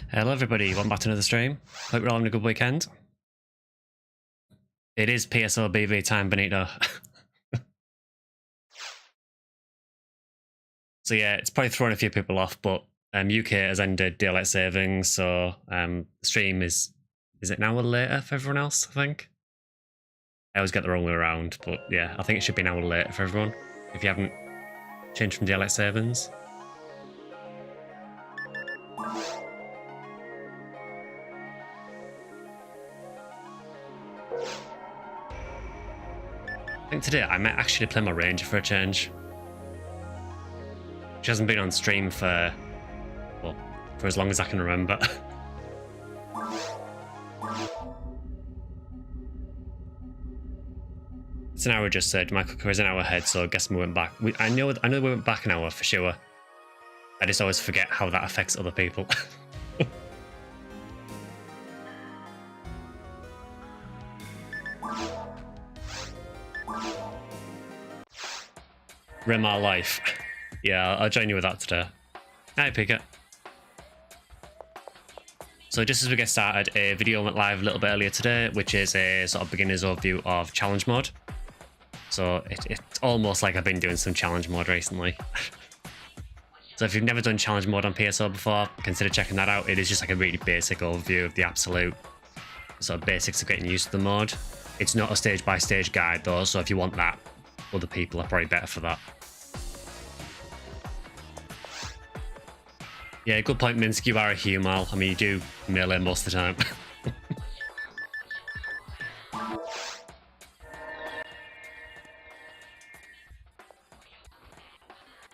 Hello everybody, welcome back to another stream. Hope you're all having a good weekend. It is PSOBB time, Benito. So yeah, it's probably throwing a few people off, but UK has ended daylight savings, so the stream is it an hour later for everyone else, I think? I always get the wrong way around, but yeah, I think it should be an hour later for everyone, if you haven't changed from daylight savings. I think today I might actually play my Ranger for a change. She hasn't been on stream for, well, for as long as I can remember. It's an hour just said. My cooker is an hour ahead, so I guess we went back. I know we went back an hour for sure. I just always forget how that affects other people. Remar life. Yeah, I'll join you with that today. Hi, Pika. So just as we get started, a video went live a little bit earlier today, which is a sort of beginner's overview of challenge mode. So it's almost like I've been doing some challenge mode recently. So if you've never done challenge mode on PSO before, consider checking that out. It is just like a really basic overview of the absolute sort of basics of getting used to the mode. It's not a stage-by-stage guide though, so if you want that, other people are probably better for that. Yeah, good point, Minsk. You are a humal. I mean, you do melee most of the time.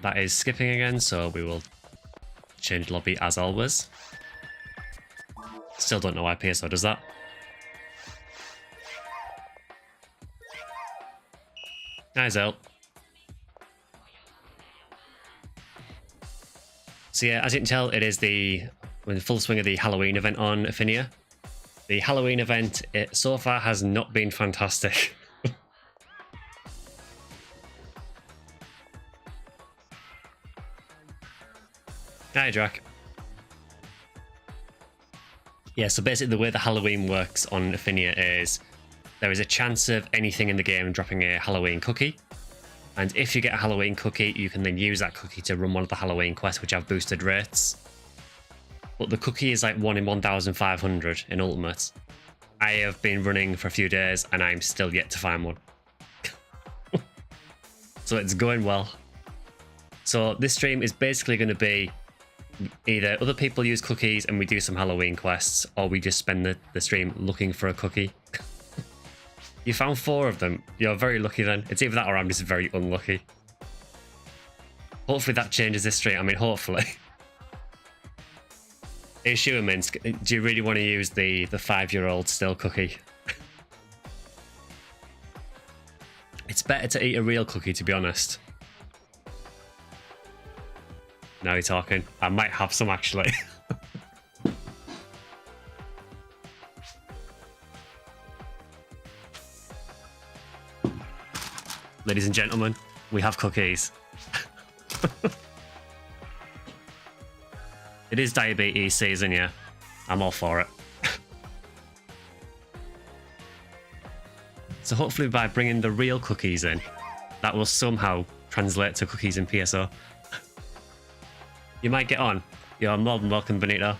That is skipping again, so we will change lobby as always. Still don't know why PSO does that. Hi, Zel. So yeah, as you can tell, it is the full swing of the Halloween event on Ephinea. The Halloween event, it so far has not been fantastic. Hi, Drac. Yeah, so basically the way the Halloween works on Ephinea is there is a chance of anything in the game dropping a Halloween cookie. And if you get a Halloween cookie, you can then use that cookie to run one of the Halloween quests, which have boosted rates. But the cookie is like 1 in 1,500 in Ultimate. I have been running for a few days and I'm still yet to find one. So it's going well. So this stream is basically going to be either other people use cookies and we do some Halloween quests, or we just spend the stream looking for a cookie. You found 4 of them. You're very lucky then. It's either that or I'm just very unlucky. Hopefully that changes this stream. I mean, hopefully. Hey, sure, Minsk. Do you really want to use the 5-year-old still cookie? It's better to eat a real cookie, to be honest. Now you're talking. I might have some, actually. Ladies and gentlemen, we have cookies. It is diabetes season, yeah. I'm all for it. So hopefully by bringing the real cookies in, that will somehow translate to cookies in PSO. You might get on. You're more than welcome, Benito.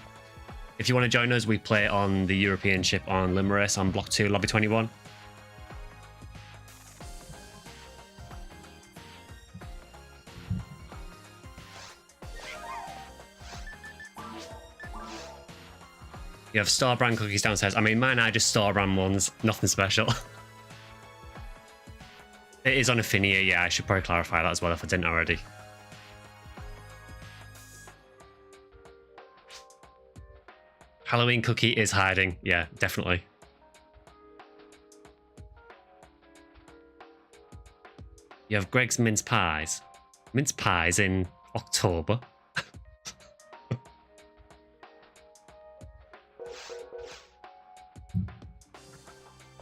If you want to join us, we play on the European ship on Limaris on Block 2, Lobby 21. You have store brand cookies downstairs. I mean, mine are just store brand ones. Nothing special. It is on Ephinea, yeah. I should probably clarify that as well if I didn't already. Halloween cookie is hiding. Yeah, definitely. You have Greg's mince pies. Mince pies in October.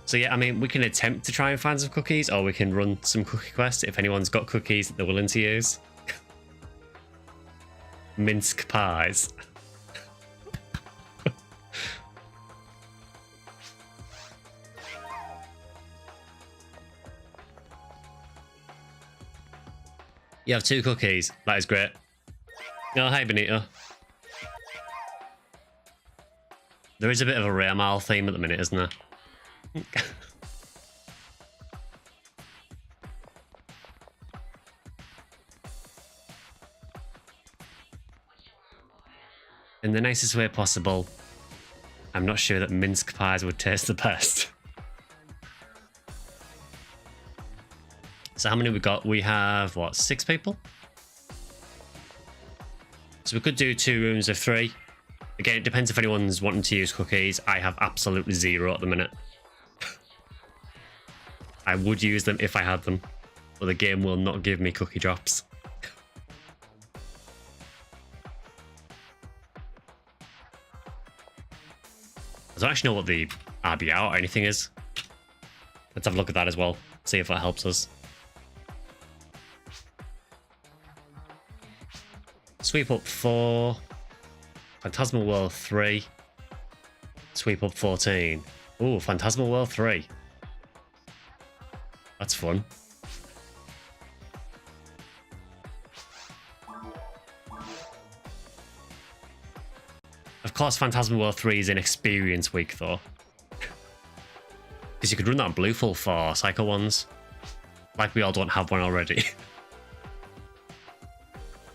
So yeah, I mean, we can attempt to try and find some cookies, or we can run some cookie quests if anyone's got cookies that they're willing to use. Minsk pies. You have 2 cookies. That is great. Oh, hi, Benito. There is a bit of a rare mal theme at the minute, isn't there? In the nicest way possible, I'm not sure that mince pies would taste the best. So how many we got? We have, what, 6 people? So we could do 2 rooms of 3. Again, it depends if anyone's wanting to use cookies. I have absolutely 0 at the minute. I would use them if I had them, but the game will not give me cookie drops. I don't actually know what the RB out or anything is. Let's have a look at that as well, see if that helps us. Sweep up 4. Phantasmal World 3. Sweep up 14. Ooh, Phantasmal World 3. That's fun. Of course, Phantasmal World 3 is in Experience Week, though. Because you could run that on Blueful for Cycle ones. Like we all don't have one already.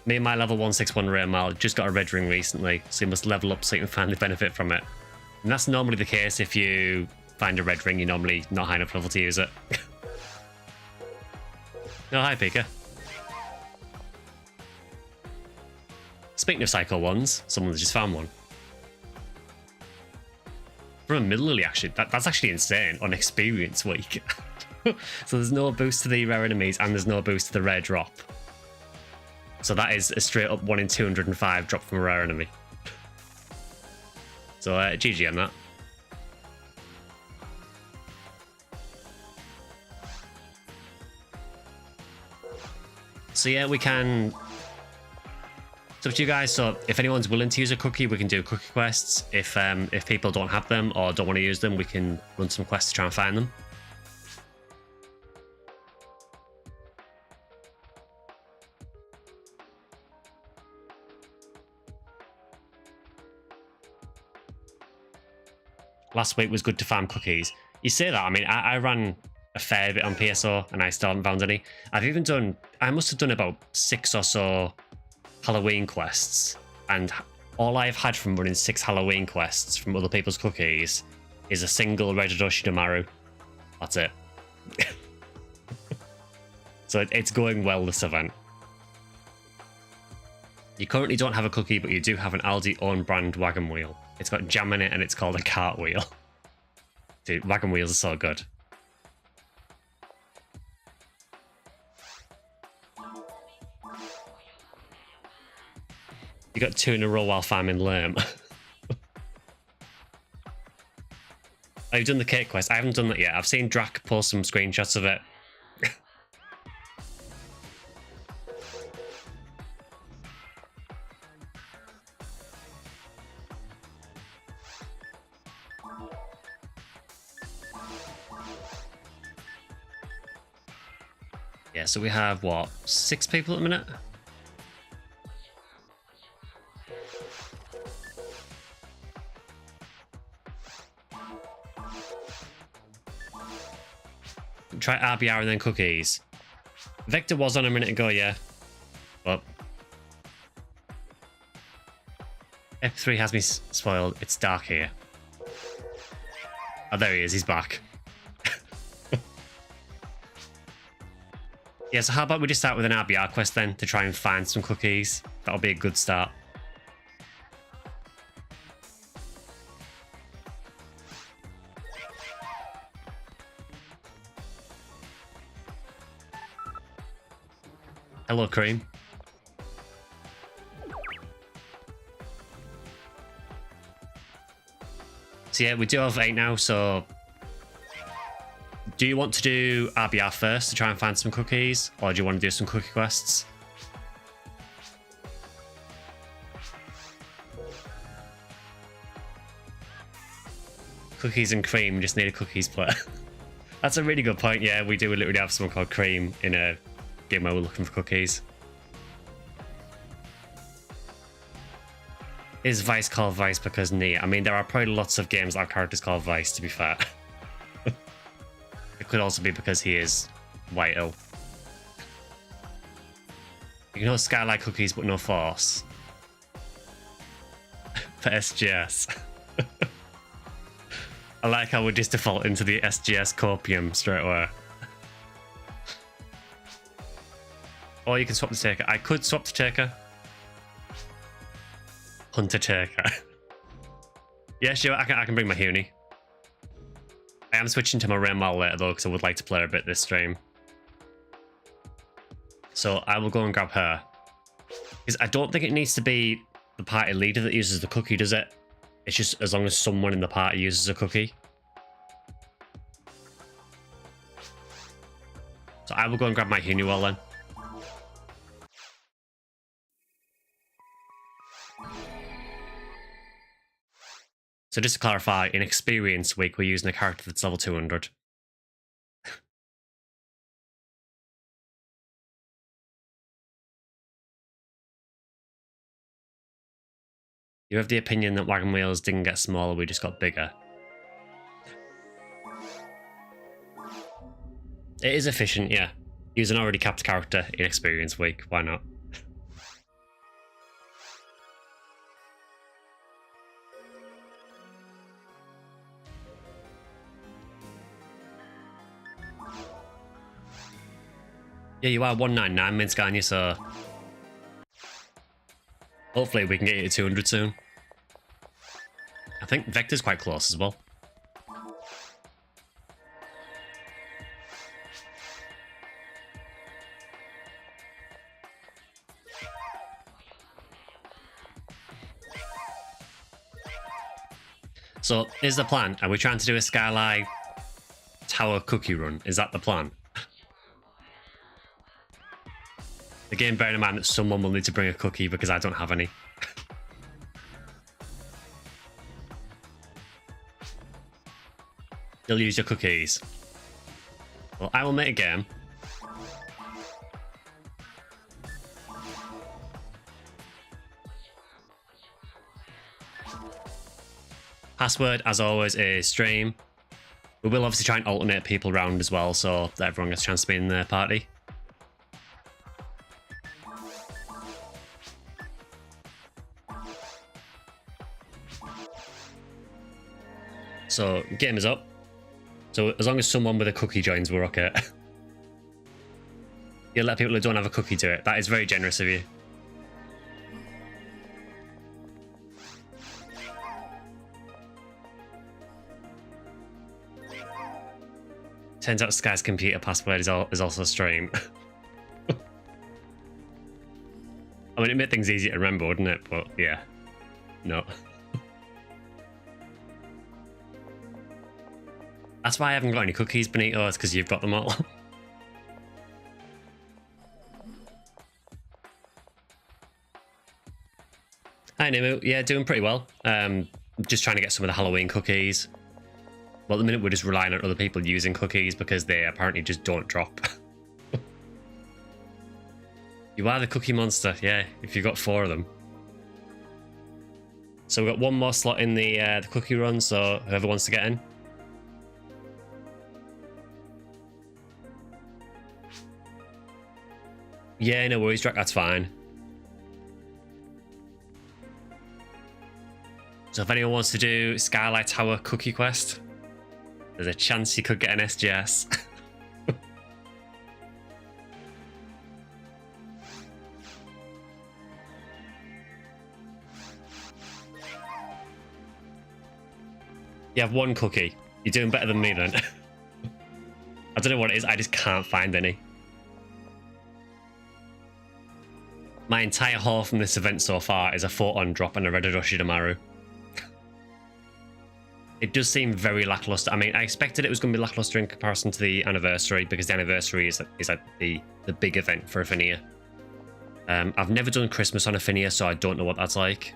Me and my level 161 rare mal just got a red ring recently, so you must level up so you can finally benefit from it. And that's normally the case if you find a red ring, you're normally not high enough level to use it. Oh, hi, Pika. Speaking of Cycle ones, someone's just found one. From a middle lily, actually. That's actually insane on Experience Week. So there's no boost to the rare enemies and there's no boost to the rare drop. So that is a straight up 1 in 205 drop from a rare enemy. So GG on that. So yeah, we can... It's up to you guys. So if anyone's willing to use a cookie, we can do cookie quests. If people don't have them or don't want to use them, we can run some quests to try and find them. Last week was good to farm cookies. You say that, I mean, I ran a fair bit on PSO and I still haven't found any. I've even done, I must have done about 6 or so Halloween quests, and all I've had from running 6 Halloween quests from other people's cookies is a single Red Maru. That's it. So it's going well, this event. You currently don't have a cookie, but you do have an Aldi own brand wagon wheel. It's got jam in it and it's called a cartwheel. Dude, wagon wheels are so good. You got 2 in a row while farming lame. Oh, you've done the cake quest. I haven't done that yet. I've seen Drac post some screenshots of it. Yeah, so we have, what, 6 people at the minute? Try RBR and then cookies. Vector was on a minute ago, yeah. But F3 has me spoiled. It's dark here. Oh, there he is. He's back. Yeah, so how about we just start with an RBR quest then to try and find some cookies? That'll be a good start. Hello, Cream. So yeah, we do have 8 now, so do you want to do RBR first to try and find some cookies, or do you want to do some cookie quests? Cookies and Cream just need a cookies player. That's a really good point. Yeah, we do literally have someone called Cream in a game where we're looking for cookies. Is Vice called Vice because Nia? I mean, there are probably lots of games that have characters called Vice, to be fair. It could also be because he is white ill. You can have Skylight cookies, but no force. For SGS. I like how we just default into the SGS copium straight away. Or you can swap the taker. I could swap the taker. Hunter taker. Yeah, sure, I can bring my Huni. I am switching to my Rainmail later though, because I would like to play a bit this stream. So I will go and grab her. Because I don't think it needs to be the party leader that uses the cookie, does it? It's just as long as someone in the party uses a cookie. So I will go and grab my Hunuel then. So just to clarify, in Experience Week, we're using a character that's level 200. You have the opinion that wagon wheels didn't get smaller, we just got bigger. It is efficient, yeah. Use an already capped character in Experience Week, why not? Yeah, you are 199 Minsk, aren't you? So hopefully we can get you to 200 soon. I think Vector's quite close as well. So, is the plan? Are we trying to do a Skylight Tower cookie run? Is that the plan? Again, bearing in mind that someone will need to bring a cookie because I don't have any. You'll use your cookies. Well, I will make a game. Password, as always, is stream. We will obviously try and alternate people around as well, so that everyone gets a chance to be in the party. So, game is up. So, as long as someone with a cookie joins, we're okay. You let people who don't have a cookie do it. That is very generous of you. Turns out Sky's computer password is also stream. I mean, it made things easier to remember, wouldn't it? But yeah, no. That's why I haven't got any cookies, Benito. It's because you've got them all. Hi, Nimu. Yeah, doing pretty well. Just trying to get some of the Halloween cookies. Well, at the minute, we're just relying on other people using cookies because they apparently just don't drop. You are the cookie monster, yeah, if you've got 4 of them. So we've got one more slot in the cookie run, so whoever wants to get in. Yeah, no worries, Drac, that's fine. So if anyone wants to do Skylight Tower Cookie Quest, there's a chance you could get an SGS. You have 1 cookie. You're doing better than me then. I don't know what it is, I just can't find any. My entire haul from this event so far is a Photon drop and a Red Shidomaru. It does seem very lackluster. I mean, I expected it was going to be lackluster in comparison to the anniversary because the anniversary is like the big event for Ephinea. I've never done Christmas on Ephinea, so I don't know what that's like.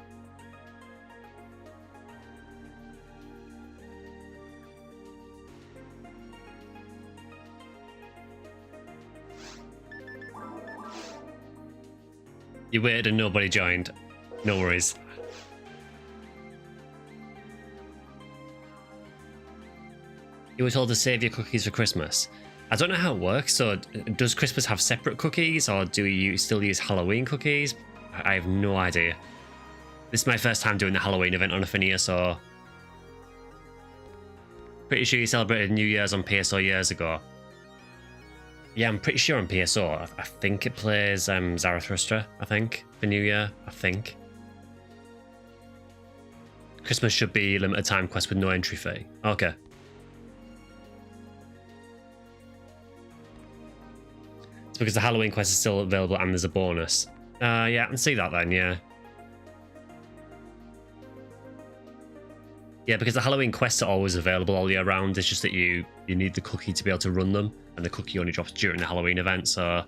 You waited and nobody joined. No worries. You were told to save your cookies for Christmas. I don't know how it works. So does Christmas have separate cookies, or do you still use Halloween cookies? I have no idea. This is my first time doing the Halloween event on Ephinea, so... Pretty sure you celebrated New Year's on PSO years ago. Yeah, I'm pretty sure on PSO. I think it plays Zarathustra, I think, for New Year, I think. Christmas should be limited time quest with no entry fee. Okay. It's because the Halloween quest is still available and there's a bonus. Yeah, I can see that then, yeah. Yeah, because the Halloween quests are always available all year round. It's just that you need the cookie to be able to run them, and the cookie only drops during the Halloween event, so...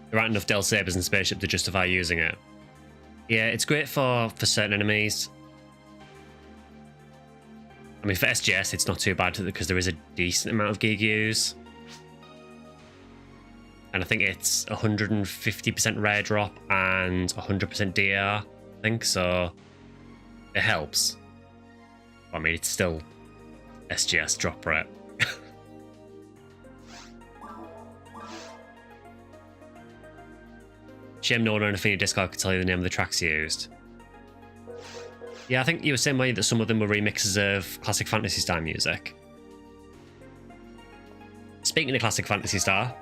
There aren't enough Del Sabers and Spaceship to justify using it. Yeah, it's great for certain enemies. I mean, for SGS, it's not too bad because there is a decent amount of gig use. And I think it's 150% rare drop and 100% DR, I think, so it helps. I mean, it's still SGS drop rate. Shame no one on Ephinea Discord could tell you the name of the tracks used. Yeah, I think you were saying way that some of them were remixes of classic Phantasy Star music. Speaking of classic Phantasy Star,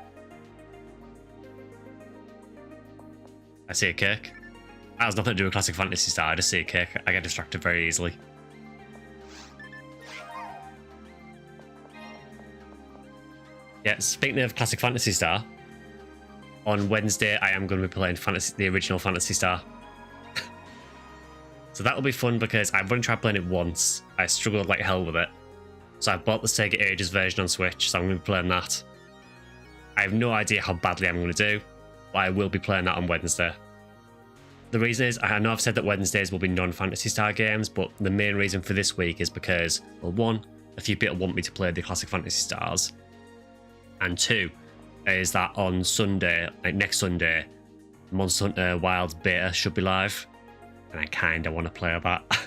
I see a cake. That has nothing to do with classic Phantasy Star, I just see a cake. I get distracted very easily. Yeah, speaking of classic Phantasy Star, on Wednesday I am going to be playing the original Phantasy Star. So that'll be fun because I've only tried playing it once. I struggled like hell with it. So I bought the Sega Ages version on Switch, so I'm going to be playing that. I have no idea how badly I'm going to do, but I will be playing that on Wednesday. The reason is, I know I've said that Wednesdays will be non-Phantasy Star games, but the main reason for this week is because, well, one, a few people want me to play the classic Phantasy Stars, and two, is that on Sunday, like next Sunday, Monster Hunter Wilds beta should be live, and I kind of want to play that.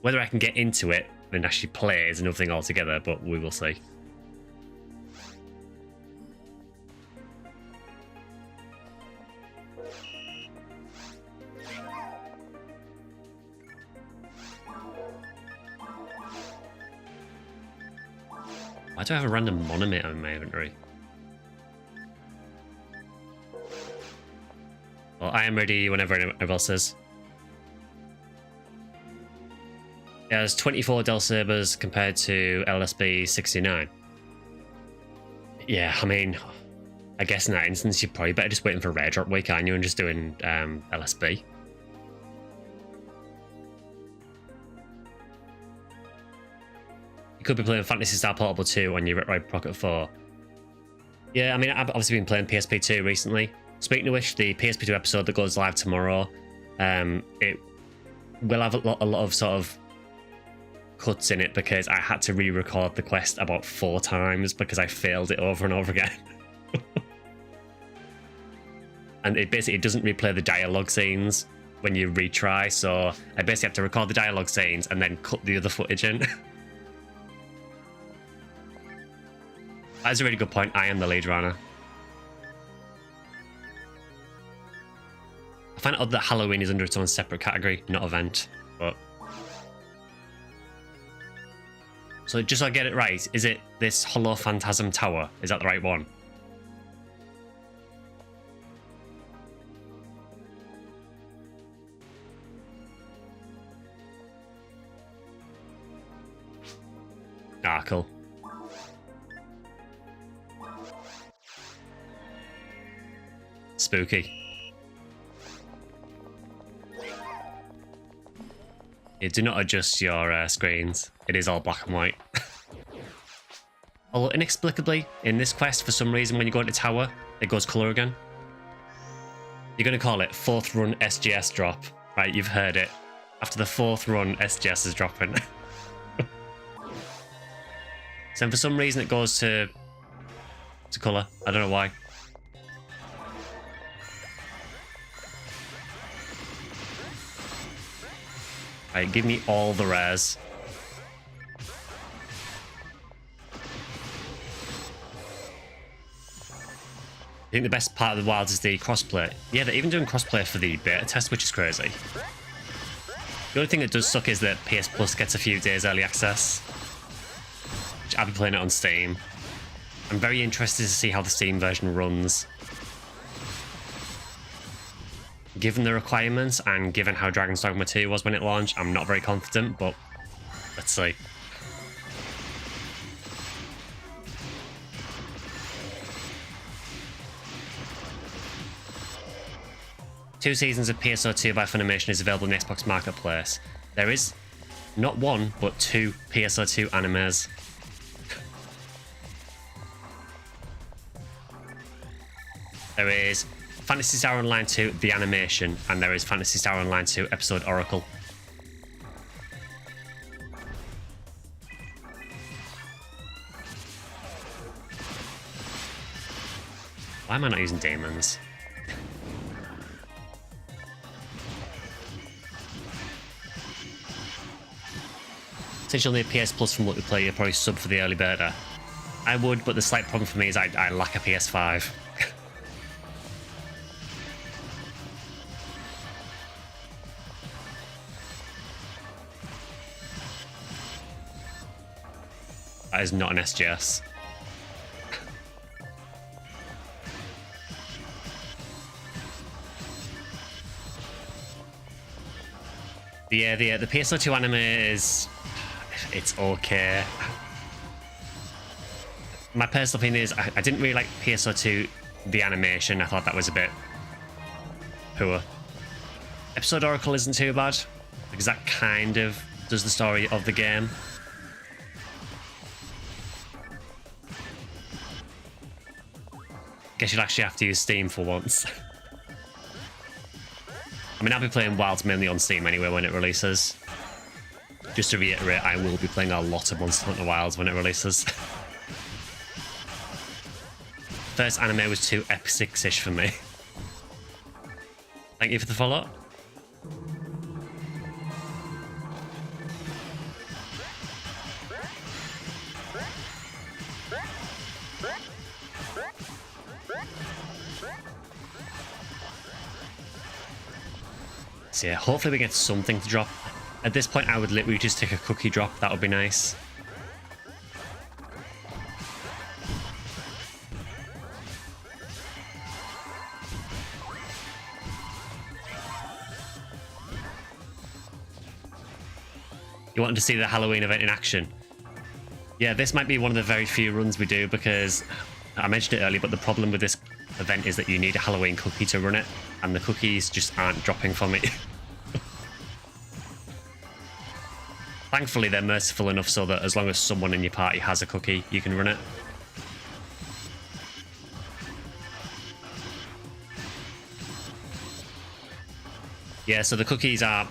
Whether I can get into it and actually play is another thing altogether, but we will see. Why do I have a random monomate in my inventory? Well, I am ready whenever anyone else is. Yeah, there's 24 Del Sabers compared to LSB 69. Yeah, I mean, I guess in that instance, you're probably better just waiting for Rare Drop Week, aren't you, and just doing LSB. You could be playing Phantasy Star Portable 2 on your Ride Pocket 4. Yeah, I mean, I've obviously been playing PSP 2 recently. Speaking of which, the PSP 2 episode that goes live tomorrow, it will have a lot of sort of cuts in it because I had to re-record the quest about 4 times because I failed it over and over again. And it basically doesn't replay the dialogue scenes when you retry, so I basically have to record the dialogue scenes and then cut the other footage in. That's a really good point. I am the lead runner. I find it odd that Halloween is under its own separate category, not event. But so just so I get it right, is it this Hollow Phantasm Tower? Is that the right one? Ah, cool. Spooky. You do not adjust your screens. It is all black and white. Although inexplicably, in this quest, for some reason, when you go into tower, it goes colour again. You're going to call it 4th run SGS drop. Right, you've heard it. After the 4th run, SGS is dropping. So for some reason, it goes to to colour. I don't know why. Right, give me all the rares. I think the best part of the Wilds is the crossplay. Yeah, they're even doing crossplay for the beta test, which is crazy. The only thing that does suck is that PS Plus gets a few days early access, which I'll be playing it on Steam. I'm very interested to see how the Steam version runs. Given the requirements and given how Dragon's Dogma 2 was when it launched, I'm not very confident, but let's see. Two seasons of PSO 2 by Funimation is available in the Xbox Marketplace. There is not one, but two PSO 2 animes. There is Phantasy Star Online 2, the animation, and there is Phantasy Star Online 2, episode Oracle. Why am I not using demons? Since you'll need PS Plus from multiplayer, you'll probably sub for the early beta. I would, but the slight problem for me is I lack a PS5. That is not an SGS. Yeah, the PSO2 anime is... it's okay. My personal opinion is I didn't really like PSO2, the animation. I thought that was a bit poor. Episode Oracle isn't too bad, because that kind of does the story of the game. Guess you'd actually have to use Steam for once. I mean, I'll be playing Wilds mainly on Steam anyway when it releases. Just to reiterate, I will be playing a lot of Monster Hunter Wilds when it releases. First anime was too epic-ish for me. Thank you for the follow. So yeah, hopefully we get something to drop. At this point, I would literally just take a cookie drop. That would be nice. You wanted to see the Halloween event in action? Yeah, this might be one of the very few runs we do because I mentioned it earlier, but the problem with this event is that you need a Halloween cookie to run it, and the cookies just aren't dropping for me. Thankfully, they're merciful enough so that as long as someone in your party has a cookie, you can run it. Yeah, so the cookies are...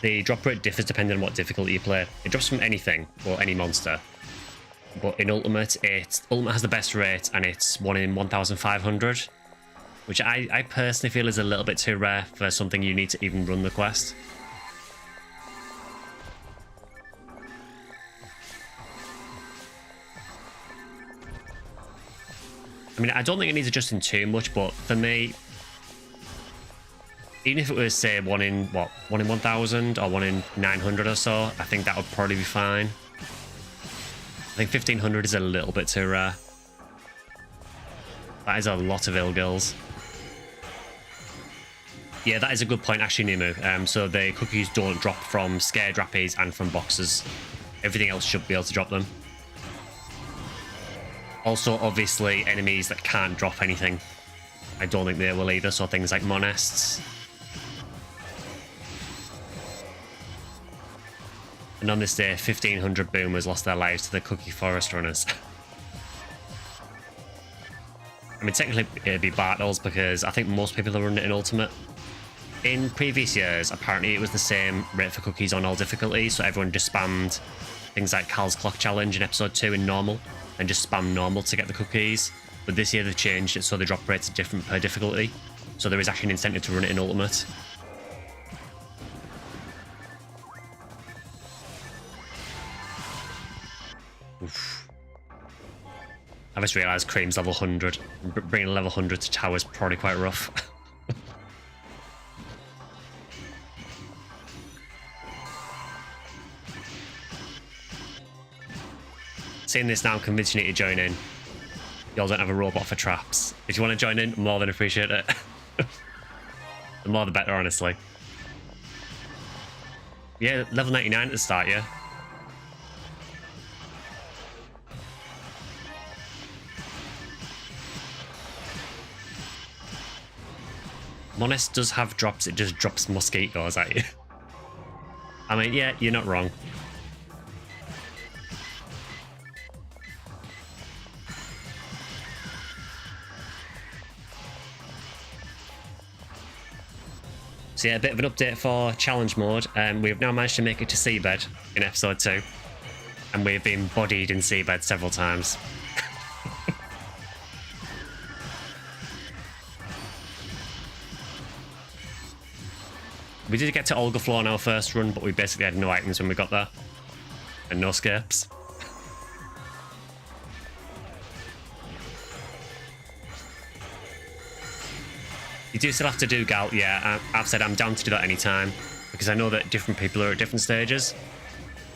the drop rate differs depending on what difficulty you play. It drops from anything, or any monster. But in Ultimate, Ultimate has the best rate, and it's 1 in 1,500. Which I personally feel is a little bit too rare for something you need to even run the quest. I mean, I don't think it needs adjusting too much, but for me, even if it was, say, 1 in 1,000 or 1 in 900 or so, I think that would probably be fine. I think 1,500 is a little bit too rare. That is a lot of Ilgils. Yeah, that is a good point, actually, Nimu. So the cookies don't drop from scare drappies and from boxes. Everything else should be able to drop them. Also, obviously, enemies that can't drop anything, I don't think they will either, so things like Monests. And on this day, 1,500 boomers lost their lives to the Cookie Forest runners. I mean, technically, it'd be Bartles because I think most people are running it in Ultimate. In previous years, apparently it was the same rate for cookies on all difficulties, so everyone just spammed things like Cal's Clock Challenge in Episode 2 in normal, and just spam normal to get the cookies. but this year they've changed it so the drop rates are different per difficulty. So there is actually an incentive to run it in Ultimate. Oof. I just realised Cream's level 100. Bringing level 100 to tower is probably quite rough. Seeing this now, I'm convinced you need to join in. Y'all don't have a robot for traps. If you want to join in, more than appreciate it. The more the better, honestly. Yeah, level 99 at the start, yeah. Monist does have drops, it just drops mosquitoes at you. I mean, yeah, you're not wrong. So yeah, a bit of an update for challenge mode. We've now managed to make it to seabed in episode 2. And we've been bodied in seabed several times. We did get to Olga Floor on our first run, but we basically had no items when we got there. And no scapes. You do still have to do Gal, yeah. I've said I'm down to do that anytime, because I know that different people are at different stages.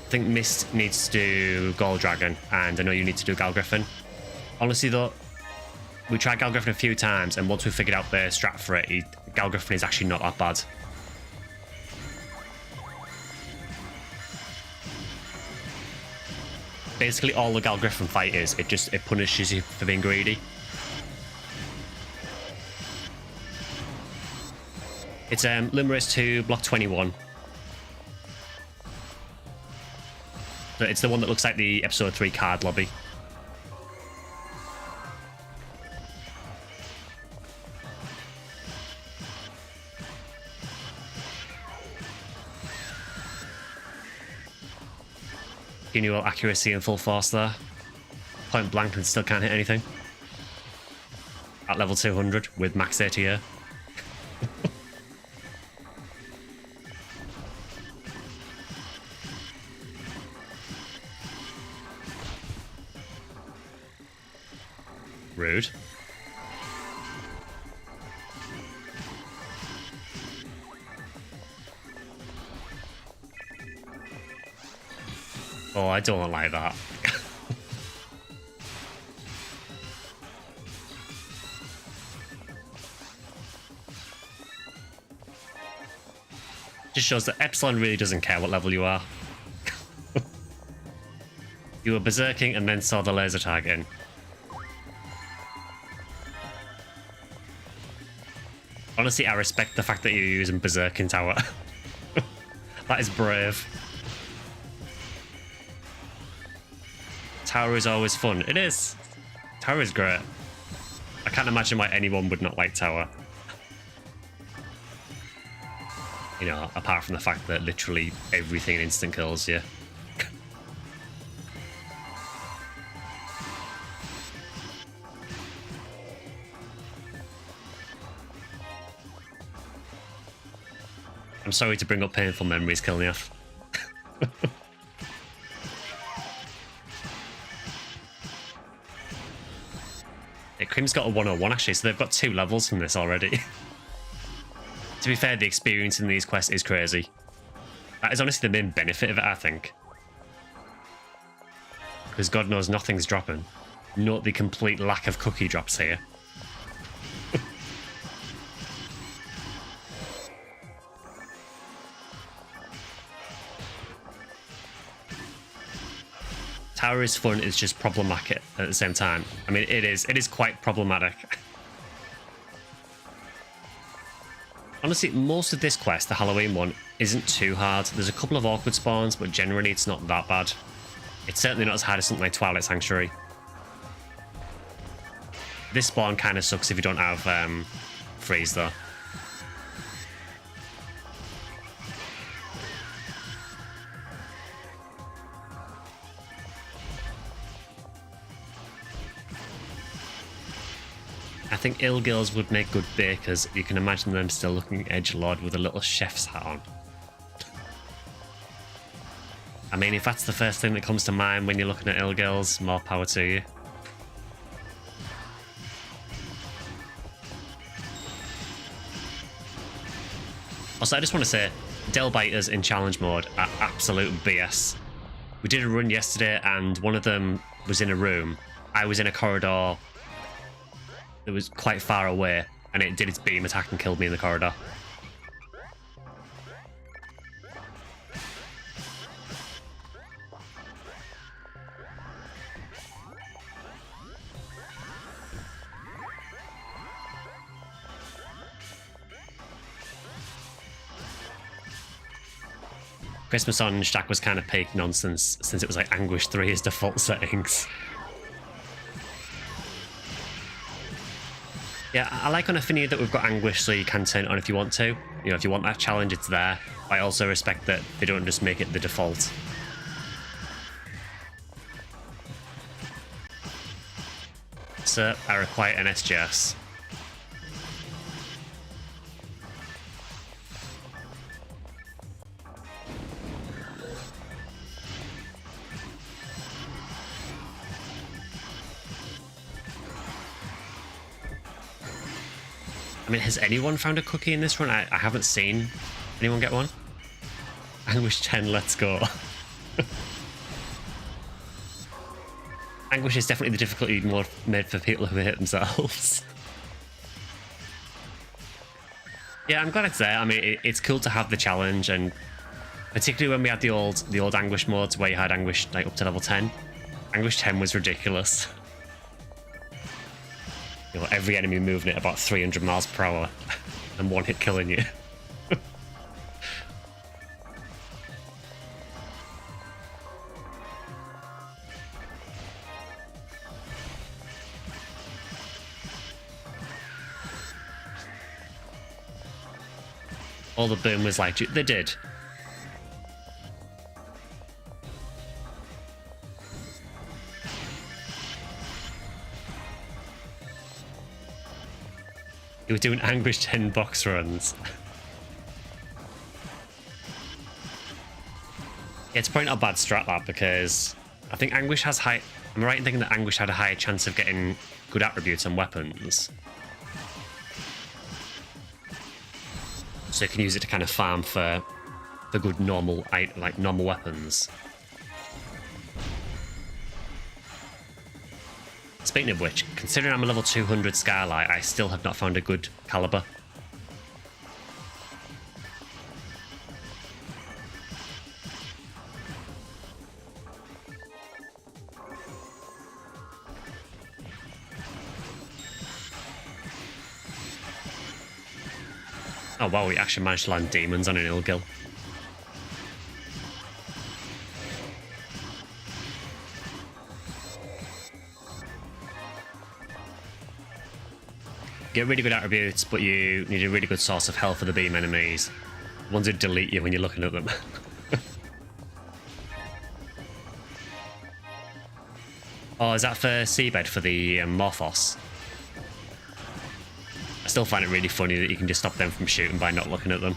I think Mist needs to do Gold Dragon, and I know you need to do Gal Griffin. Honestly though, we tried Gal Griffin a few times, and once we figured out the strat for it, Gal Griffin is actually not that bad. Basically all the Gal Griffin fight is, it punishes you for being greedy. It's Limerick 2, block 21. So it's the one that looks like the episode 3 card lobby. Continual accuracy and full force there. Point blank and still can't hit anything. At level 200 with max ATA. Rude. Oh, I don't like that. Just shows that Epsilon really doesn't care what level you are. You were berserking and then saw the laser target in. Honestly, I respect the fact that you're using Berserking Tower. That is brave. Tower is always fun. It is. Tower is great. I can't imagine why anyone would not like Tower. You know, apart from the fact that literally everything instant kills you. I'm sorry to bring up painful memories, Kilniath. Cream's got a 101 actually, so they've got 2 levels from this already. To be fair, the experience in these quests is crazy. That is honestly the main benefit of it, I think. Because God knows nothing's dropping. Note the complete lack of cookie drops here. Tower is fun, it's just problematic at the same time. I mean, it is quite problematic. Honestly, most of this quest, the Halloween one, isn't too hard. There's a couple of awkward spawns, but generally it's not that bad. It's certainly not as hard as something like Twilight Sanctuary. This spawn kind of sucks if you don't have freeze, though. I think Ilgils would make good bakers. You can imagine them still looking edgelord with a little chef's hat on. I mean, if that's the first thing that comes to mind when you're looking at Ilgils, more power to you. Also, I just want to say, Del Biters in challenge mode are absolute BS. We did a run yesterday and one of them was in a room. I was in a corridor that was quite far away and it did its beam attack and killed me in the corridor. Christmas on Stack was kind of peak nonsense since it was like Anguish 3 as default settings. Yeah, I like on Ephinea that we've got Anguish so you can turn it on if you want to. You know, if you want that challenge, it's there. I also respect that they don't just make it the default. Sir, I require an SGS. I mean, has anyone found a cookie in this run? I haven't seen anyone get one. Anguish 10, let's go. Anguish is definitely the difficulty mode made for people who hit themselves. Yeah, I'm glad it's there. I mean, it's cool to have the challenge, and particularly when we had the old Anguish modes where you had Anguish like up to level 10. Anguish 10 was ridiculous. You know, every enemy moving at about 300 miles per hour and one hit killing you. All the boomers liked you. They did. You were doing Anguish 10 box runs. Yeah, it's probably not a bad strat, that, because I think Anguish has high... Am I right in thinking that Anguish had a higher chance of getting good attributes on weapons? So you can use it to kind of farm for the good normal weapons. Speaking of which, considering I'm a level 200 Skylight, I still have not found a good caliber. Oh wow, we actually managed to land demons on an Ilgil. Get really good attributes, but you need a really good source of health for the beam enemies. Ones who delete you when you're looking at them. Oh, is that for Seabed for the Morphos? I still find it really funny that you can just stop them from shooting by not looking at them.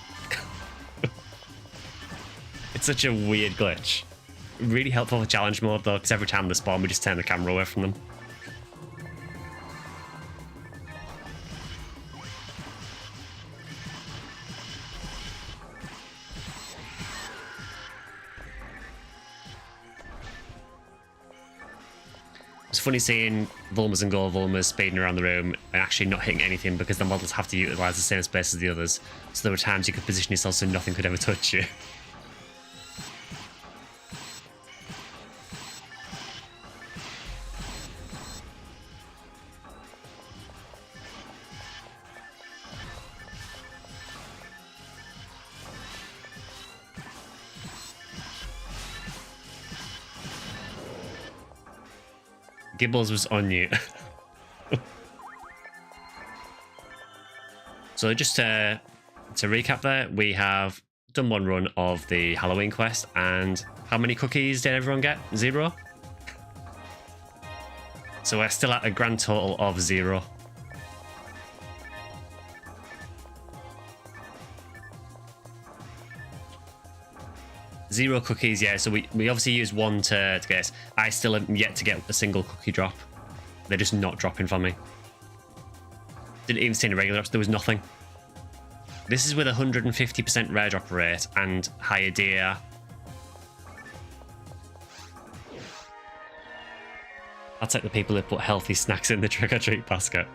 It's such a weird glitch. Really helpful for challenge mode though, because every time they spawn we just turn the camera away from them. It's funny seeing Vulmas and Gold Vulmas speeding around the room and actually not hitting anything because the models have to utilise the same space as the others. So there were times you could position yourself so nothing could ever touch you. Gibbles was on you. So just to recap there, we have done one run of the Halloween quest, and how many cookies did everyone get? 0? So we're still at a grand total of 0. 0 cookies, yeah. So we obviously used 1 to guess. I still have yet to get a single cookie drop. They're just not dropping for me. Didn't even see any regular drops. There was nothing. This is with 150% rare drop rate and higher DR. That's like the people who put healthy snacks in the trick-or-treat basket.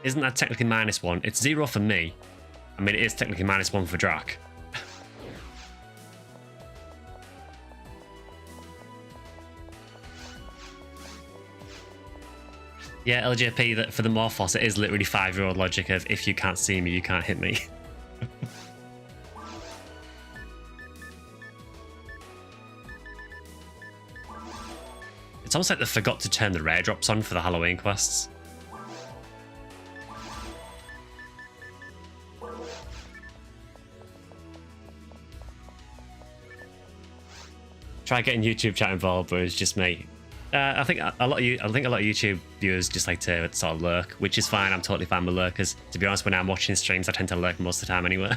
Isn't that technically -1? It's 0 for me. I mean, it is technically -1 for Drac. Yeah, LJP, that for the Morphos, it is literally 5-year-old logic of if you can't see me, you can't hit me. It's almost like they forgot to turn the rare drops on for the Halloween quests. Try getting YouTube chat involved, but it's just me. I think a lot of YouTube viewers just like to sort of lurk, which is fine. I'm totally fine with lurkers. To be honest, when I'm watching streams, I tend to lurk most of the time anyway.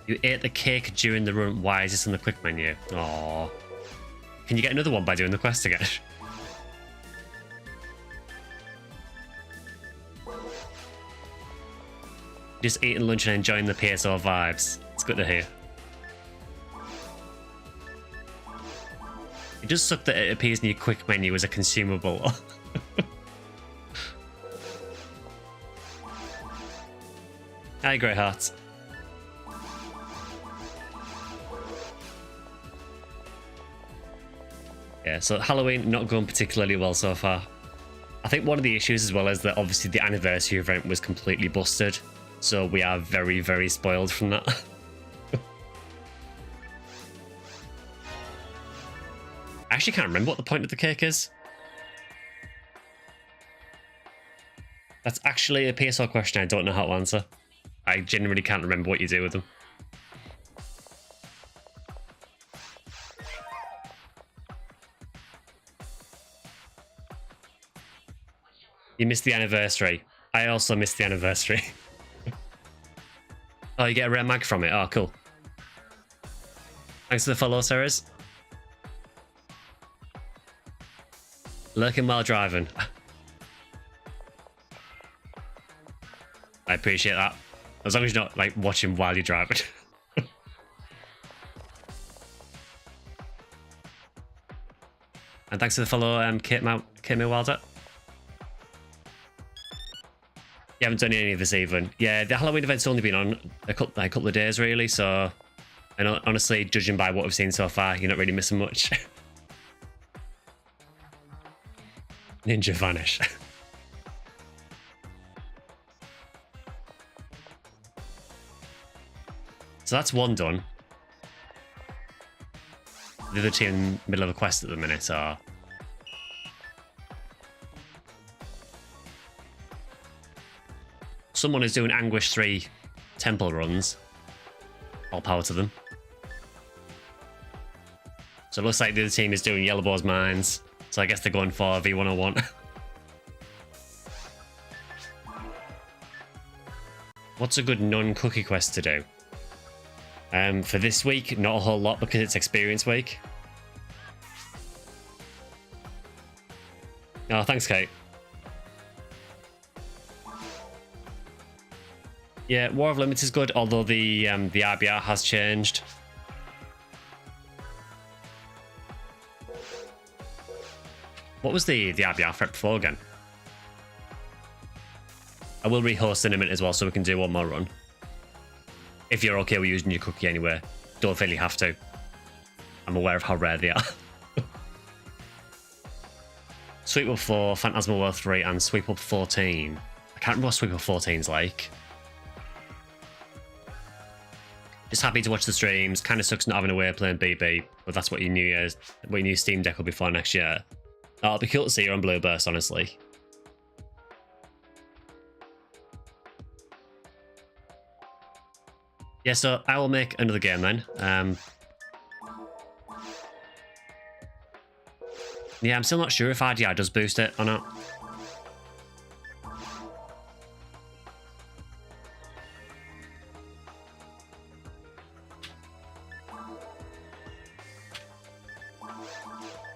You ate the cake during the run. Why is this on the quick menu? Aww. Can you get another one by doing the quest again? Just eating lunch and enjoying the PSO vibes. It's good to hear. It just sucked that it appears in your quick menu as a consumable. Hi, Grey Hearts. Yeah, so Halloween not going particularly well so far. I think one of the issues as well is that obviously the anniversary event was completely busted. So we are very, very spoiled from that. I actually can't remember what the point of the cake is. That's actually a PSO question I don't know how to answer. I genuinely can't remember what you do with them. You missed the anniversary. I also missed the anniversary. Oh, you get a rare mag from it. Oh, cool. Thanks for the follow, Ceres. Lurking while driving. I appreciate that. As long as you're not like watching while you're driving. And thanks for the follow, Kate Wilder. You haven't done any of this even. Yeah, the Halloween event's only been on a couple of days really, so and honestly, judging by what we've seen so far, you're not really missing much. Ninja vanish. So that's one done. The other two in the middle of a quest at the minute are... Someone is doing Anguish 3 temple runs. All power to them. So it looks like the other team is doing Yellowbow's Mines. So I guess they're going for V101. What's a good non-cookie quest to do? For this week, not a whole lot because it's experience week. Oh, thanks, Kate. Yeah, War of Limits is good, although the RBR has changed. What was the RBR threat before again? I will rehost in a minute as well, so we can do one more run. If you're okay with using your cookie anyway, don't feel you have to. I'm aware of how rare they are. Sweep Up 4, Phantasm World 3, and Sweep Up 14. I can't remember what Sweep Up 14's like. Just happy to watch the streams. Kind of sucks not having a way of playing BB, but that's what your new Steam Deck will be for next year. It'll be cool to see you on Blue Burst, honestly. Yeah, so I will make another game then. Yeah, I'm still not sure if RDI does boost it or not.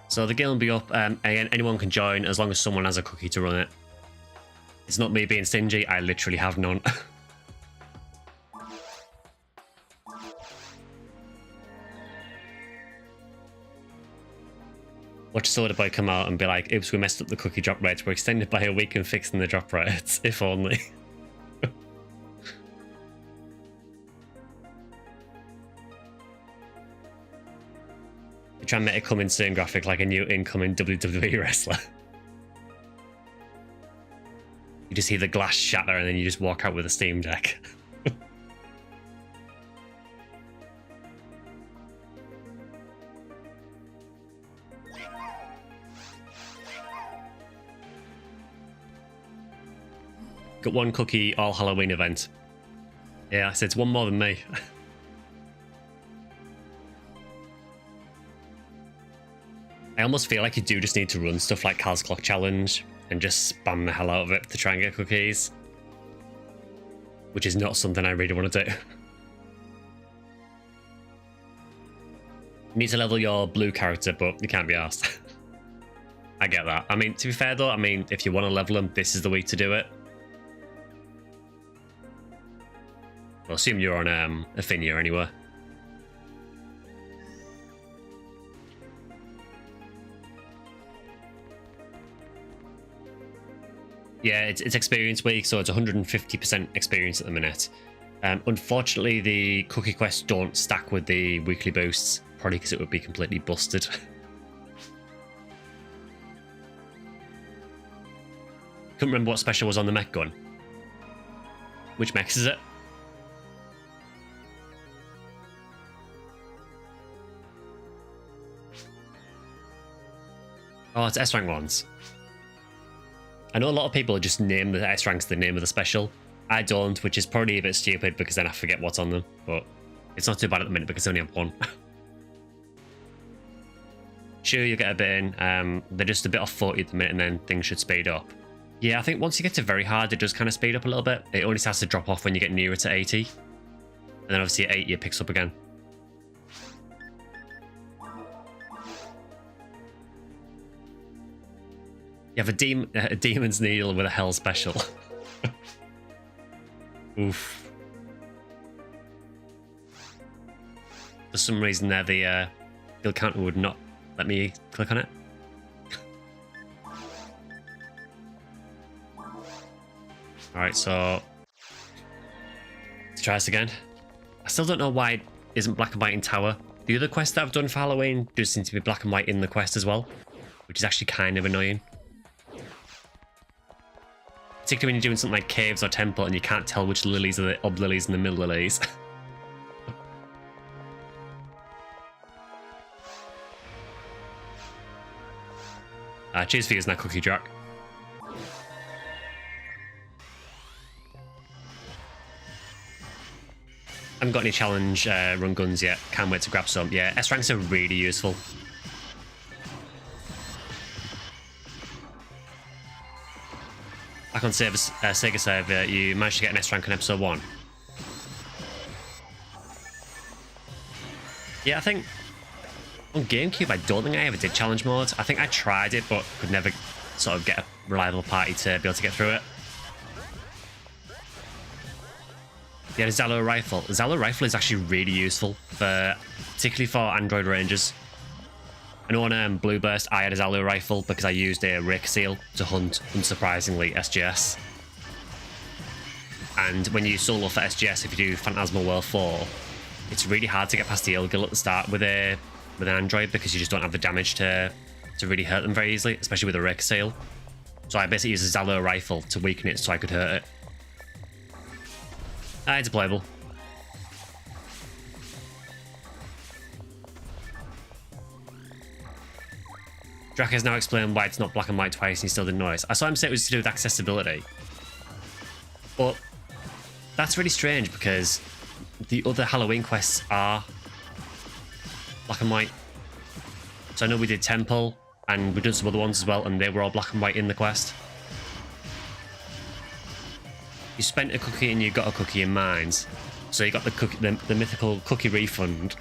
So the guild will be up. Again, anyone can join as long as someone has a cookie to run it. It's not me being stingy. I literally have none. Watch Soda Boy come out and be like, oops, we messed up the cookie drop rates. We're extended by a week and fixing the drop rates. If only. You try and make a coming soon graphic like a new incoming WWE wrestler. You just hear the glass shatter and then you just walk out with a Steam Deck. Got one cookie all Halloween event. Yeah, I said it's one more than me. I almost feel like you do just need to run stuff like Cal's Clock Challenge and just spam the hell out of it to try and get cookies. Which is not something I really want to do. You need to level your blue character, but you can't be asked. I get that. I mean, to be fair though, I mean, if you want to level them, this is the week to do it. I'll assume you're on Ephinea anyway. Yeah, it's experience week, so it's 150% experience at the minute. Unfortunately, the cookie quests don't stack with the weekly boosts, probably because it would be completely busted. Couldn't remember what special was on the mech gun. Which mechs is it? Oh, it's S rank ones. I know a lot of people just name the S ranks the name of the special. I don't, which is probably a bit stupid because then I forget what's on them. But it's not too bad at the minute because I only have one. Sure, you get a bit in. They're just a bit off 40 at the minute and then things should speed up. Yeah, I think once you get to very hard, it does kind of speed up a little bit. It only starts to drop off when you get nearer to 80. And then obviously at 80 it picks up again. You have a demon's needle with a hell special. Oof. For some reason there, the guild counter would not let me click on it. Alright, so let's try this again. I still don't know why it isn't black and white in tower. The other quests that I've done for Halloween do seem to be black and white in the quest as well, which is actually kind of annoying. Particularly when you're doing something like caves or temple and you can't tell which lilies are the ob lilies and the mid lilies. Cheers for using that cookie, Jack. I haven't got any challenge run guns yet. Can't wait to grab some. Yeah, S ranks are really useful. Back on Sega server, you managed to get an S rank on episode 1. Yeah, I think on GameCube, I don't think I ever did challenge mode. I think I tried it, but could never sort of get a reliable party to be able to get through it. Yeah, the Zalo rifle. The Zalo rifle is actually really useful, particularly for Android Rangers. I know on Blue Burst, I had a Zalo rifle because I used a Rake Seal to hunt, unsurprisingly, SGS. And when you solo for SGS, if you do Phantasmal World 4, it's really hard to get past the Ilgil at the start with an Android because you just don't have the damage to really hurt them very easily, especially with a Rake Seal. So I basically used a Zalo rifle to weaken it so I could hurt it. It's playable. Drac has now explained why it's not black and white twice and he still didn't notice. I saw him say it was to do with accessibility. But that's really strange because the other Halloween quests are black and white. So I know we did Temple And we've done some other ones as well, and they were all black and white in the quest. You spent a cookie and you got a cookie in mines. So you got the cookie, the mythical cookie refund.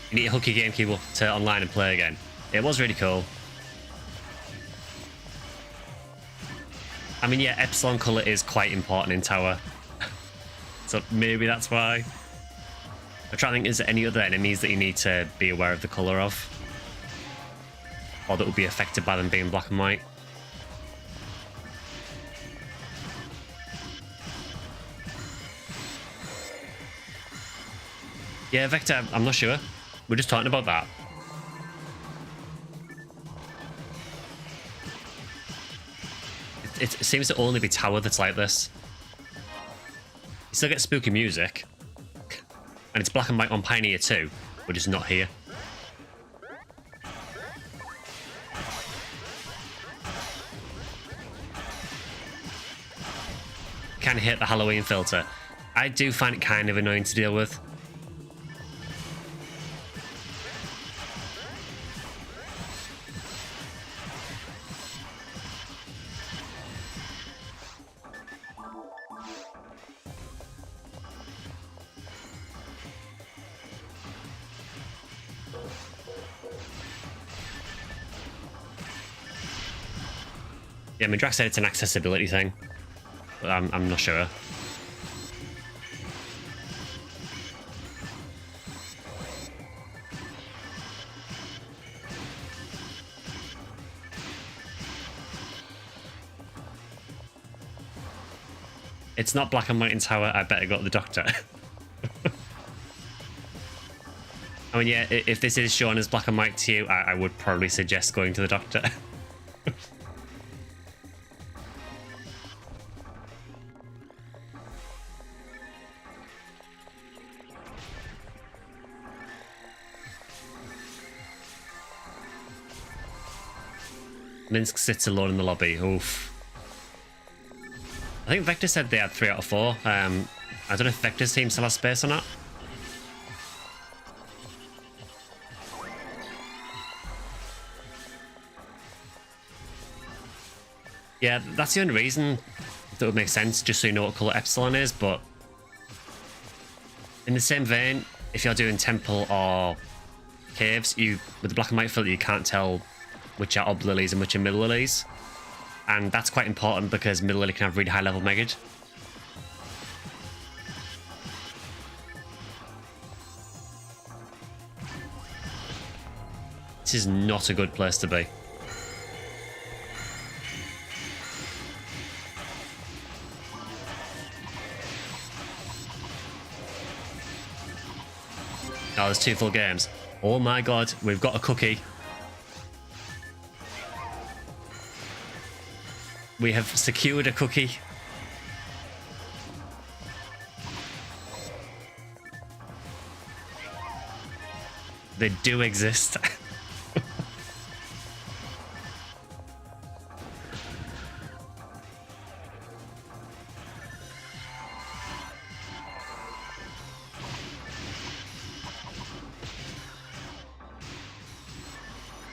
You need to hook your GameCube up to online and play again. It was really cool. I mean, yeah, Epsilon colour is quite important in Tower. So maybe that's why. I'm trying to think, is there any other enemies that you need to be aware of the colour of? Or that would be affected by them being black and white? Yeah, Vector, I'm not sure. We're just talking about that. It seems to only be Tower that's like this. You still get spooky music. And it's black and white on Pioneer too, but just not here. Kind of hit the Halloween filter. I do find it kind of annoying to deal with. Yeah, I mean, Drax said it's an accessibility thing, but I'm not sure. It's not black and white in Tower, I better go to the doctor. I mean, yeah, if this is shown as black and white to you, I would probably suggest going to the doctor. Minsk sits alone in the lobby. Oof. I think Vector said they had 3 out of 4. I don't know if Vector's team still has space or not. Yeah, that's the only reason that would make sense, just so you know what colour Epsilon is, but in the same vein, if you're doing temple or caves, with the black and white filter, you can't tell which are ob lilies and which are middle lilies. And that's quite important because middle lily can have really high level megad. This is not a good place to be. Oh, there's 2 full games. Oh my god, we've got a cookie. We have secured a cookie. They do exist.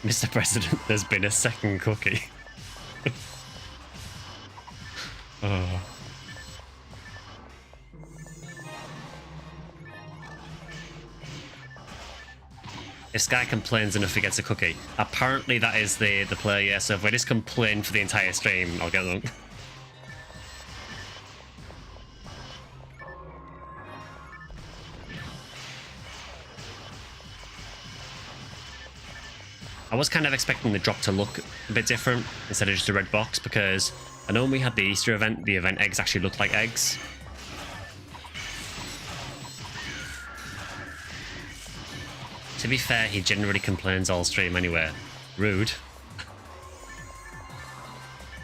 Mr. President, there's been a second cookie. Oh. If Sky complains enough, he gets a cookie. Apparently that is the play, yeah, so if we just complain for the entire stream, I'll get them. I was kind of expecting the drop to look a bit different instead of just a red box, because I know when we had the Easter event, the event eggs actually looked like eggs. To be fair, he generally complains all stream anyway. Rude.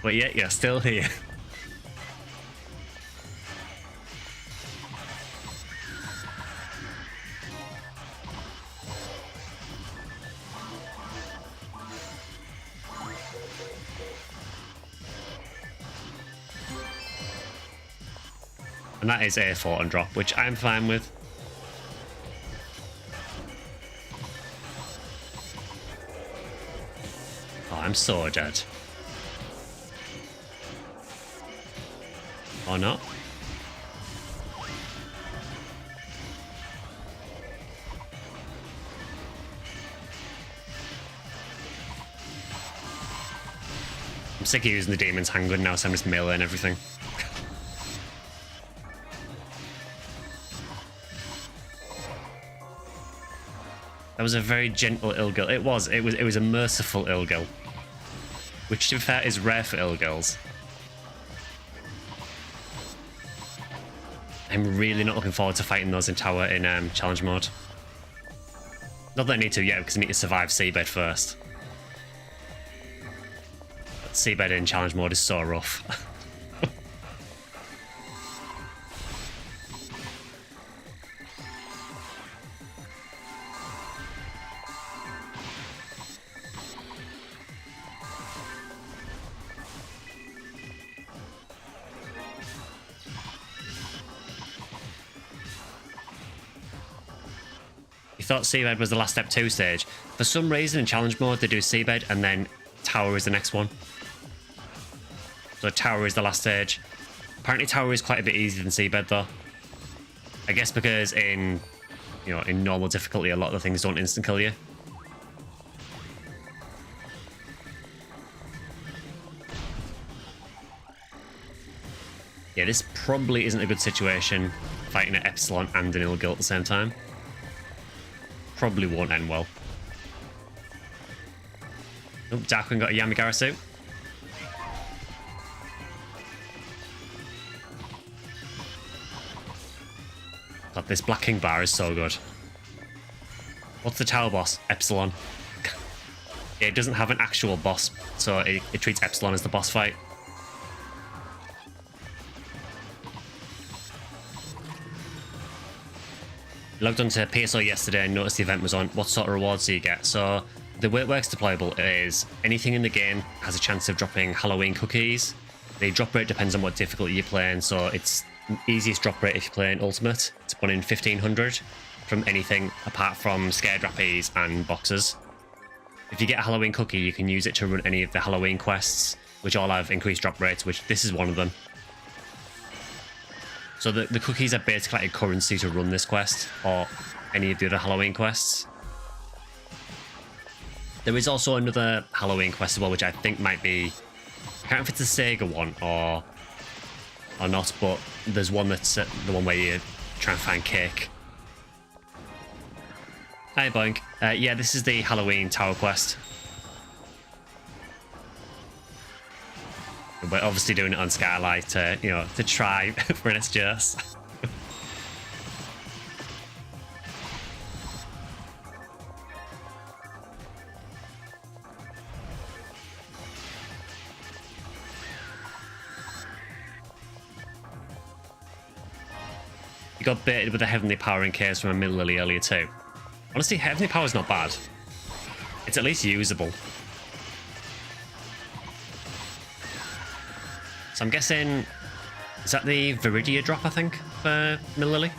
But yet you're still here. And that is a photon drop, which I'm fine with. Oh, I'm so dead. Or not. I'm sick of using the demon's handgun now, so I'm just meleeing everything. That was a very gentle Ilgil. It was a merciful Ilgil. Which, to be fair, is rare for Ilgils. I'm really not looking forward to fighting those in tower in challenge mode. Not that I need to yet, because I need to survive seabed first. But seabed in challenge mode is so rough. You thought seabed was the last step 2 stage. For some reason in challenge mode they do seabed and then tower is the next one. So tower is the last stage. Apparently tower is quite a bit easier than seabed though. I guess because in normal difficulty a lot of the things don't instant kill you. Yeah, this probably isn't a good situation fighting an Epsilon and an Ilgil at the same time. Probably won't end well. Oh, Darkwing got a Yamagara suit. God, this Black King bar is so good. What's the tower boss? Epsilon. Yeah, it doesn't have an actual boss, so it treats Epsilon as the boss fight. Logged onto PSO yesterday and noticed the event was on. What sort of rewards do you get? So the way it works deployable is anything in the game has a chance of dropping Halloween cookies. The drop rate depends on what difficulty you're playing, so it's easiest drop rate if you're playing Ultimate. It's 1 in 1500 from anything apart from Scare Drappies and boxes. If you get a Halloween cookie, you can use it to run any of the Halloween quests, which all have increased drop rates, which this is one of them. So the cookies are basically like a currency to run this quest, or any of the other Halloween quests. There is also another Halloween quest as well, which I think might be... I can't know if it's a Sega one or not, but there's one that's the one where you try and find cake. Hi, Boink. Yeah, this is the Halloween Tower quest. We're obviously doing it on Skyly to try for an SGS. You got baited with the Heavenly Power in case from a Mill Lily earlier too. Honestly, Heavenly Power's not bad. It's at least usable. So I'm guessing, is that the Viridia drop, I think, for Mill Lily?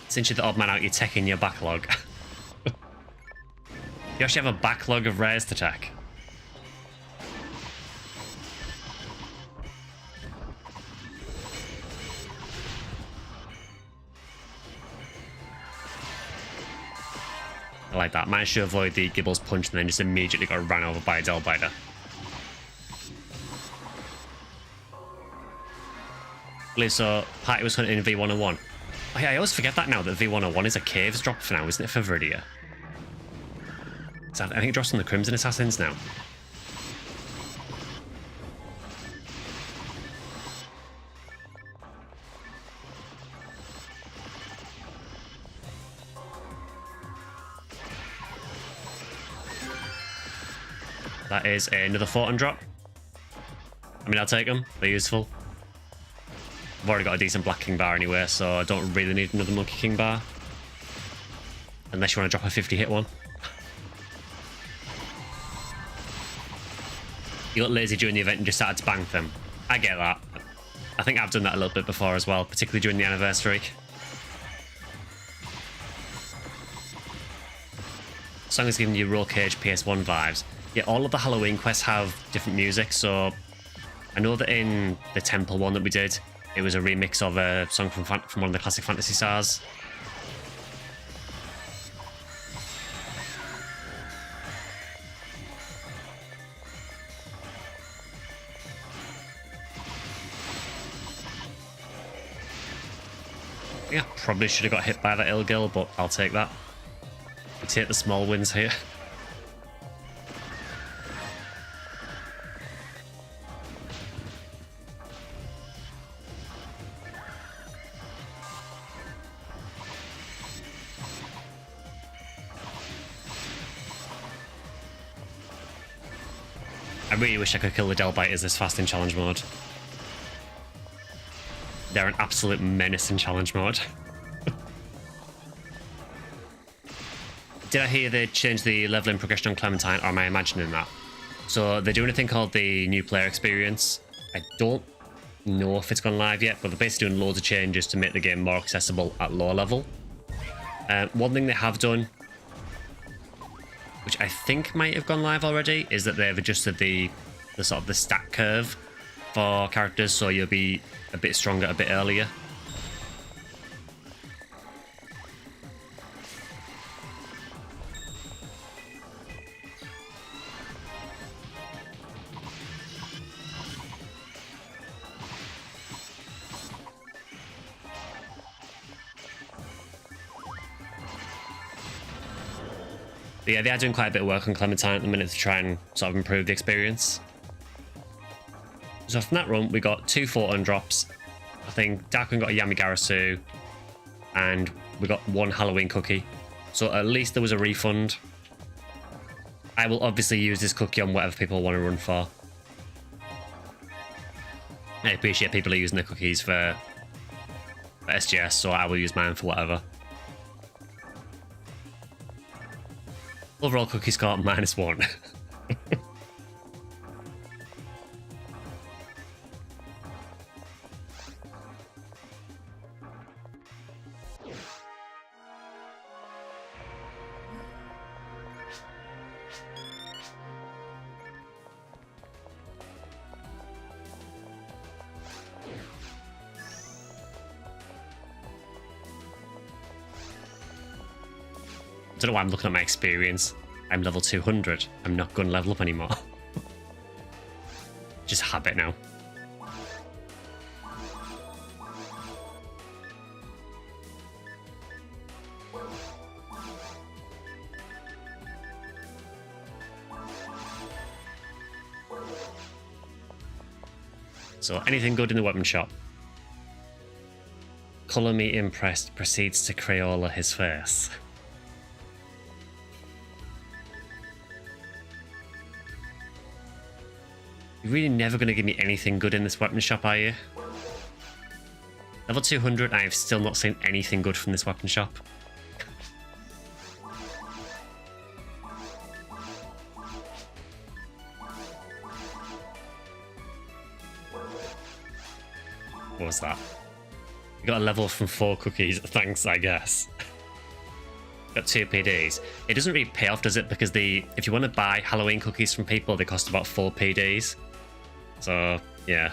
Since you're the odd man out, you're teching your backlog. You actually have a backlog of rares to tech. I like that. Managed to avoid the Gibble's punch and then just immediately got run over by a Delbiter. I believe so. Party was hunting in V101. Oh yeah, I always forget that now, that V101 is a caves drop for now, isn't it, for Viridia? I think it drops from the Crimson Assassins now. That is another Photon drop. I mean, I'll take them. They're useful. I've already got a decent Black King bar anyway, so I don't really need another Monkey King bar. Unless you want to drop a 50 hit one. You got lazy during the event and just started to bank them. I get that. I think I've done that a little bit before as well, particularly during the anniversary. The song is giving you Roll Cage PS1 vibes. Yeah, all of the Halloween quests have different music, so I know that in the Temple one that we did, it was a remix of a song from one of the classic Phantasy stars. I think I probably should have got hit by that Ilgil, but I'll take that. We take the small wins here. I really wish I could kill the Delbiters this fast in challenge mode. They're an absolute menace in challenge mode. Did I hear they changed the leveling progression on Clementine, or am I imagining that? So they're doing a thing called the new player experience. I don't know if it's gone live yet, but they're basically doing loads of changes to make the game more accessible at low level. One thing they have done, which I think might have gone live already, is that they've adjusted the sort of the stat curve for characters, so you'll be a bit stronger a bit earlier. But yeah, they are doing quite a bit of work on Clementine at the minute to try and sort of improve the experience. So from that run, we got 2 photon drops. I think Darkwing got a Yamigarasu, and we got 1 Halloween cookie. So at least there was a refund. I will obviously use this cookie on whatever people want to run for. I appreciate people are using the cookies for SGS, so I will use mine for whatever. Overall cookie score -1. I don't know why I'm looking at my experience. I'm level 200. I'm not going to level up anymore. Just habit now. So anything good in the weapon shop? Colour me impressed proceeds to Crayola his face. You're really never going to give me anything good in this weapon shop, are you? Level 200, I have still not seen anything good from this weapon shop. What was that? You got a level from 4 cookies, thanks, I guess. Got 2 PDs. It doesn't really pay off, does it? Because if you want to buy Halloween cookies from people, they cost about 4 PDs. So, yeah.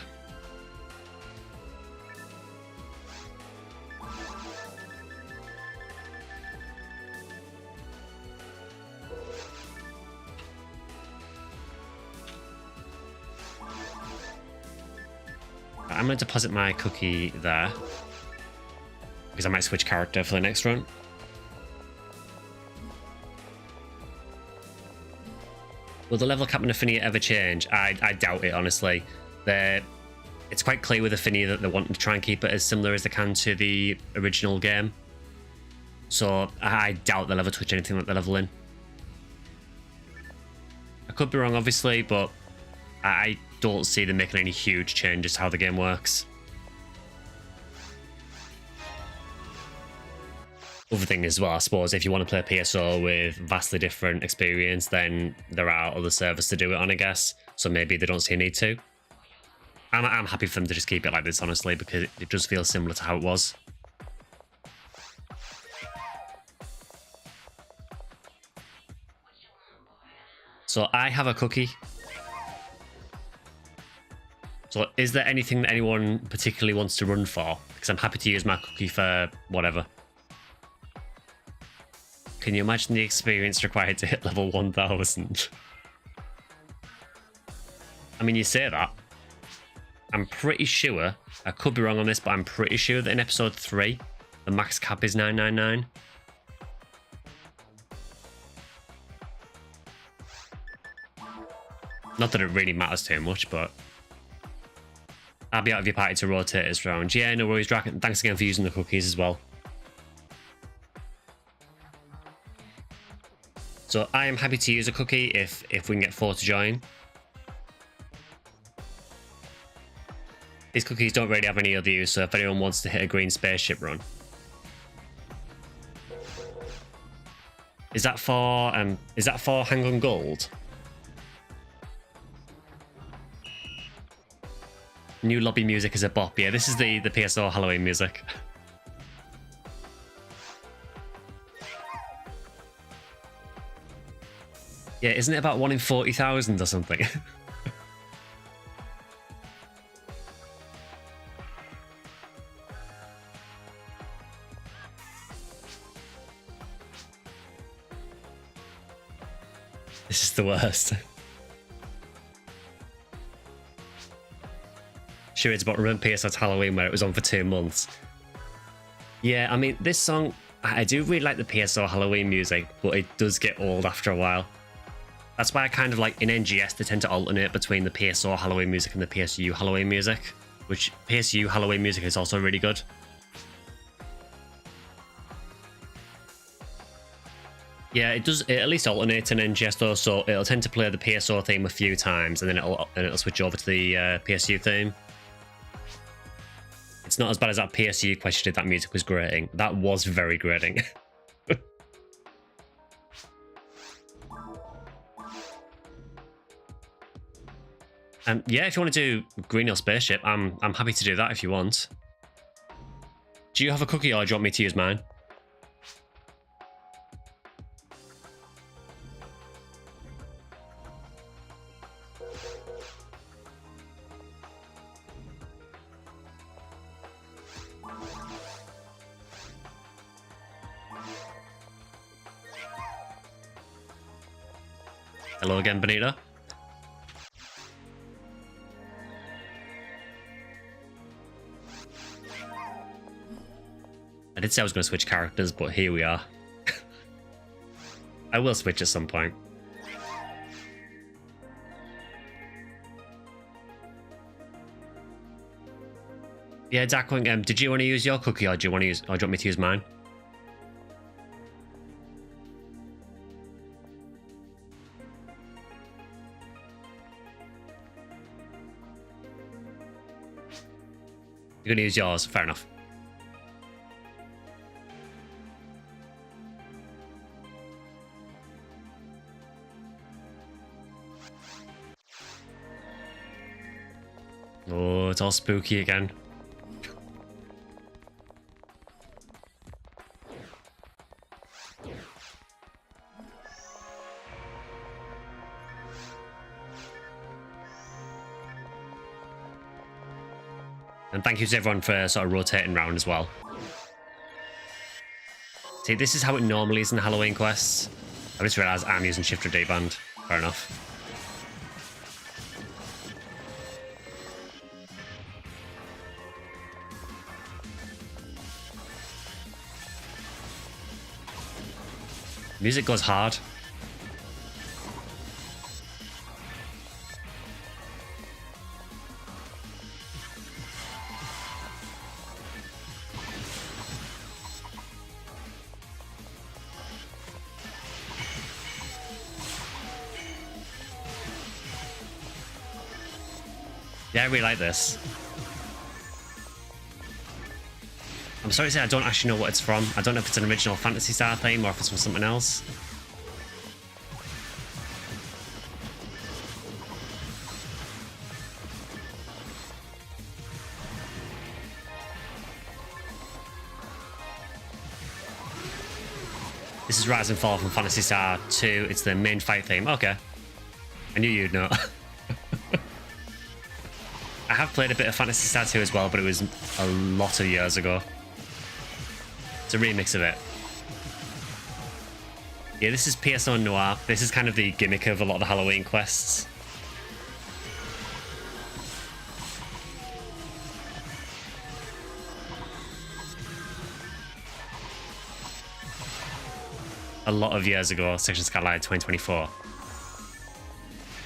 I'm going to deposit my cookie there, because I might switch character for the next run. Will the level cap in Ephinea ever change? I doubt it, honestly. It's quite clear with Ephinea that they want to try and keep it as similar as they can to the original game. So I doubt they'll ever touch anything like the level in. I could be wrong, obviously, but I don't see them making any huge changes to how the game works. Other thing as well, I suppose, if you want to play PSO with vastly different experience, then there are other servers to do it on, I guess. so maybe they don't see a need to. I'm happy for them to just keep it like this, honestly, because it does feel similar to how it was. So I have a cookie. So is there anything that anyone particularly wants to run for? Because I'm happy to use my cookie for whatever. Can you imagine the experience required to hit level 1000? I mean, you say that. I'm pretty sure, I could be wrong on this, but I'm pretty sure that in episode 3, the max cap is 999. Not that it really matters too much, but I'll be out of your party to rotate this round. Yeah, no worries, Draken. Thanks again for using the cookies as well. So I am happy to use a cookie if we can get 4 to join. These cookies don't really have any other use, so if anyone wants to hit a green spaceship run. Is that for Hang on Gold? New lobby music is a bop. Yeah, this is the PSO Halloween music. Yeah, isn't it about 1 in 40,000 or something? This is the worst. Sure, it's about Remember PSO's Halloween where it was on for 2 months. Yeah, I mean, this song, I do really like the PSO Halloween music, but it does get old after a while. That's why I kind of like, in NGS, they tend to alternate between the PSO Halloween music and the PSU Halloween music, which PSU Halloween music is also really good. Yeah, it does. It at least alternates in NGS though, so it'll tend to play the PSO theme a few times, and then it'll switch over to the PSU theme. It's not as bad as that PSU question if that music was grating. That was very grating. Yeah, if you want to do green or spaceship, I'm happy to do that if you want. Do you have a cookie or do you want me to use mine? Hello again, Benita. I did say I was going to switch characters, but here we are. I will switch at some point. Yeah, Darkwing, did you want to use your cookie or do you want me to use mine? You're going to use yours, fair enough. Oh, it's all spooky again. And thank you to everyone for sort of rotating around as well. See, this is how it normally is in Halloween quests. I just realised I'm using Shift or D-band. Fair enough. Music goes hard. Yeah, I really like this. I'm sorry to say I don't actually know what it's from. I don't know if it's an original Phantasy Star theme or if it's from something else. is Rise and Fall from Phantasy Star 2. It's the main fight theme. Okay. I knew you'd know. I have played a bit of Phantasy Star 2 as well, but it was a lot of years ago. It's a remix of it. Yeah, this is PSO Noir. This is kind of the gimmick of a lot of the Halloween quests. A lot of years ago, SectionSkyly 2024.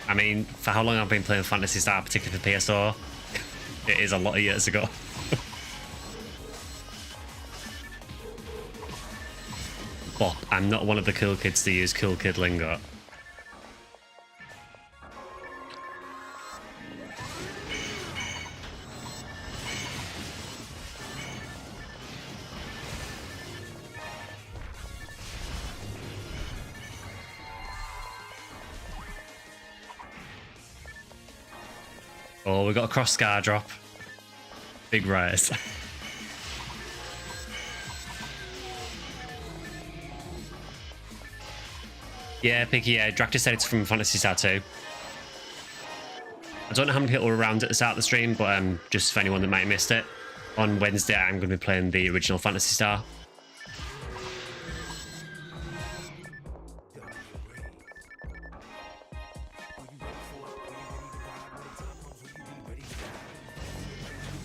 I mean, for how long I've been playing Phantasy Star, particularly for PSO, it is a lot of years ago. But I'm not one of the cool kids to use cool kid lingo. Oh, we got a cross scar drop. Big rise. Yeah, Picky, yeah. Dractus said it's from Phantasy Star 2. I don't know how many people were around at the start of the stream, but just for anyone that might have missed it, on Wednesday I'm going to be playing the original Phantasy Star.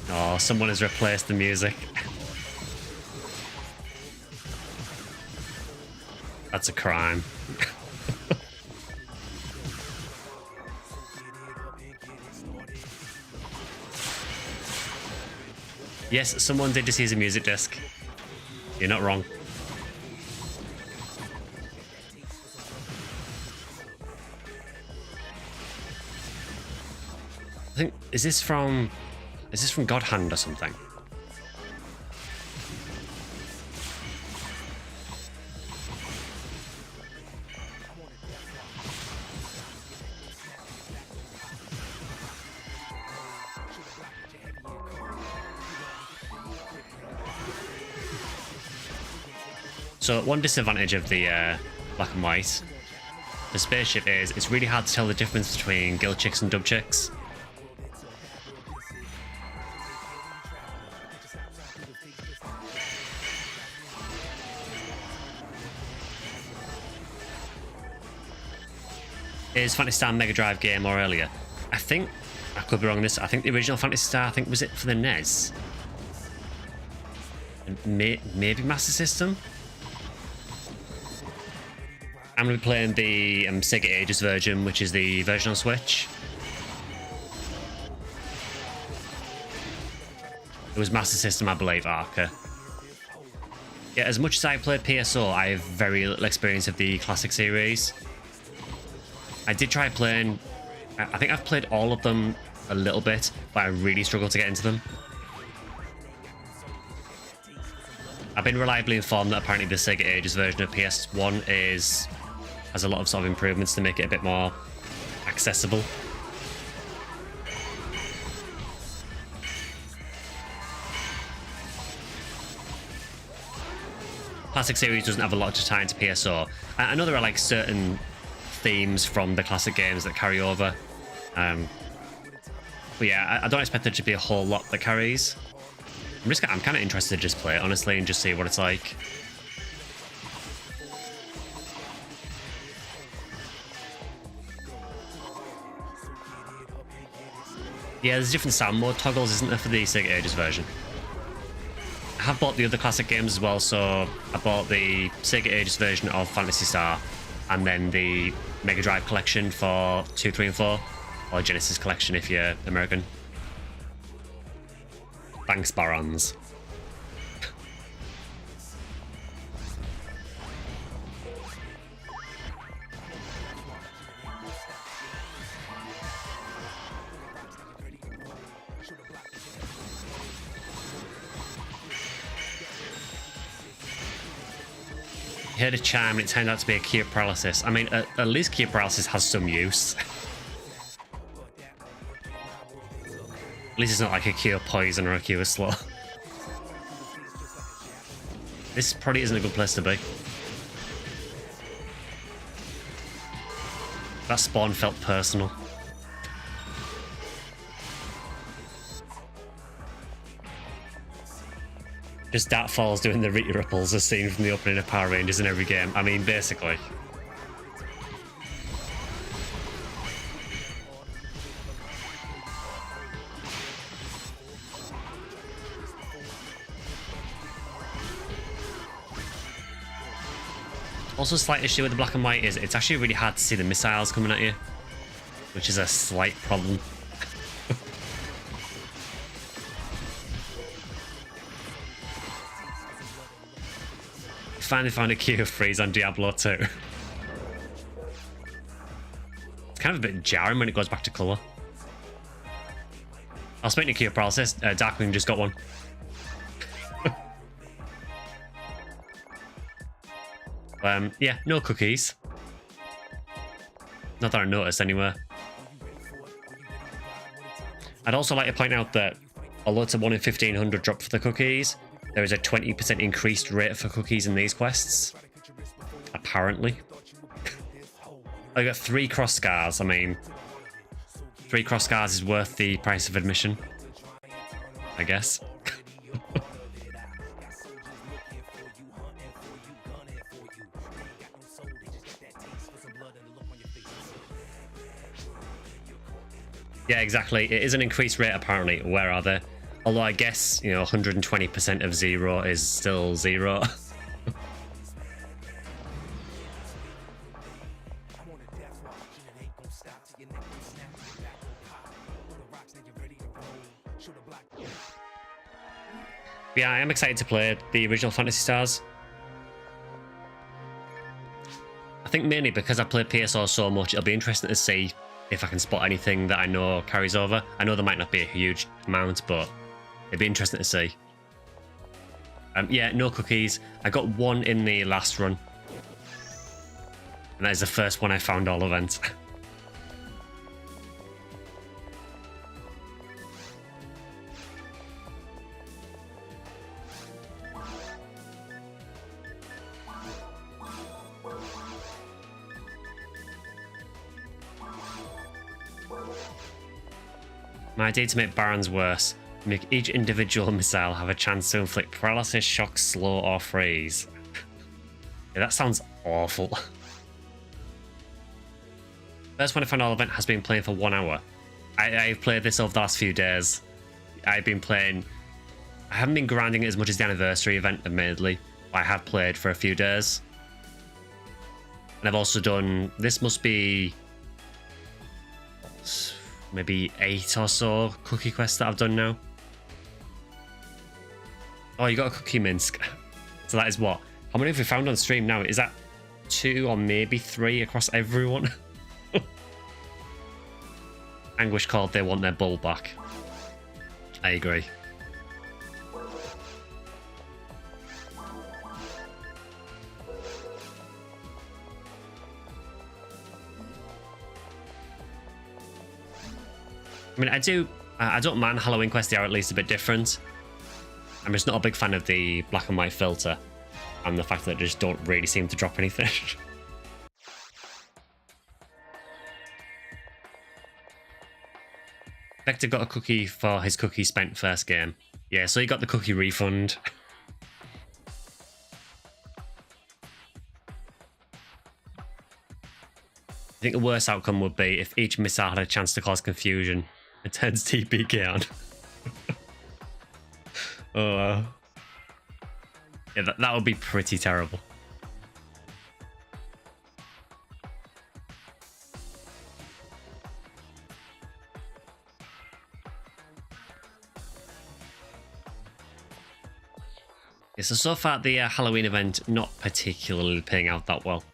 Oh, someone has replaced the music. That's a crime. Yes, someone did just use a music disc. You're not wrong. I think, is this from God Hand or something? So one disadvantage of the black and white, the spaceship, is it's really hard to tell the difference between gill chicks and dub chicks. Is Phantasy Star Mega Drive game or earlier? I think, I could be wrong on this, I think the original Phantasy Star, I think, was it for the NES? And maybe Master System? I'm going to be playing the Sega Ages version, which is the version on Switch. It was Master System, I believe, Arca. Yeah, as much as I played PSO, I have very little experience of the classic series. I did try playing, I think I've played all of them a little bit, but I really struggled to get into them. I've been reliably informed that apparently the Sega Ages version of PS1 has a lot of sort of improvements to make it a bit more accessible. Classic series doesn't have a lot to tie into PSO. I know there are like certain themes from the classic games that carry over. But yeah, I don't expect there to be a whole lot that carries. I'm kind of interested to just play it, honestly, and just see what it's like. Yeah, there's different sound mode toggles, isn't there, for the Sega Ages version? I have bought the other classic games as well, so I bought the Sega Ages version of Phantasy Star, and then the Mega Drive collection for 2, 3, and 4, or Genesis collection if you're American. Thanks, Barons. Heard a chime and it turned out to be a cure paralysis. I mean, at least cure paralysis has some use. At least it's not like a cure poison or a cure slow. This probably isn't a good place to be. That spawn felt personal. Just Dartfalls doing the Rita ripples as seen from the opening of Power Rangers in every game. I mean, basically. Also, a slight issue with the black and white is it's actually really hard to see the missiles coming at you, which is a slight problem. Finally found a key of freeze on Diablo 2. It's kind of a bit jarring when it goes back to colour. I'll speak to Key of Paralysis. Darkwing just got one. Yeah, no cookies. Not that I noticed anywhere. I'd also like to point out that although it's a 1 in 1500 drop for the cookies, there is a 20% increased rate for cookies in these quests. Apparently. I got 3 cross scars. I mean, 3 cross scars is worth the price of admission, I guess. Yeah, exactly. It is an increased rate, apparently. Where are they? Although I guess, you know, 120% of 0 is still 0. Yeah, I am excited to play the original Phantasy Stars. I think mainly because I play PSO so much, it'll be interesting to see if I can spot anything that I know carries over. I know there might not be a huge amount, but it'd be interesting to see. Yeah, no cookies. I got 1 in the last run. And that is the first one I found all event. My idea to make Barons worse: make each individual missile have a chance to inflict paralysis, shock, slow, or freeze. Yeah, that sounds awful. First one I found all event has been playing for 1 hour. I've played this over the last few days. I've been playing. I haven't been grinding it as much as the anniversary event, admittedly, but I have played for a few days. And I've also done. This must be maybe 8 or so cookie quests that I've done now. Oh, you got a cookie Minsk. So that is what? How many have we found on stream now? Is that 2 or maybe 3 across everyone? Anguish called they want their bull back. I agree. I mean, I don't mind Halloween quests, they are at least a bit different. I'm just not a big fan of the black and white filter and the fact that they just don't really seem to drop anything. Vector got a cookie for his cookie spent first game. Yeah, so he got the cookie refund. I think the worst outcome would be if each missile had a chance to cause confusion. It turns TPK on. Oh, yeah, that would be pretty terrible. Yeah, so far the Halloween event not particularly paying out that well.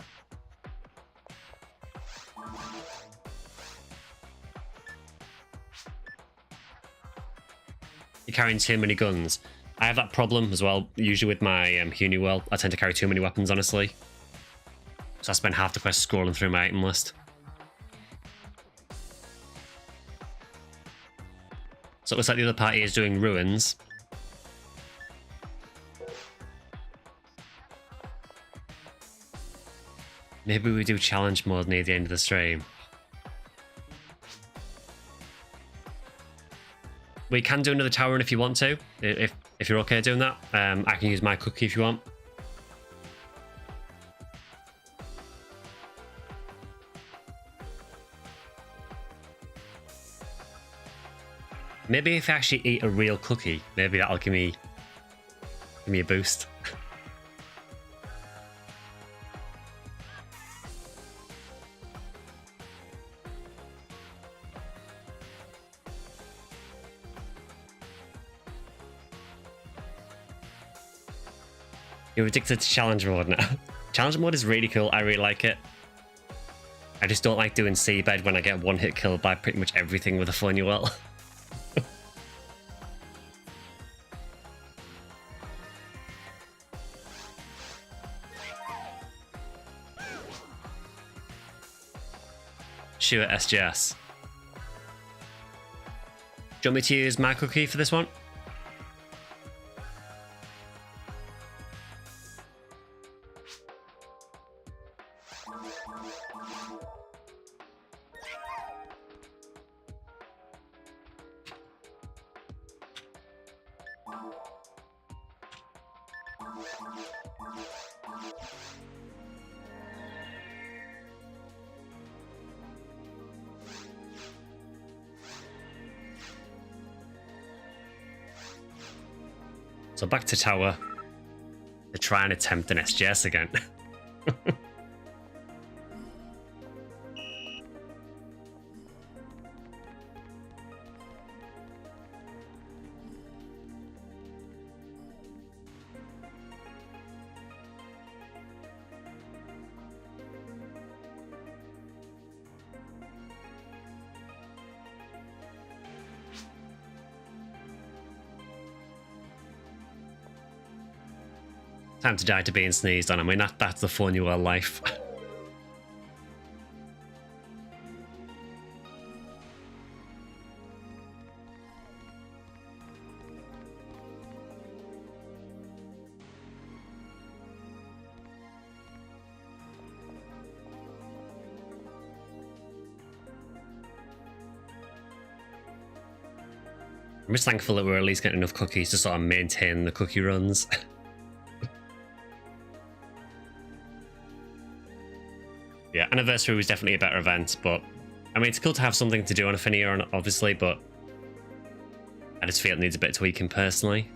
You're carrying too many guns. I have that problem as well, usually with my Huniwell. I tend to carry too many weapons, honestly. So I spend half the quest scrolling through my item list. So it looks like the other party is doing ruins. Maybe we do challenge mode near the end of the stream. We can do another tower run if you want to, if you're okay doing that. I can use my cookie if you want. Maybe if I actually eat a real cookie, maybe that'll give me a boost. You're addicted to challenge mode now. Challenge mode is really cool. I really like it. I just don't like doing seabed when I get one hit killed by pretty much everything with a Funuel. Sure, SGS. Do you want me to use my cookie for this one? So back to tower. To try and attempt an SGS again. Time to die to being sneezed on. I mean, that's the Funuel life. I'm just thankful that we're at least getting enough cookies to sort of maintain the cookie runs. Yeah, Anniversary was definitely a better event, but I mean, it's cool to have something to do on Ephinea, obviously, but I just feel it needs a bit of tweaking personally.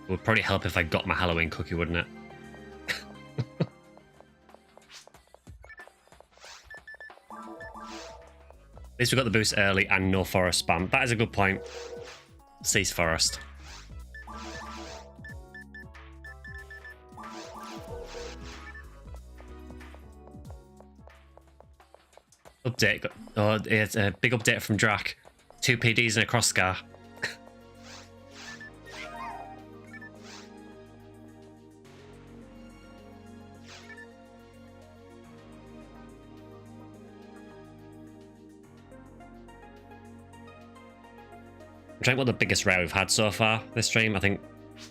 It would probably help if I got my Halloween cookie, wouldn't it? At least we got the boost early and no forest spam. That is a good point. Cease forest. Update. Oh, it's a big update from Drac. 2 PDs and a cross scar. I'm trying what the biggest rare we've had so far this stream. I think,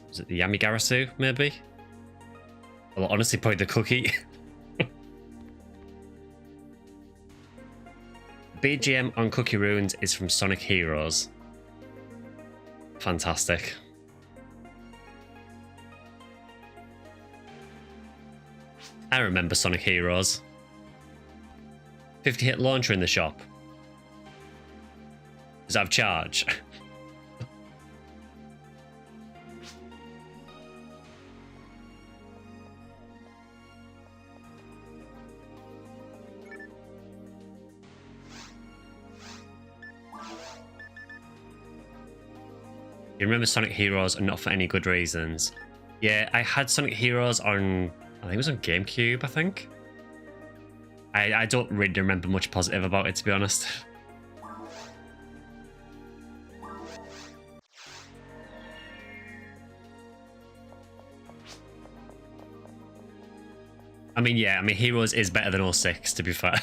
was it the Yamigarasu, maybe? Well, honestly, probably the cookie. BGM on Cookie Runes is from Sonic Heroes. Fantastic. I remember Sonic Heroes. 50-hit launcher in the shop. Does that have charge? You remember Sonic Heroes and not for any good reasons. Yeah, I had Sonic Heroes on, I think it was on GameCube, I think. I don't really remember much positive about it, to be honest. I mean, yeah, Heroes is better than 06, to be fair.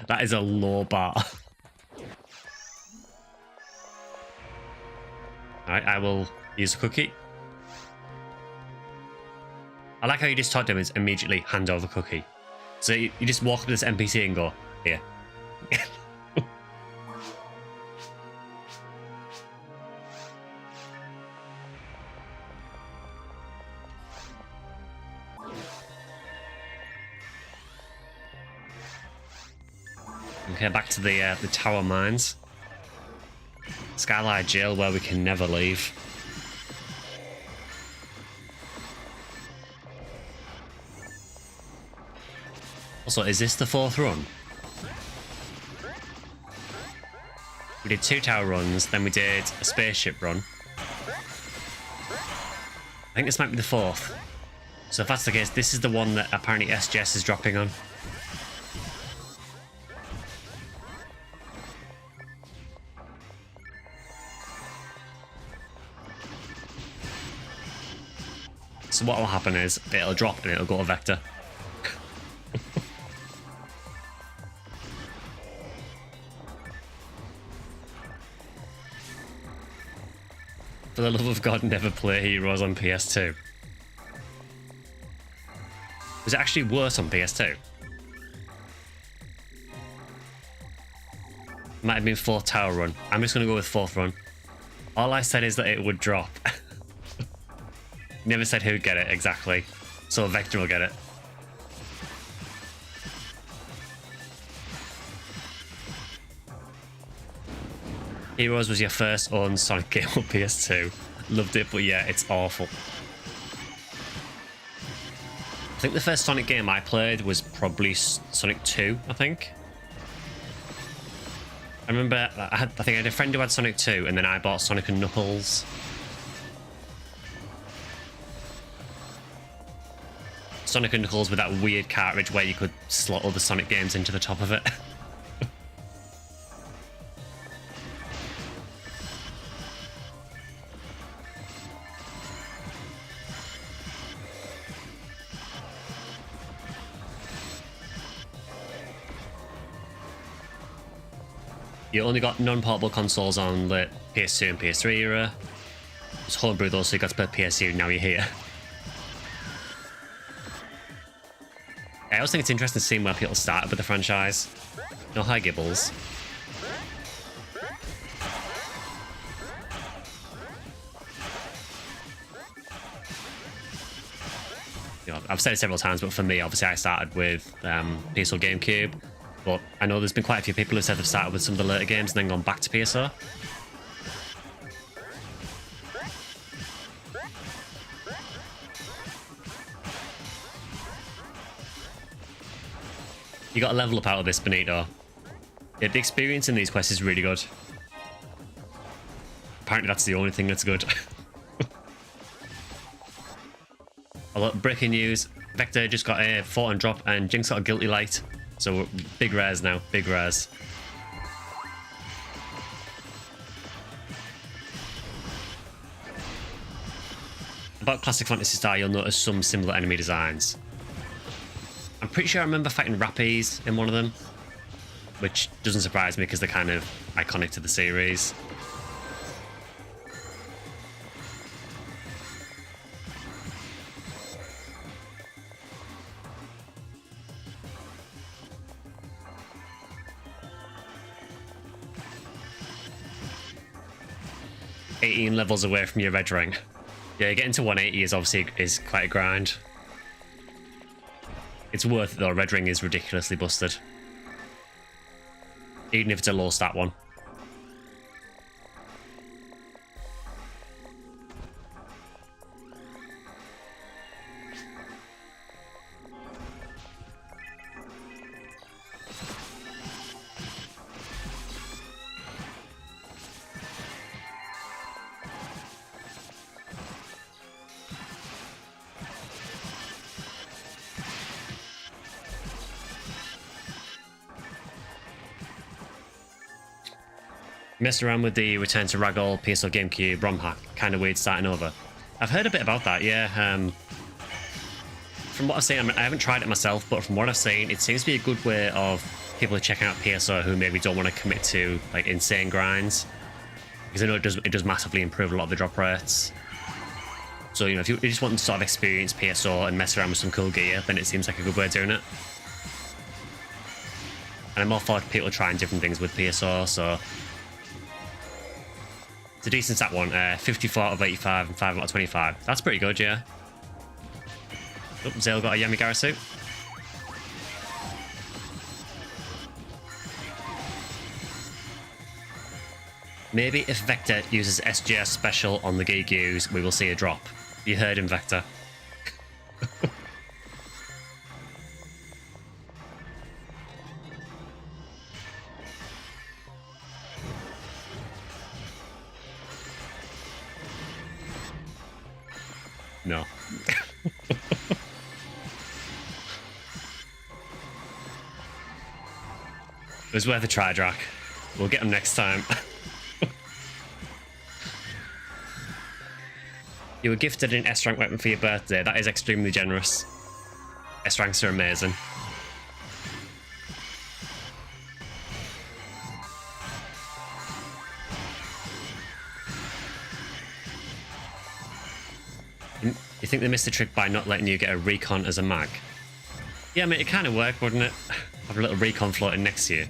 That is a low bar. Alright, I will use a cookie. I like how you just talk to him and immediately hand over cookie. So you just walk up to this NPC and go, here. Okay, back to the tower mines. Skylight jail where we can never leave. Also, is this the 4th run? We did 2 tower runs, then we did a spaceship run. I think this might be the 4th. So if that's the case, this is the one that apparently SGS is dropping on. So what will happen is, it'll drop and it'll go to Vector. For the love of God, never play Heroes on PS2. Was it actually worse on PS2? Might have been 4th tower run. I'm just going to go with 4th run. All I said is that it would drop. Never said who'd get it exactly. So Vector will get it. Heroes was your first own Sonic game on PS2. Loved it, but yeah, it's awful. I think the first Sonic game I played was probably Sonic 2, I think. I remember, I think I had a friend who had Sonic 2, and then I bought Sonic and Knuckles. Sonic and Knuckles with that weird cartridge where you could slot other Sonic games into the top of it. You only got non-portable consoles on the PS2 and PS3 era. Just homebrew those so you got to play PSU, now you're here. I always think it's interesting seeing where people started with the franchise. No, hi Gibbles. You know, I've said it several times, but for me, obviously, I started with PSO GameCube. But I know there's been quite a few people who said they've started with some of the later games and then gone back to PSO. You got a level up out of this, Benito. Yeah, the experience in these quests is really good. Apparently that's the only thing that's good. Although, breaking news, Vector just got a Photon drop and Jinx got a Guilty Light. So big rares now, big rares. About Classic Phantasy Star, you'll notice some similar enemy designs. I'm pretty sure I remember fighting Rappies in one of them, which doesn't surprise me because they're kind of iconic to the series. $18 levels away from your red ring. Yeah, getting to 180 is obviously quite a grind. It's worth it though, red ring is ridiculously busted. Even if it's a low stat one. Messed around with the Return to Ragdoll PSO GameCube ROM hack. Kind of weird starting over. I've heard a bit about that, yeah. From what I've seen, I haven't tried it myself, but from what I've seen, it seems to be a good way of people checking out PSO who maybe don't want to commit to like insane grinds. Because I know it does massively improve a lot of the drop rates. So, you know, if you just want to sort of experience PSO and mess around with some cool gear, then it seems like a good way of doing it. And I'm all for people trying different things with PSO, so... It's a decent stat one. 54 out of 85 and 5 out of 25. That's pretty good, yeah. Oh, Zale got a Yamagara suit. Maybe if Vector uses SGS special on the Gigyus, we will see a drop. You heard him, Vector. No. It was worth a try, Drac. We'll get him next time. You were gifted an S-rank weapon for your birthday. That is extremely generous. S-ranks are amazing. You think they missed the trick by not letting you get a recon as a mag? Yeah, I mean, it kind of worked, wouldn't it? Have a little recon floating next to you.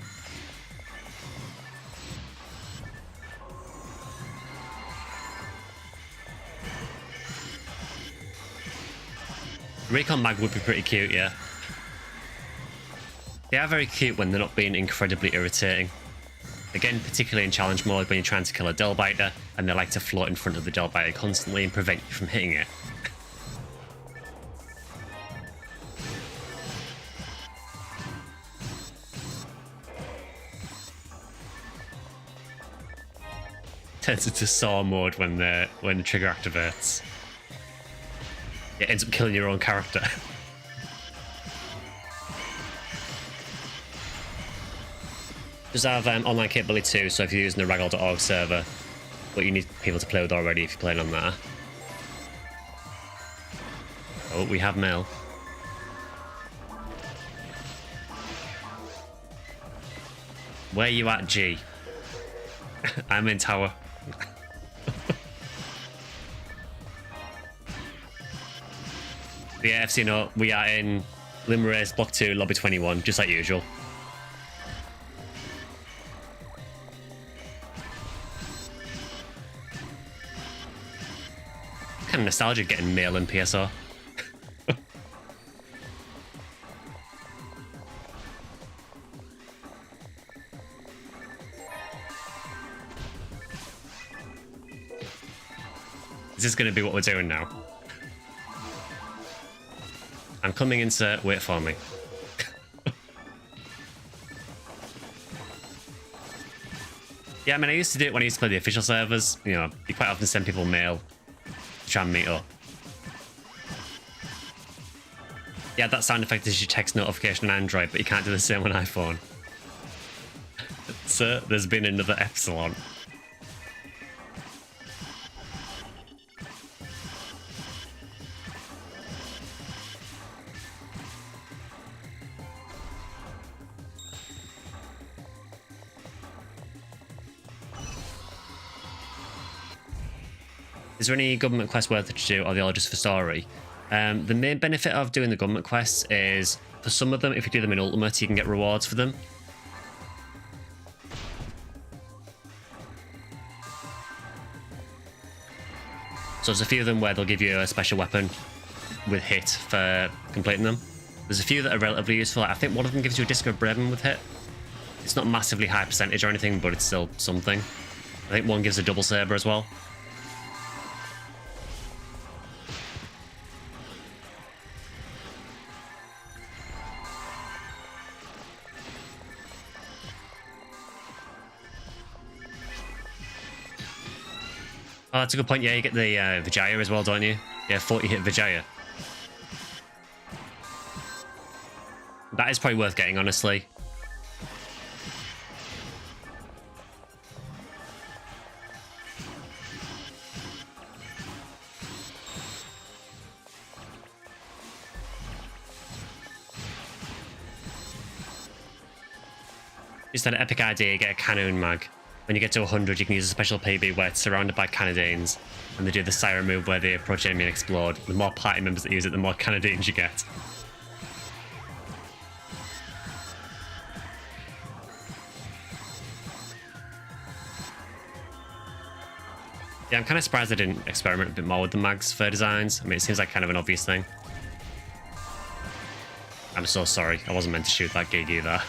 Recon mag would be pretty cute, yeah. They are very cute when they're not being incredibly irritating. Again, particularly in challenge mode when you're trying to kill a Delbiter and they like to float in front of the Delbiter constantly and prevent you from hitting it. Turns into saw mode when the trigger activates. It ends up killing your own character. Does have online capability too, so if you're using the ragdoll.org server, but you need people to play with already if you're playing on that. Oh, we have mail. Where you at, G? I'm in tower. Yeah, FC note, we are in Limerace Block 2, Lobby 21, just like usual. Kind of nostalgic getting mail in PSO. Is this going to be what we're doing now? I'm coming in, sir. Wait for me. Yeah, I mean, I used to do it when I used to play the official servers. You know, you quite often send people mail to try and meet up. Yeah, that sound effect is your text notification on Android, but you can't do the same on iPhone. Sir, there's been another Epsilon. Is there any government quest worth it to do, or are they all just for story? The main benefit of doing the government quests is, for some of them, if you do them in Ultimate, you can get rewards for them. So there's a few of them where they'll give you a special weapon with hit for completing them. There's a few that are relatively useful. I think one of them gives you a disc of Brevin with hit. It's not massively high percentage or anything, but it's still something. I think one gives a double saber as well. Oh, that's a good point. Yeah, you get the Vijaya as well, don't you? Yeah, 40 hit Vijaya. That is probably worth getting, honestly. Just had an epic idea, get a Canoon mag. When you get to 100, you can use a special PB where it's surrounded by Canadians, and they do the siren move where they approach enemy and explode. The more party members that use it, the more Canadians you get. Yeah, I'm kind of surprised I didn't experiment a bit more with the mags for designs. I mean, it seems like kind of an obvious thing. I'm so sorry. I wasn't meant to shoot that gig either.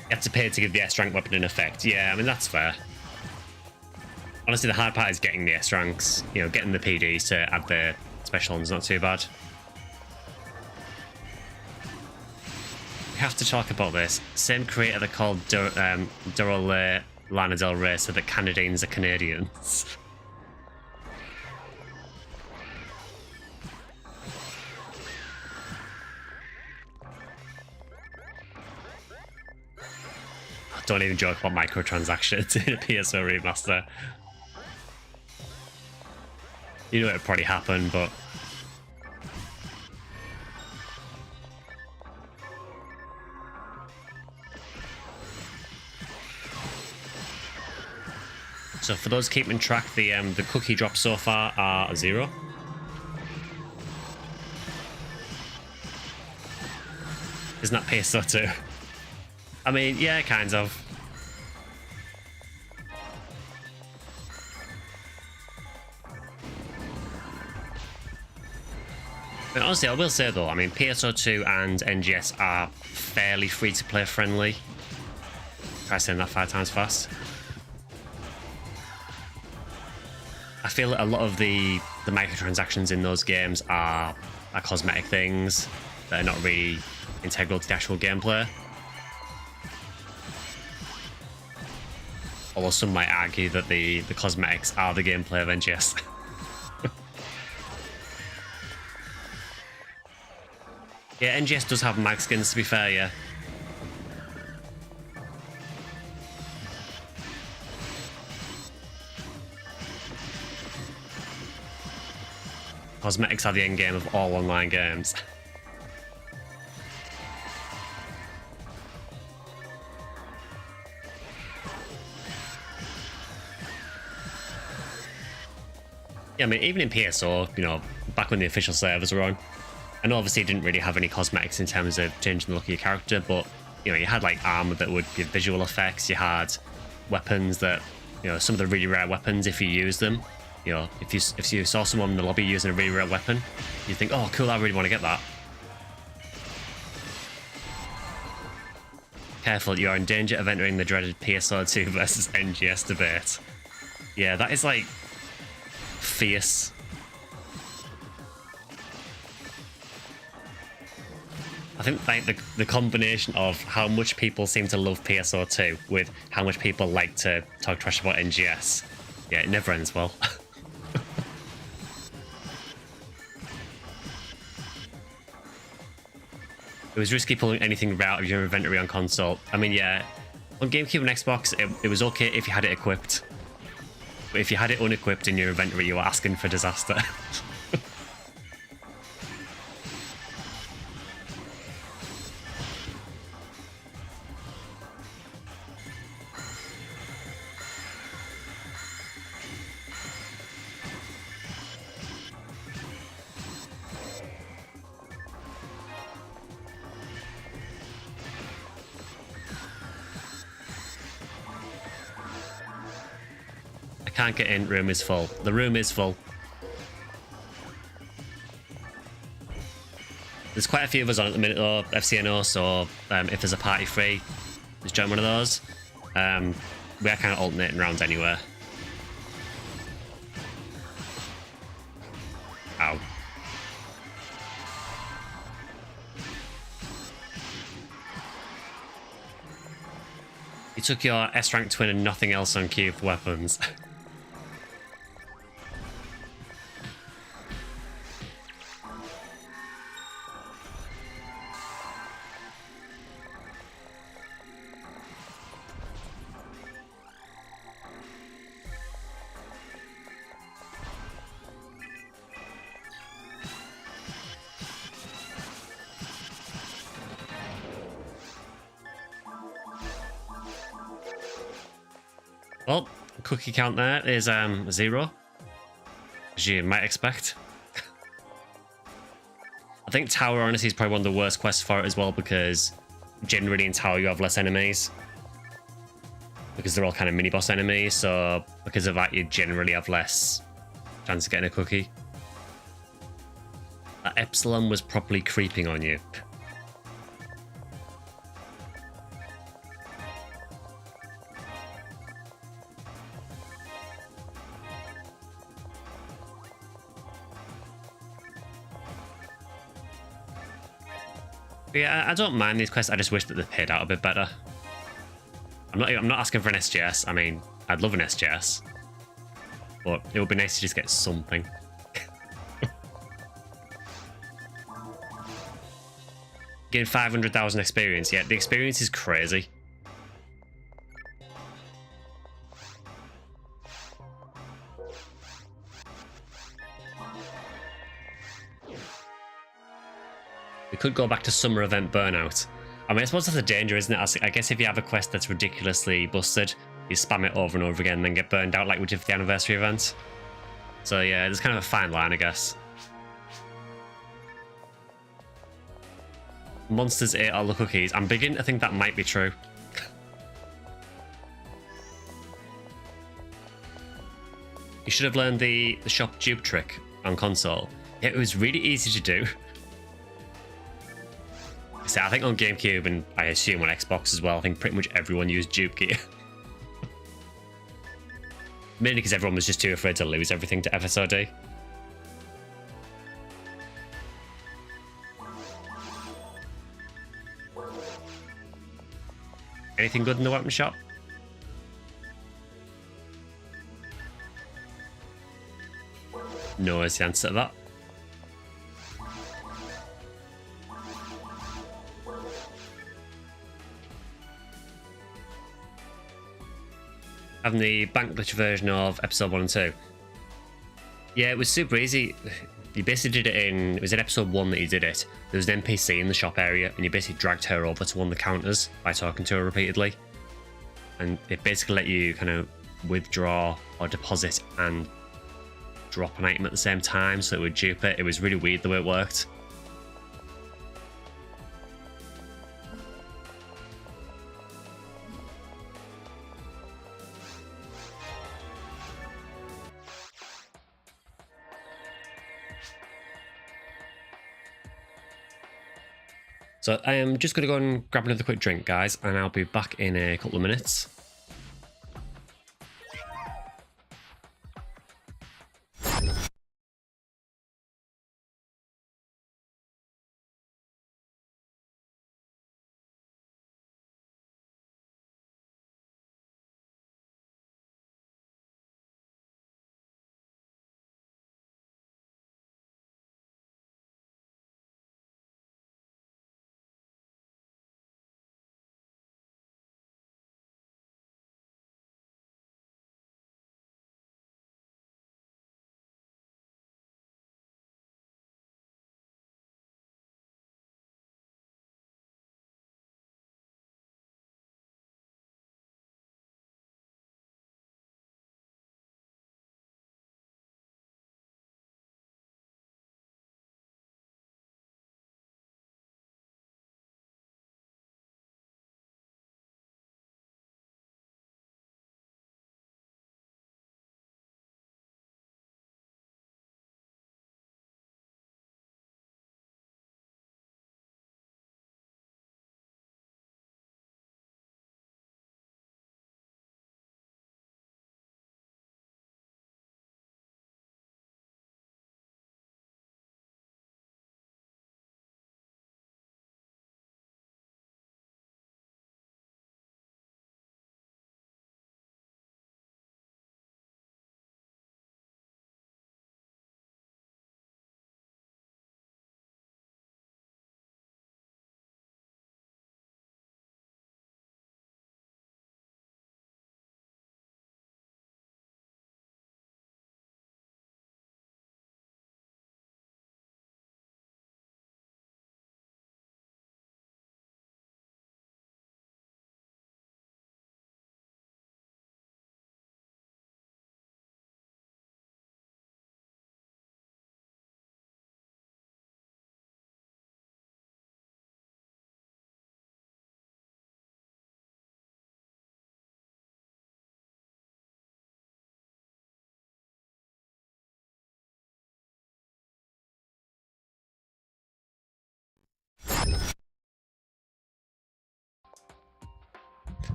You have to pay to give the S-rank weapon an effect. Yeah, I mean, that's fair. Honestly, the hard part is getting the S-ranks. You know, getting the PDs to add the special ones, not too bad. We have to talk about this. Same creator that called Daryl Lana Del Rey said that Canadians are Canadians. Don't even joke about microtransactions in a PSO remaster. You know it'd probably happen, but... So for those keeping track, the cookie drops so far are 0. Isn't that PSO 2? I mean, yeah, kind of. But honestly, I will say though, I mean, PSO 2 and NGS are fairly free-to-play friendly. Try saying that 5 times fast. I feel that a lot of the microtransactions in those games are cosmetic things that are not really integral to the actual gameplay. Although some might argue that the cosmetics are the gameplay of NGS. Yeah, NGS does have mag skins, to be fair, yeah. Cosmetics are the end game of all online games. Yeah, I mean, even in PSO, you know, back when the official servers were on, I know obviously it didn't really have any cosmetics in terms of changing the look of your character, but, you know, you had like armor that would give visual effects, you had weapons that, you know, some of the really rare weapons, if you use them, you know, if you saw someone in the lobby using a really rare weapon, you think, oh, cool, I really want to get that. Careful, you are in danger of entering the dreaded PSO 2 versus NGS debate. Yeah, that is like fierce. I think like the combination of how much people seem to love PSO 2 with how much people like to talk trash about NGS, yeah, it never ends well. It was risky pulling anything out of your inventory on console. I mean, yeah, on GameCube and Xbox, it was okay if you had it equipped. But if you had it unequipped in your inventory, you were asking for disaster. Can't get in, room is full. The room is full. There's quite a few of us on at the minute though, FCNO, so if there's a party free, just join one of those. We are kind of alternating around anywhere. Ow. You took your S-rank twin and nothing else on queue for weapons. Well, cookie count there is 0, as you might expect. I think Tower, honestly, is probably one of the worst quests for it as well, because generally in Tower you have less enemies. Because they're all kind of mini-boss enemies, so because of that you generally have less chance of getting a cookie. That Epsilon was properly creeping on you. But yeah, I don't mind these quests, I just wish that they paid out a bit better. I'm not asking for an SGS. I mean, I'd love an SGS, but it would be nice to just get something. Getting 500,000 experience, yeah, the experience is crazy. We could go back to summer event burnout. I mean, I suppose that's the danger, isn't it? I guess if you have a quest that's ridiculously busted, you spam it over and over again and then get burned out like we did for the anniversary event. So yeah, there's kind of a fine line, I guess. Monsters ate all the cookies. I'm beginning to think that might be true. You should have learned the shop dupe trick on console. Yeah, it was really easy to do. So I think on GameCube, and I assume on Xbox as well, I think pretty much everyone used dupe gear. Mainly because everyone was just too afraid to lose everything to PSOBB. Anything good in the weapon shop? No is the answer to that. Having the bank glitch version of episode 1 and 2. Yeah, it was super easy. You basically did it in... It was in episode 1 that you did it. There was an NPC in the shop area, and you basically dragged her over to one of the counters by talking to her repeatedly. And it basically let you kind of withdraw or deposit and drop an item at the same time, so it would dupe it. It was really weird the way it worked. So I am just going to go and grab another quick drink, guys, and I'll be back in a couple of minutes.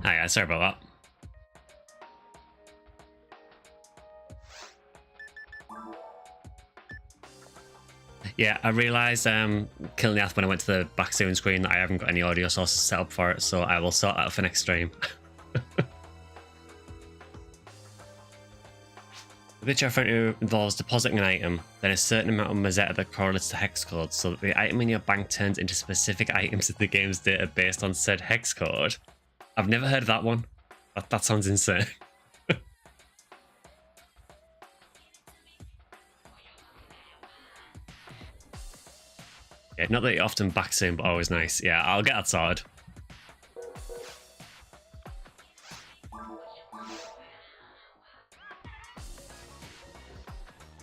Hi guys, sorry about that. Yeah, I realised killing the app when I went to the back zoom screen that I haven't got any audio sources set up for it, so I will sort that out for next stream. The glitch I found involves depositing an item, then a certain amount of Mazetta that correlates to hex code, so that the item in your bank turns into specific items in the game's data based on said hex code. I've never heard of that one. That sounds insane. Yeah, not that you often back zoom, but always nice. Yeah, I'll get that sorted.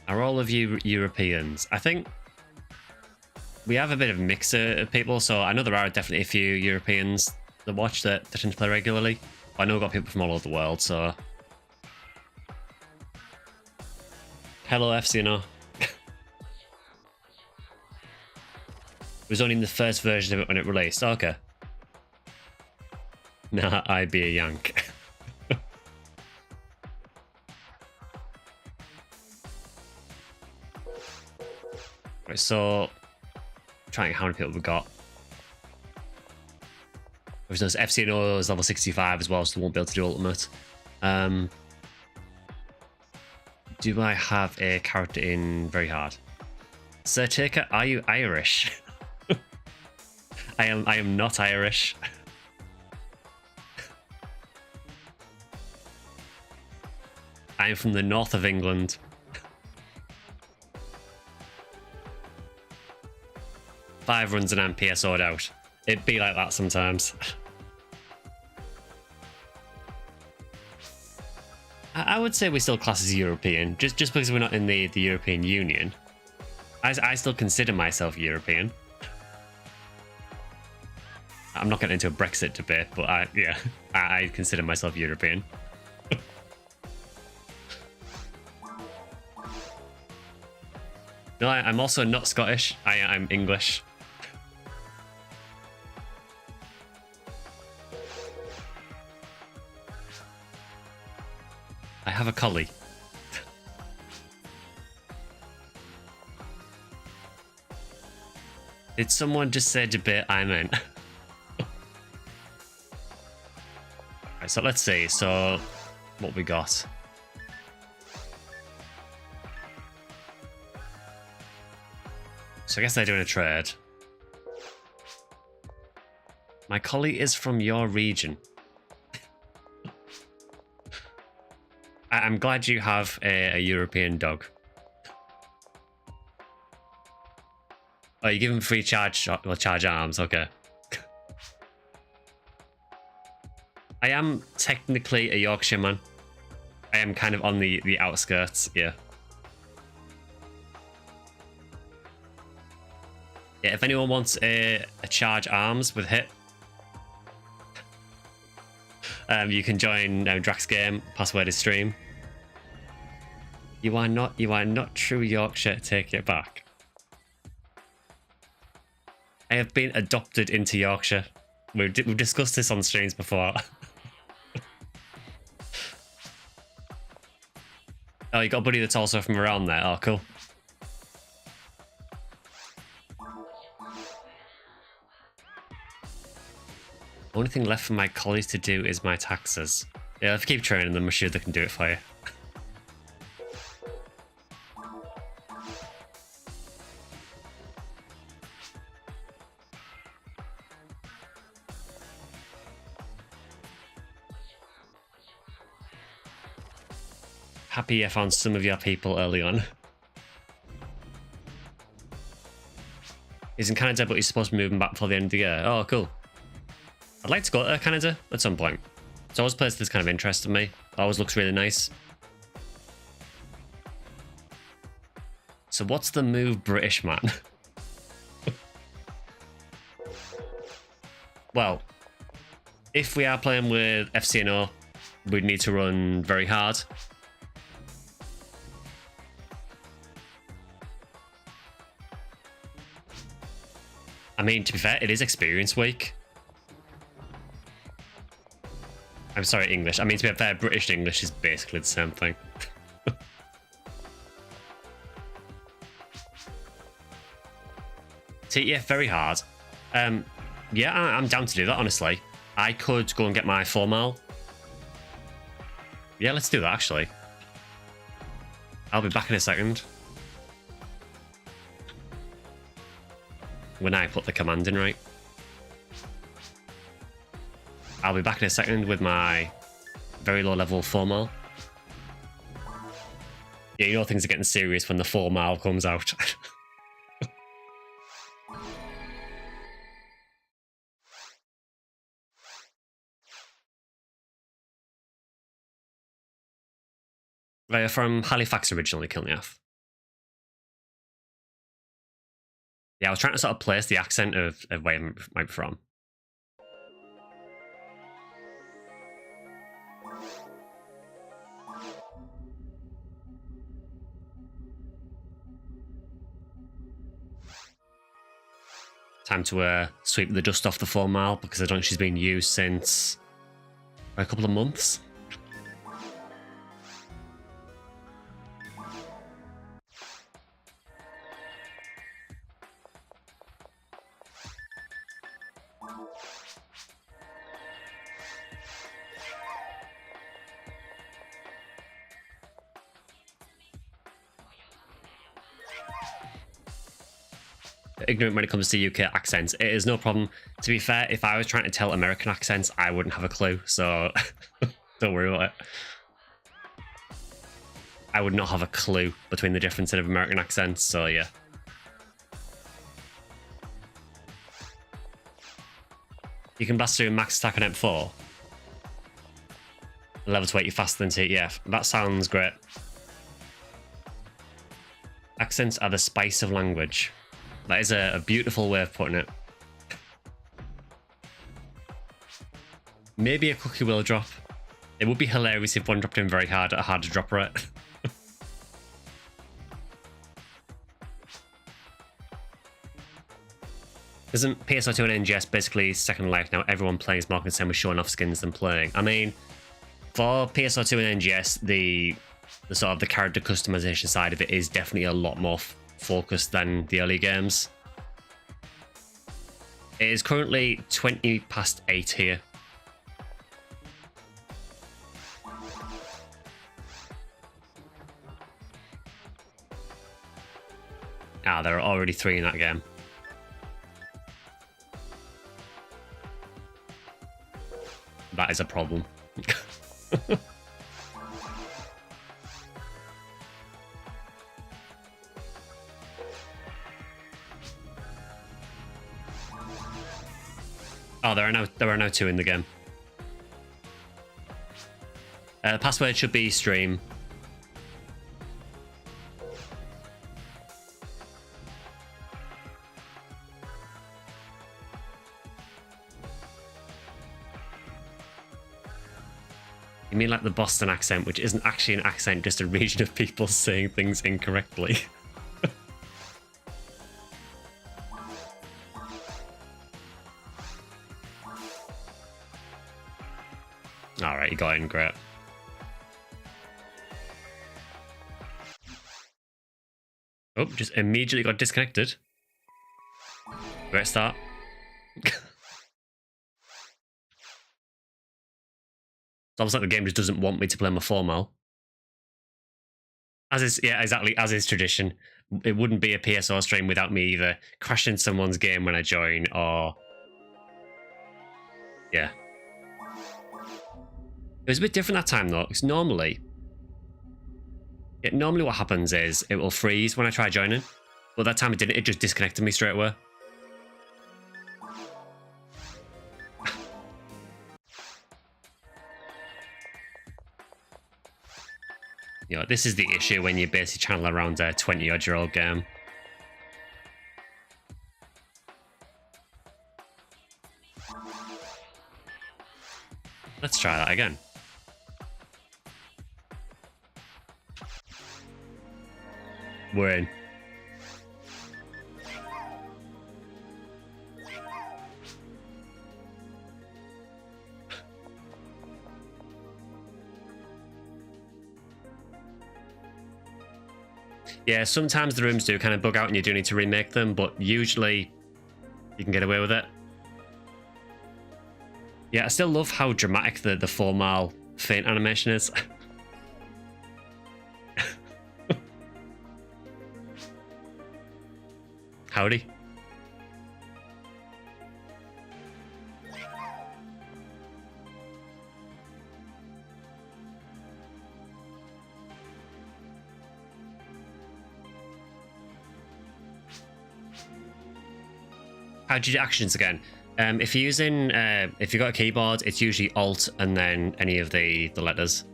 Are all of you Europeans? I think we have a bit of a mix of people, so I know there are definitely a few Europeans that watch that tend to play regularly. I know I've got people from all over the world, so... Hello, FCNO. It was only in the first version of it when it released. Oh, okay. Nah, I'd be a yank. Right, so... Trying how many people we got. There's FCNO is level 65 as well, so they won't be able to do ultimate. Do I have a character in very hard? Sir Taker, are you Irish? I am not Irish. I am from the north of England. 5 runs and I'm PSO'd out. It'd be like that sometimes. I would say we still class as European, just because we're not in the European Union. I still consider myself European. I'm not getting into a Brexit debate, but I consider myself European. No, I'm also not Scottish. I'm English. I have a collie. Did someone just say debate I'm in? Right, so let's see. So, what we got? So I guess they're doing a trade. My collie is from your region. I'm glad you have a European dog. Oh, you give him free charge arms, okay. I am technically a Yorkshireman. I am kind of on the outskirts, yeah. Yeah, if anyone wants a charge arms with hit, you can join Drax Game. Password is stream. You are not true Yorkshire. Take it back. I have been adopted into Yorkshire. We've discussed this on streams before. Oh, you got a buddy that's also from around there. Oh, cool. Only thing left for my colleagues to do is my taxes. Yeah, if you keep training them, I'm sure they can do it for you. Happy I found some of your people early on. He's in Canada, but he's supposed to be moving back before the end of the year. Oh, cool. I'd like to go to Canada at some point. It's always a place that's kind of interested me. It always looks really nice. So what's the move, British man? Well, if we are playing with FCNO, we'd need to run very hard. I mean, to be fair, it is experience week. I'm sorry, English. I mean, to be fair, British and English is basically the same thing. TTF, very hard. Yeah, I'm down to do that, honestly. I could go and get my formal. Yeah, let's do that, actually. I'll be back in a second. When I put the command in right. I'll be back in a second with my very low level formal. Yeah, you know things are getting serious when the formal comes out. They're from Halifax originally, Kilneath. Yeah, I was trying to sort of place the accent of where I might be from. Time to sweep the dust off the formal because I don't think she's been used since a couple of months. Ignorant when it comes to UK accents. It is no problem. To be fair, if I was trying to tell American accents, I wouldn't have a clue, so don't worry about it. I would not have a clue between the difference of American accents, so yeah. You can blast through max attack on M4. Level to 80 faster than TTF. That sounds great. Accents are the spice of language. That is a beautiful way of putting it. Maybe a cookie will drop. It would be hilarious if one dropped in very hard at a harder drop rate. Isn't PSO2 and NGS basically Second Life now? Everyone playing is more concerned with showing off skins than playing. I mean, for PSO2 and NGS, the sort of the character customization side of it is definitely a lot more focused than the early games. It is currently 20 past 8 here. Ah, there are already 3 in that game. That is a problem. Oh, there are now 2 in the game. The password should be stream. You mean like the Boston accent, which isn't actually an accent, just a region of people saying things incorrectly. Alright, you got in, great. Oh, just immediately got disconnected. Great start. It's almost like the game just doesn't want me to play my formal. As is, yeah, exactly, as is tradition. It wouldn't be a PSO stream without me either crashing someone's game when I join or... Yeah. It was a bit different that time though, because normally what happens is it will freeze when I try joining, but that time it didn't, it just disconnected me straight away. You know, this is the issue when you basically channel around a 20-odd-year-old game. Let's try that again. We're in. Yeah, sometimes the rooms do kind of bug out and you do need to remake them, but usually you can get away with it. Yeah, I still love how dramatic the 4-mile faint animation is. Howdy. How do you do actions again? If you're using, if you've got a keyboard, it's usually Alt and then any of the letters.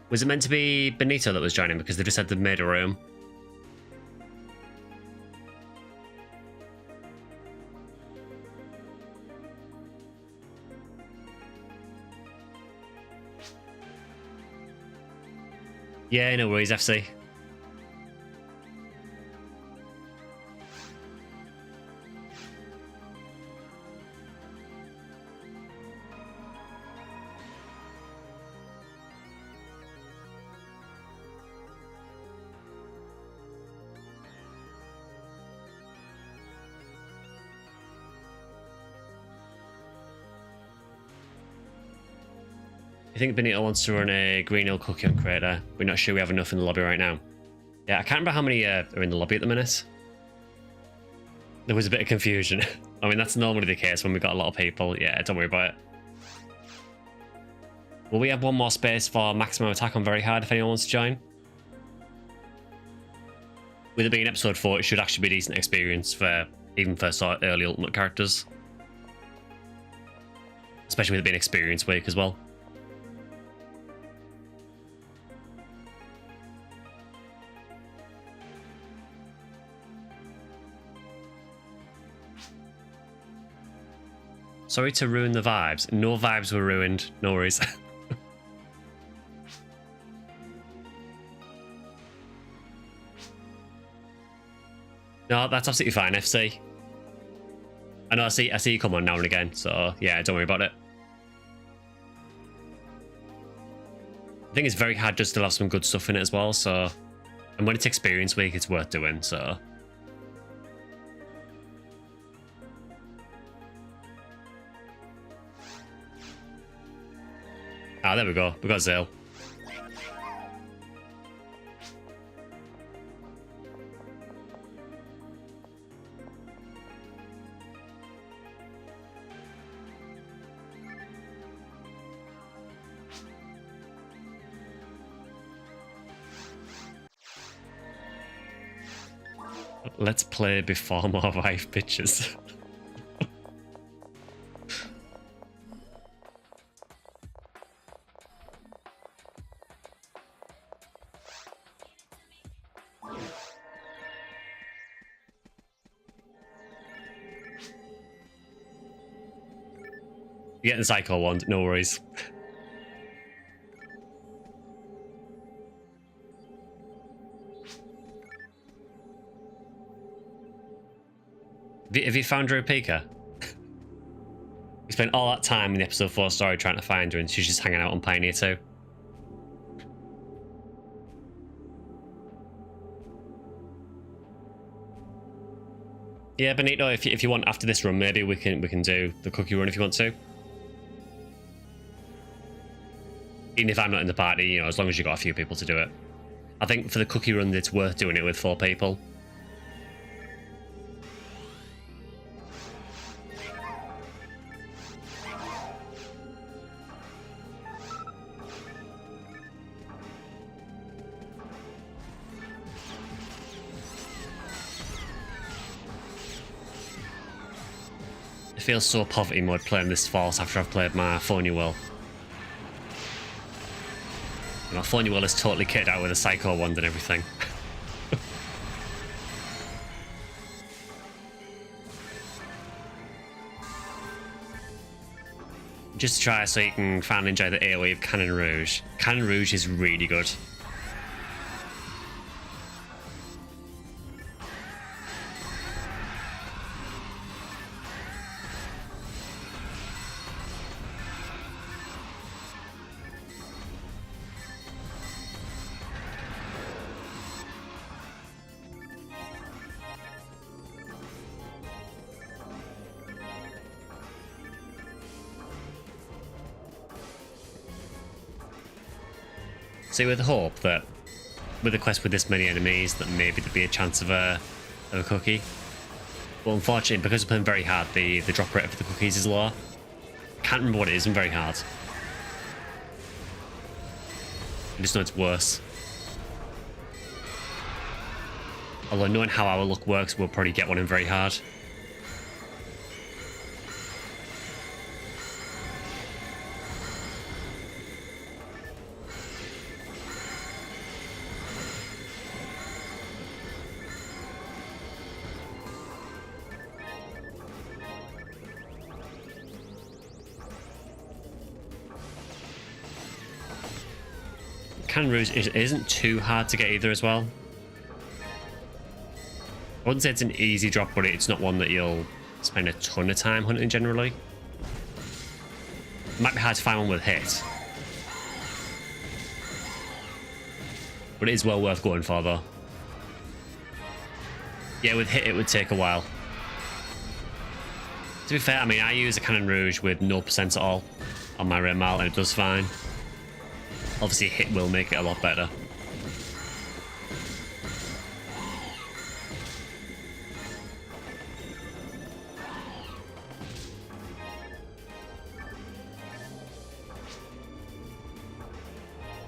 Was it meant to be Benito that was joining? Because they just said they've made a room. Yeah, no worries, FC. I think Benito wants to run a Green Hill Cookie on Crater. We're not sure we have enough in the lobby right now. Yeah, I can't remember how many are in the lobby at the minute. There was a bit of confusion. I mean, that's normally the case when we've got a lot of people. Yeah, don't worry about it. Well, we have one more space for maximum attack on Very Hard if anyone wants to join. With it being episode 4, it should actually be a decent experience for even for sort of early Ultimate characters. Especially with it being Experience Week as well. Sorry to ruin the vibes. No vibes were ruined. No worries. No, that's absolutely fine, FC. I know I see you come on now and again, so yeah, don't worry about it. I think it's very hard just to have some good stuff in it as well, so... And when it's Experience Week, it's worth doing, so... Ah, there we go. We got Zale. Let's play before more live pitches. You're getting the Psycho wand, no worries. Have you found her, Pika? We spent all that time in the episode 4 story trying to find her, and she's just hanging out on Pioneer 2. Yeah, Benito, if you want after this run, maybe we can do the cookie run if you want to. Even if I'm not in the party, you know, as long as you've got a few people to do it. I think for the cookie run, it's worth doing it with 4 people. It feels so poverty mode playing this Force after I've played my Phonia Will. My Phonia Will is totally kitted out with a Psycho wand and everything. Just to try so you can finally enjoy the AoE of Cannon Rouge. Cannon Rouge is really good. So with the hope that with a quest with this many enemies that maybe there'd be a chance of a cookie. But unfortunately, because we're playing very hard, the drop rate for the cookies is lower. Can't remember what it is and very hard. I just know it's worse. Although knowing how our luck works, we'll probably get one in very hard. Cannon Rouge isn't too hard to get either as well. I wouldn't say it's an easy drop, but it's not one that you'll spend a ton of time hunting generally. It might be hard to find one with hit. But it is well worth going for though. Yeah, with hit it would take a while. To be fair, I mean, I use a Cannon Rouge with 0% at all on my red mile and it does fine. Obviously, hit will make it a lot better.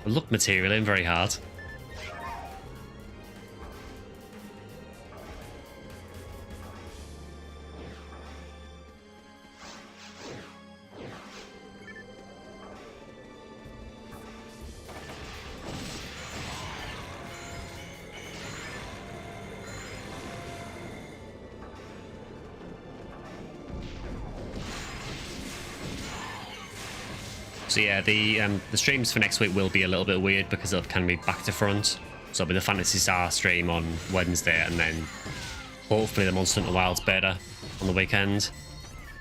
Look material in very hard. So yeah, the streams for next week will be a little bit weird because it'll kind of be back to front. So it'll be the Phantasy Star stream on Wednesday and then hopefully the Monster Hunter Wilds beta on the weekend,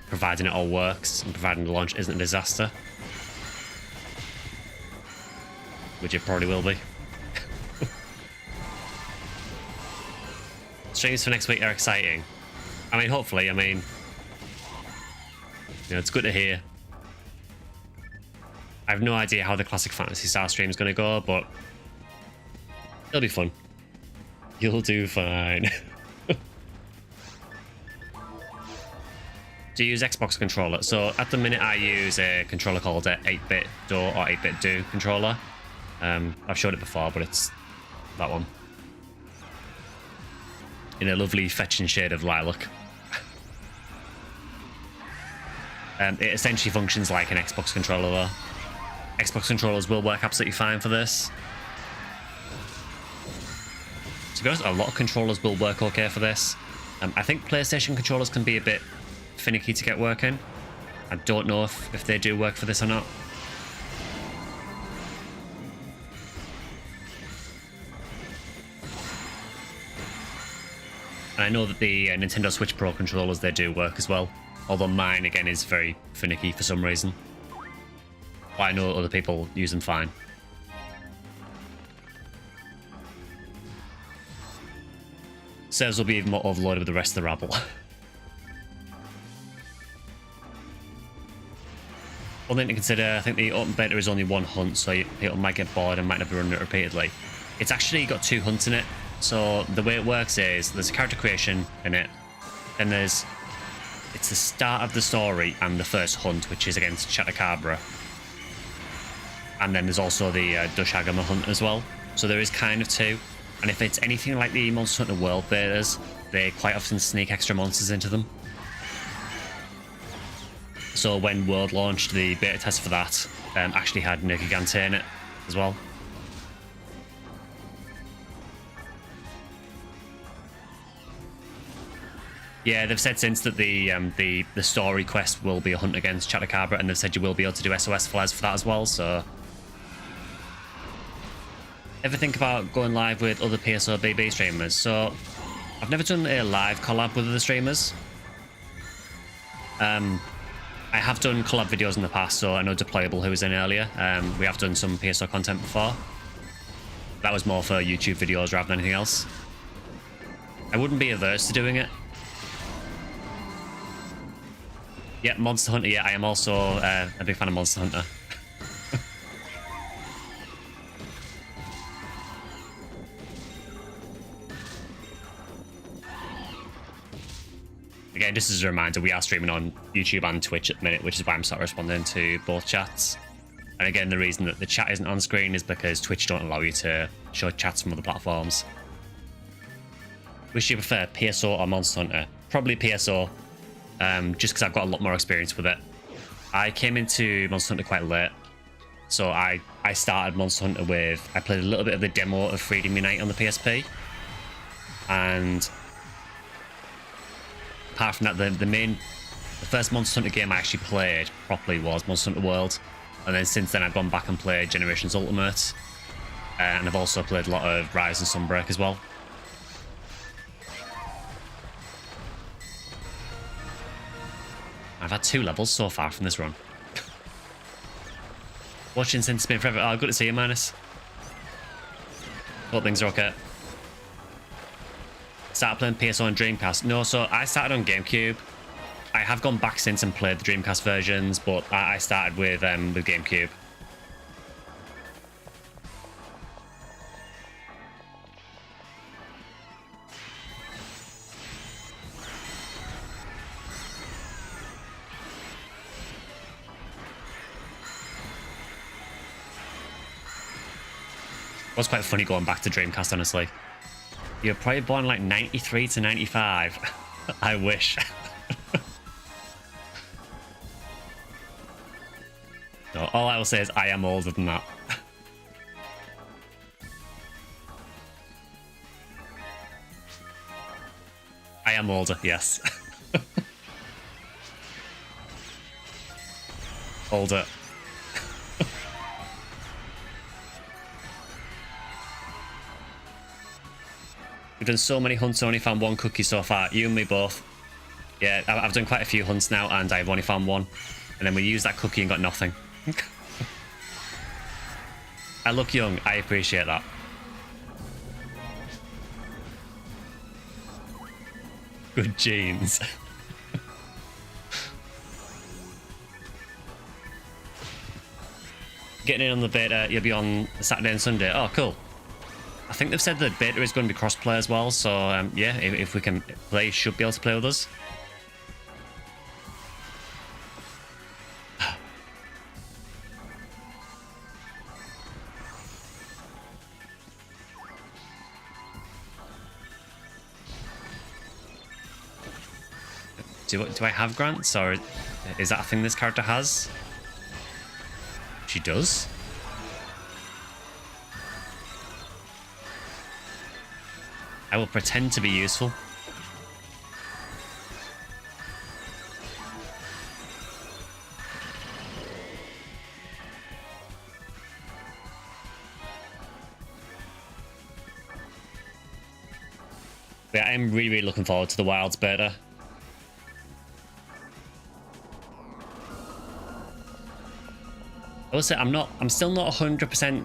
providing it all works and providing the launch isn't a disaster. Which it probably will be. Streams for next week are exciting. I mean, hopefully, I mean, you know, it's good to hear. I have no idea how the Classic Phantasy Star stream is going to go, but it'll be fun. You'll do fine. Do you use Xbox controller? So at the minute I use a controller called a 8-bit Do or 8-bit Do controller. I've showed it before, but it's that one. In a lovely fetching shade of lilac. It essentially functions like an Xbox controller though. Xbox controllers will work absolutely fine for this. To be honest, a lot of controllers will work okay for this. I think PlayStation controllers can be a bit finicky to get working. I don't know if they do work for this or not. And I know that the Nintendo Switch Pro controllers, they do work as well. Although mine, again, is very finicky for some reason. But I know other people use them fine. Servers will be even more overloaded with the rest of the rabble. One thing to consider, I think the open beta is only one hunt, so people might get bored and might not be running it repeatedly. It's actually got 2 hunts in it. So the way it works is there's a character creation in it, then it's the start of the story and the first hunt, which is against Chatacabra. And then there's also the Dushagama hunt as well. So there is kind of 2. And if it's anything like the Monster Hunter World betas, they quite often sneak extra monsters into them. So when World launched, the beta test for that actually had Nergigante in it as well. Yeah, they've said since that the story quest will be a hunt against Chatacabra, and they've said you will be able to do SOS flares for that as well, so... Ever think about going live with other PSOBB streamers? So, I've never done a live collab with other streamers. I have done collab videos in the past, so I know Deployable, who was in earlier. We have done some PSO content before. That was more for YouTube videos rather than anything else. I wouldn't be averse to doing it. Yeah, Monster Hunter, yeah, I am also a big fan of Monster Hunter. just as a reminder, we are streaming on YouTube and Twitch at the minute, which is why I'm sort of responding to both chats. And again, the reason that the chat isn't on screen is because Twitch don't allow you to show chats from other platforms. Which do you prefer, PSO or Monster Hunter? Probably PSO, just because I've got a lot more experience with it. I came into Monster Hunter quite late, so I started Monster Hunter with... I played a little bit of the demo of Freedom Unite on the PSP, and apart from that, the first Monster Hunter game I actually played properly was Monster Hunter World, and then since then I've gone back and played Generations Ultimate, and I've also played a lot of Rise and Sunbreak as well. I've had 2 levels so far from this run. Watching since it's been forever. Oh, good to see you, Minus. Hope things are okay. Started playing PSO and Dreamcast. No, so I started on GameCube. I have gone back since and played the Dreamcast versions, but I started with GameCube. It was quite funny going back to Dreamcast, honestly. You're probably born like 93 to 95. I wish. No, all I will say is I am older than that. I am older, yes. Older. We've done so many hunts, only found 1 cookie so far. You and me both. Yeah, I've done quite a few hunts now, and I've only found 1. And then we used that cookie and got nothing. I look young. I appreciate that. Good genes. Getting in on the beta, you'll be on Saturday and Sunday. Oh, cool. I think they've said the beta is going to be cross-play as well, so yeah, if we can play, you should be able to play with us. Do I have grants, or is that a thing this character has? She does. I will pretend to be useful. Yeah, I'm really looking forward to the Wilds beta. Also, I'm still not 100%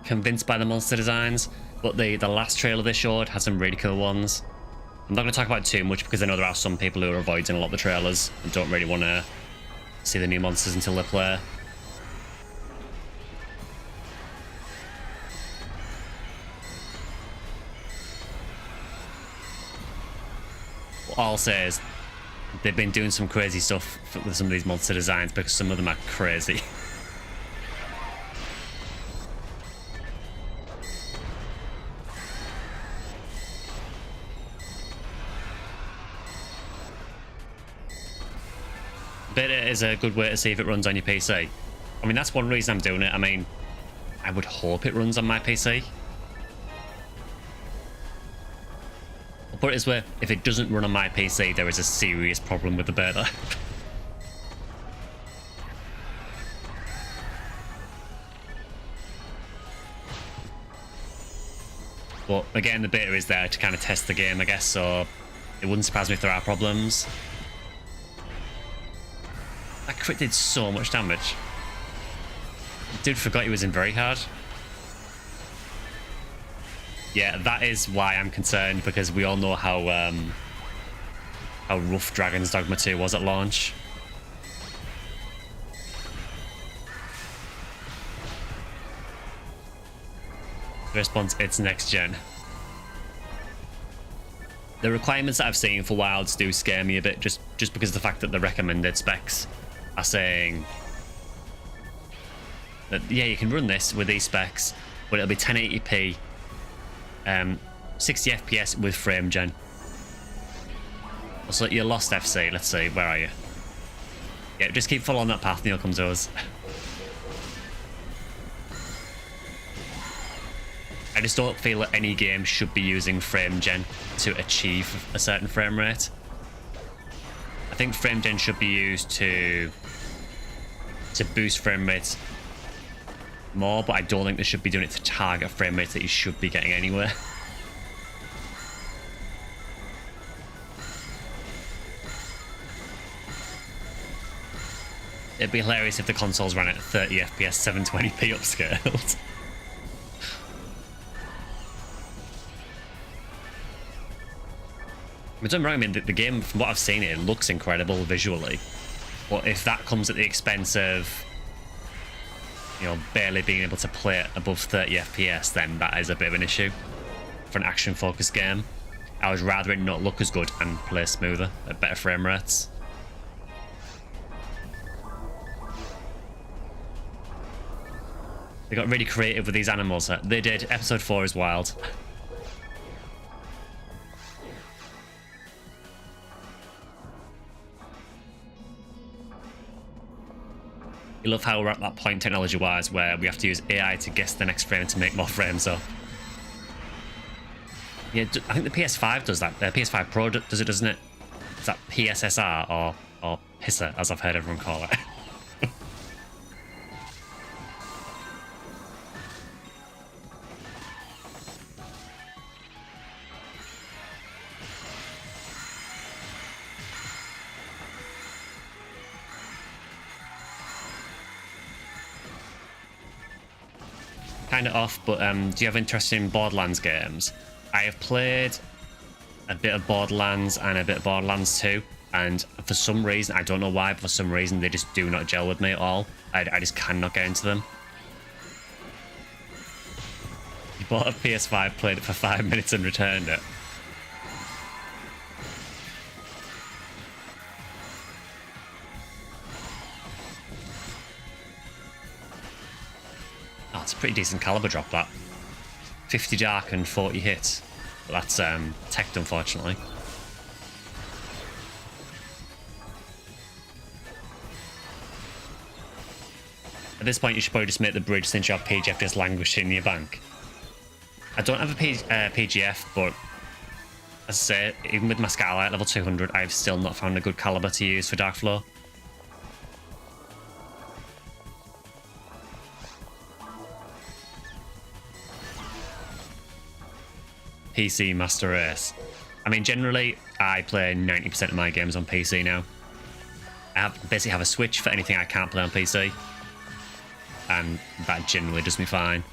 convinced by the monster designs, but the last trailer they showed had some really cool ones. I'm not going to talk about it too much because I know there are some people who are avoiding a lot of the trailers and don't really want to see the new monsters until they play. What I'll say is they've been doing some crazy stuff with some of these monster designs because some of them are crazy. Beta is a good way to see if it runs on your PC. I mean, that's one reason I'm doing it. I mean, I would hope it runs on my PC. I'll put it this way, if it doesn't run on my PC, there is a serious problem with the beta. But again, the beta is there to kind of test the game, I guess, so it wouldn't surprise me if there are problems. That crit did so much damage. Dude forgot he was in very hard. Yeah, that is why I'm concerned, because we all know how rough Dragon's Dogma 2 was at launch. The response, it's next gen. The requirements that I've seen for Wilds do scare me a bit, just because of the fact that the recommended specs are saying that, yeah, you can run this with these specs, but it'll be 1080p, 60 FPS with frame gen. Also, you're lost, FC. Let's see, where are you? Yeah, just keep following that path and you'll come to us. I just don't feel that any game should be using frame gen to achieve a certain frame rate. I think frame gen should be used to boost frame rates more, but I don't think they should be doing it to target frame rates that you should be getting anywhere. It'd be hilarious if the consoles ran at 30 FPS, 720p upscaled. Don't get me wrong, I mean, the game, from what I've seen, it looks incredible visually. But if that comes at the expense of, you know, barely being able to play it above 30 FPS, then that is a bit of an issue for an action-focused game. I would rather it not look as good and play smoother at better frame rates. They got really creative with these animals. They did. Episode 4 is wild. You love how we're at that point technology-wise where we have to use AI to guess the next frame to make more frames up. Yeah, I think the PS5 does that. The PS5 Pro does it, doesn't it? Is that PSSR or PISA, as I've heard everyone call it? Kind of off, but do you have interest in Borderlands games? I have played a bit of Borderlands and a bit of Borderlands 2, and for some reason, I don't know why, but for some reason they just do not gel with me at all. I just cannot get into them. You bought a PS5, played it for 5 minutes and returned it. Oh, it's a pretty decent caliber drop, that. 50 dark and 40 hits. But that's teched, unfortunately. At this point, you should probably just make the bridge since your PGF just languishing in your bank. I don't have a PGF, but as I say, even with my Skylight at level 200, I've still not found a good caliber to use for Darkflow. PC Master Race. I mean, generally, I play 90% of my games on PC now. I basically have a Switch for anything I can't play on PC. And that generally does me fine.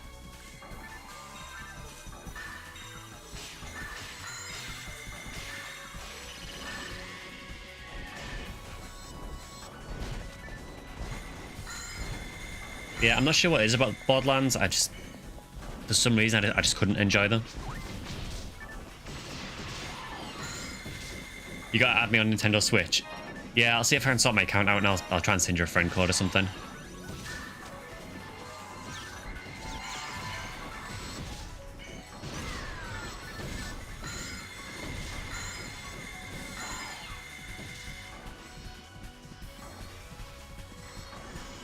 Yeah, I'm not sure what it is about Borderlands. For some reason, I just couldn't enjoy them. You gotta add me on Nintendo Switch. Yeah, I'll see if I can sort my account out and I'll try and send you a friend code or something.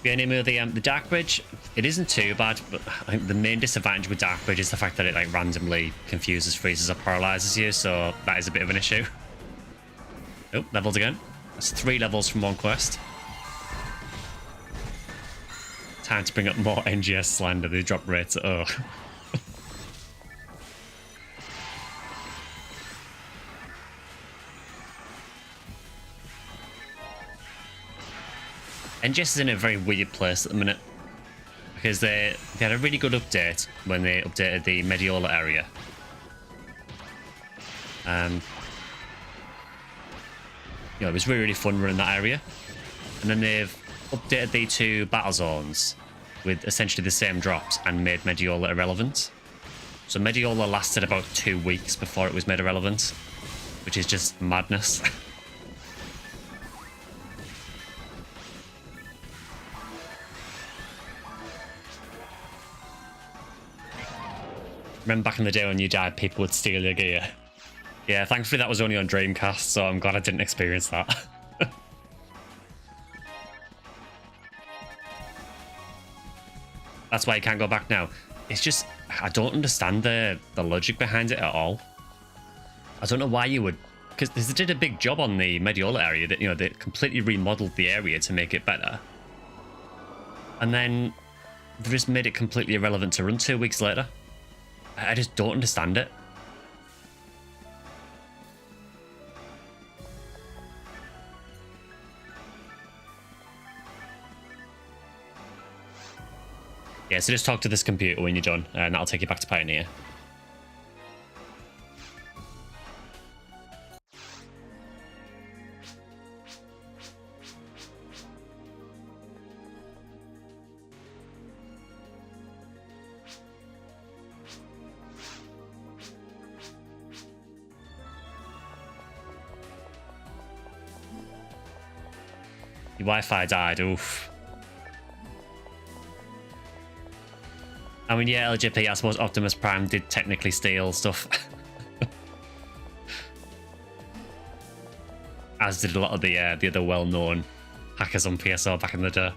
The enemy of the Dark Bridge, it isn't too bad, but I think the main disadvantage with Dark Bridge is the fact that it like randomly confuses, freezes, or paralyzes you, so that is a bit of an issue. Oh, levels again. That's 3 levels from one quest. Time to bring up more NGS slander. They drop rates. Oh. NGS is in a very weird place at the minute because they had a really good update when they updated the Mediola area. You know, it was really, really fun running that area. And then they've updated the 2 battle zones with essentially the same drops and made Mediola irrelevant. So Mediola lasted about 2 weeks before it was made irrelevant. which is just madness. Remember back in the day when you died, people would steal your gear? Yeah, thankfully that was only on Dreamcast, so I'm glad I didn't experience that. That's why you can't go back now. It's just, I don't understand the logic behind it at all. I don't know why you would, because they did a big job on the Mediola area, that, you know, they completely remodeled the area to make it better. And then they just made it completely irrelevant to run 2 weeks later. I just don't understand it. Yeah, so just talk to this computer when you're done, and that'll take you back to Pioneer. Your Wi-Fi died, oof. I mean, yeah, LJP, I suppose Optimus Prime did technically steal stuff. As did a lot of the other well-known hackers on PSO back in the day.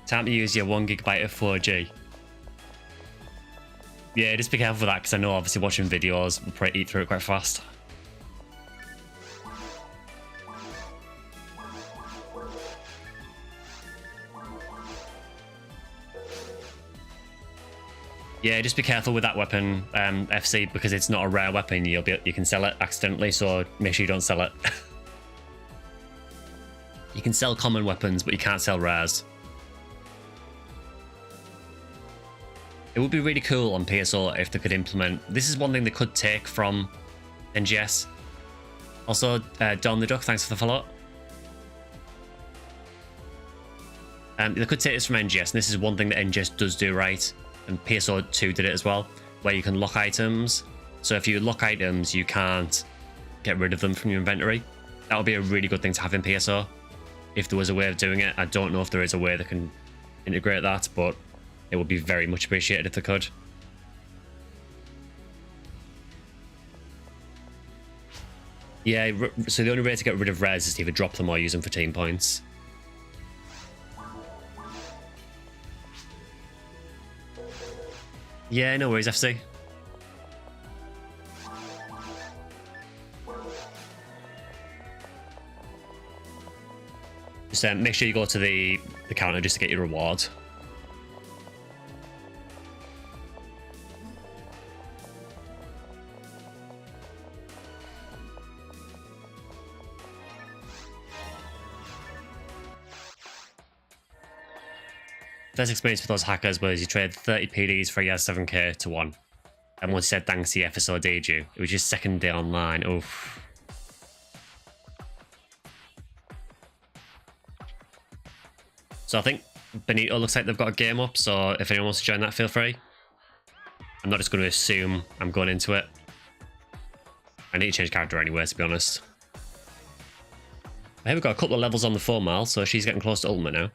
Time to use your 1 GB of 4G. Yeah, just be careful with that, because I know obviously watching videos will probably eat through it quite fast. Yeah, just be careful with that weapon, FC, because it's not a rare weapon. You can sell it accidentally, so make sure you don't sell it. You can sell common weapons, but you can't sell rares. It would be really cool on PSO if they could implement... This is one thing they could take from NGS. Also, Don the Duck, thanks for the follow-up. They could take this from NGS, and this is one thing that NGS does do right, and PSO 2 did it as well, where you can lock items. So if you lock items, you can't get rid of them from your inventory. That would be a really good thing to have in PSO, if there was a way of doing it. I don't know if there is a way that can integrate that, but it would be very much appreciated if they could. Yeah, so the only way to get rid of res is to either drop them or use them for team points. Yeah, no worries, FC. Just make sure you go to the counter just to get your reward. First experience with those hackers was you trade 30 PDs for a Yaz 7k to 1. And once you said thanks to the FSO did you. It was your second day online. Oof. So I think Benito looks like they've got a game up, so if anyone wants to join that, feel free. I'm not just going to assume I'm going into it. I need to change character anyway, to be honest. I have got a couple of levels on the 4 mile, so she's getting close to ultimate now.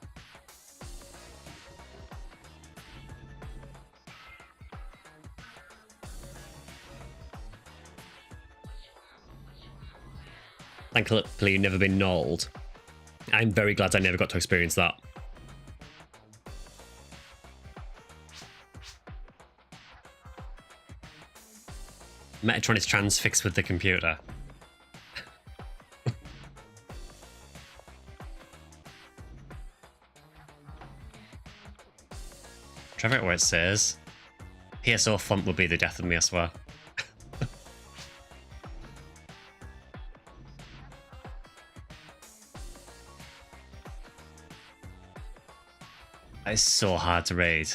Thankfully, you've never been gnawed. I'm very glad I never got to experience that. Metatron's transfixed with the computer. Try to figure out where it says. PSO font would be the death of me, I swear. It's so hard to read.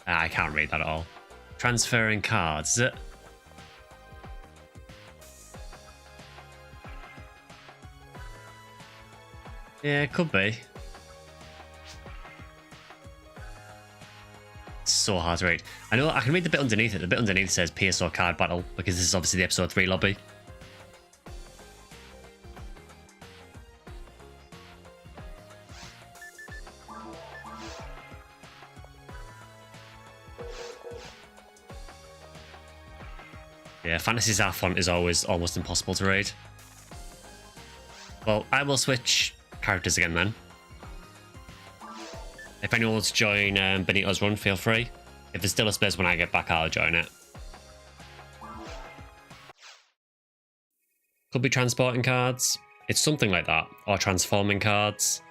I can't read that at all. Transferring cards, is it? Yeah, it could be. It's so hard to read. I know I can read the bit underneath it. The bit underneath says PSO card battle because this is obviously the episode 3 lobby. Yeah, Phantasy's our font is always almost impossible to read. Well, I will switch characters again then. If anyone wants to join Benito's run, feel free. If there's still a space when I get back, I'll join it. Could be transporting cards. It's something like that. Or transforming cards.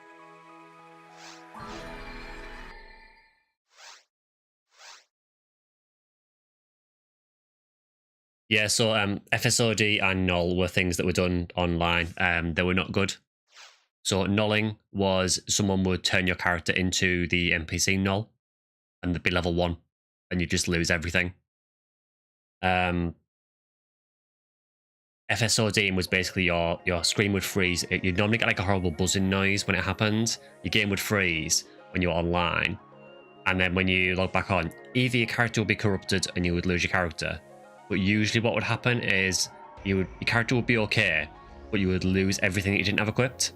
Yeah, so FSOD and null were things that were done online. They were not good. So nulling was someone would turn your character into the NPC null, and they'd be level 1, and you just lose everything. FSOD was basically your screen would freeze. You'd normally get like a horrible buzzing noise when it happened. Your game would freeze when you're online, and then when you log back on, either your character would be corrupted and you would lose your character. But usually what would happen is your character would be okay, but you would lose everything that you didn't have equipped.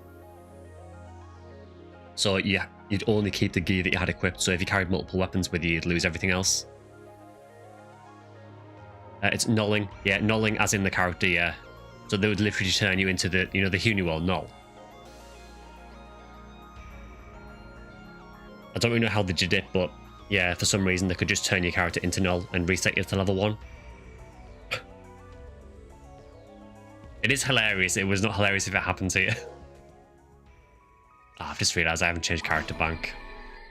So yeah, you'd only keep the gear that you had equipped. So if you carried multiple weapons with you, you'd lose everything else. It's nulling. Yeah, nulling as in the character, yeah. So they would literally turn you into the, the Huniwell null. I don't really know how they did it, but yeah, for some reason they could just turn your character into null and reset you to level 1. It is hilarious. It was not hilarious if it happened to you. Oh, I've just realised I haven't changed character bank.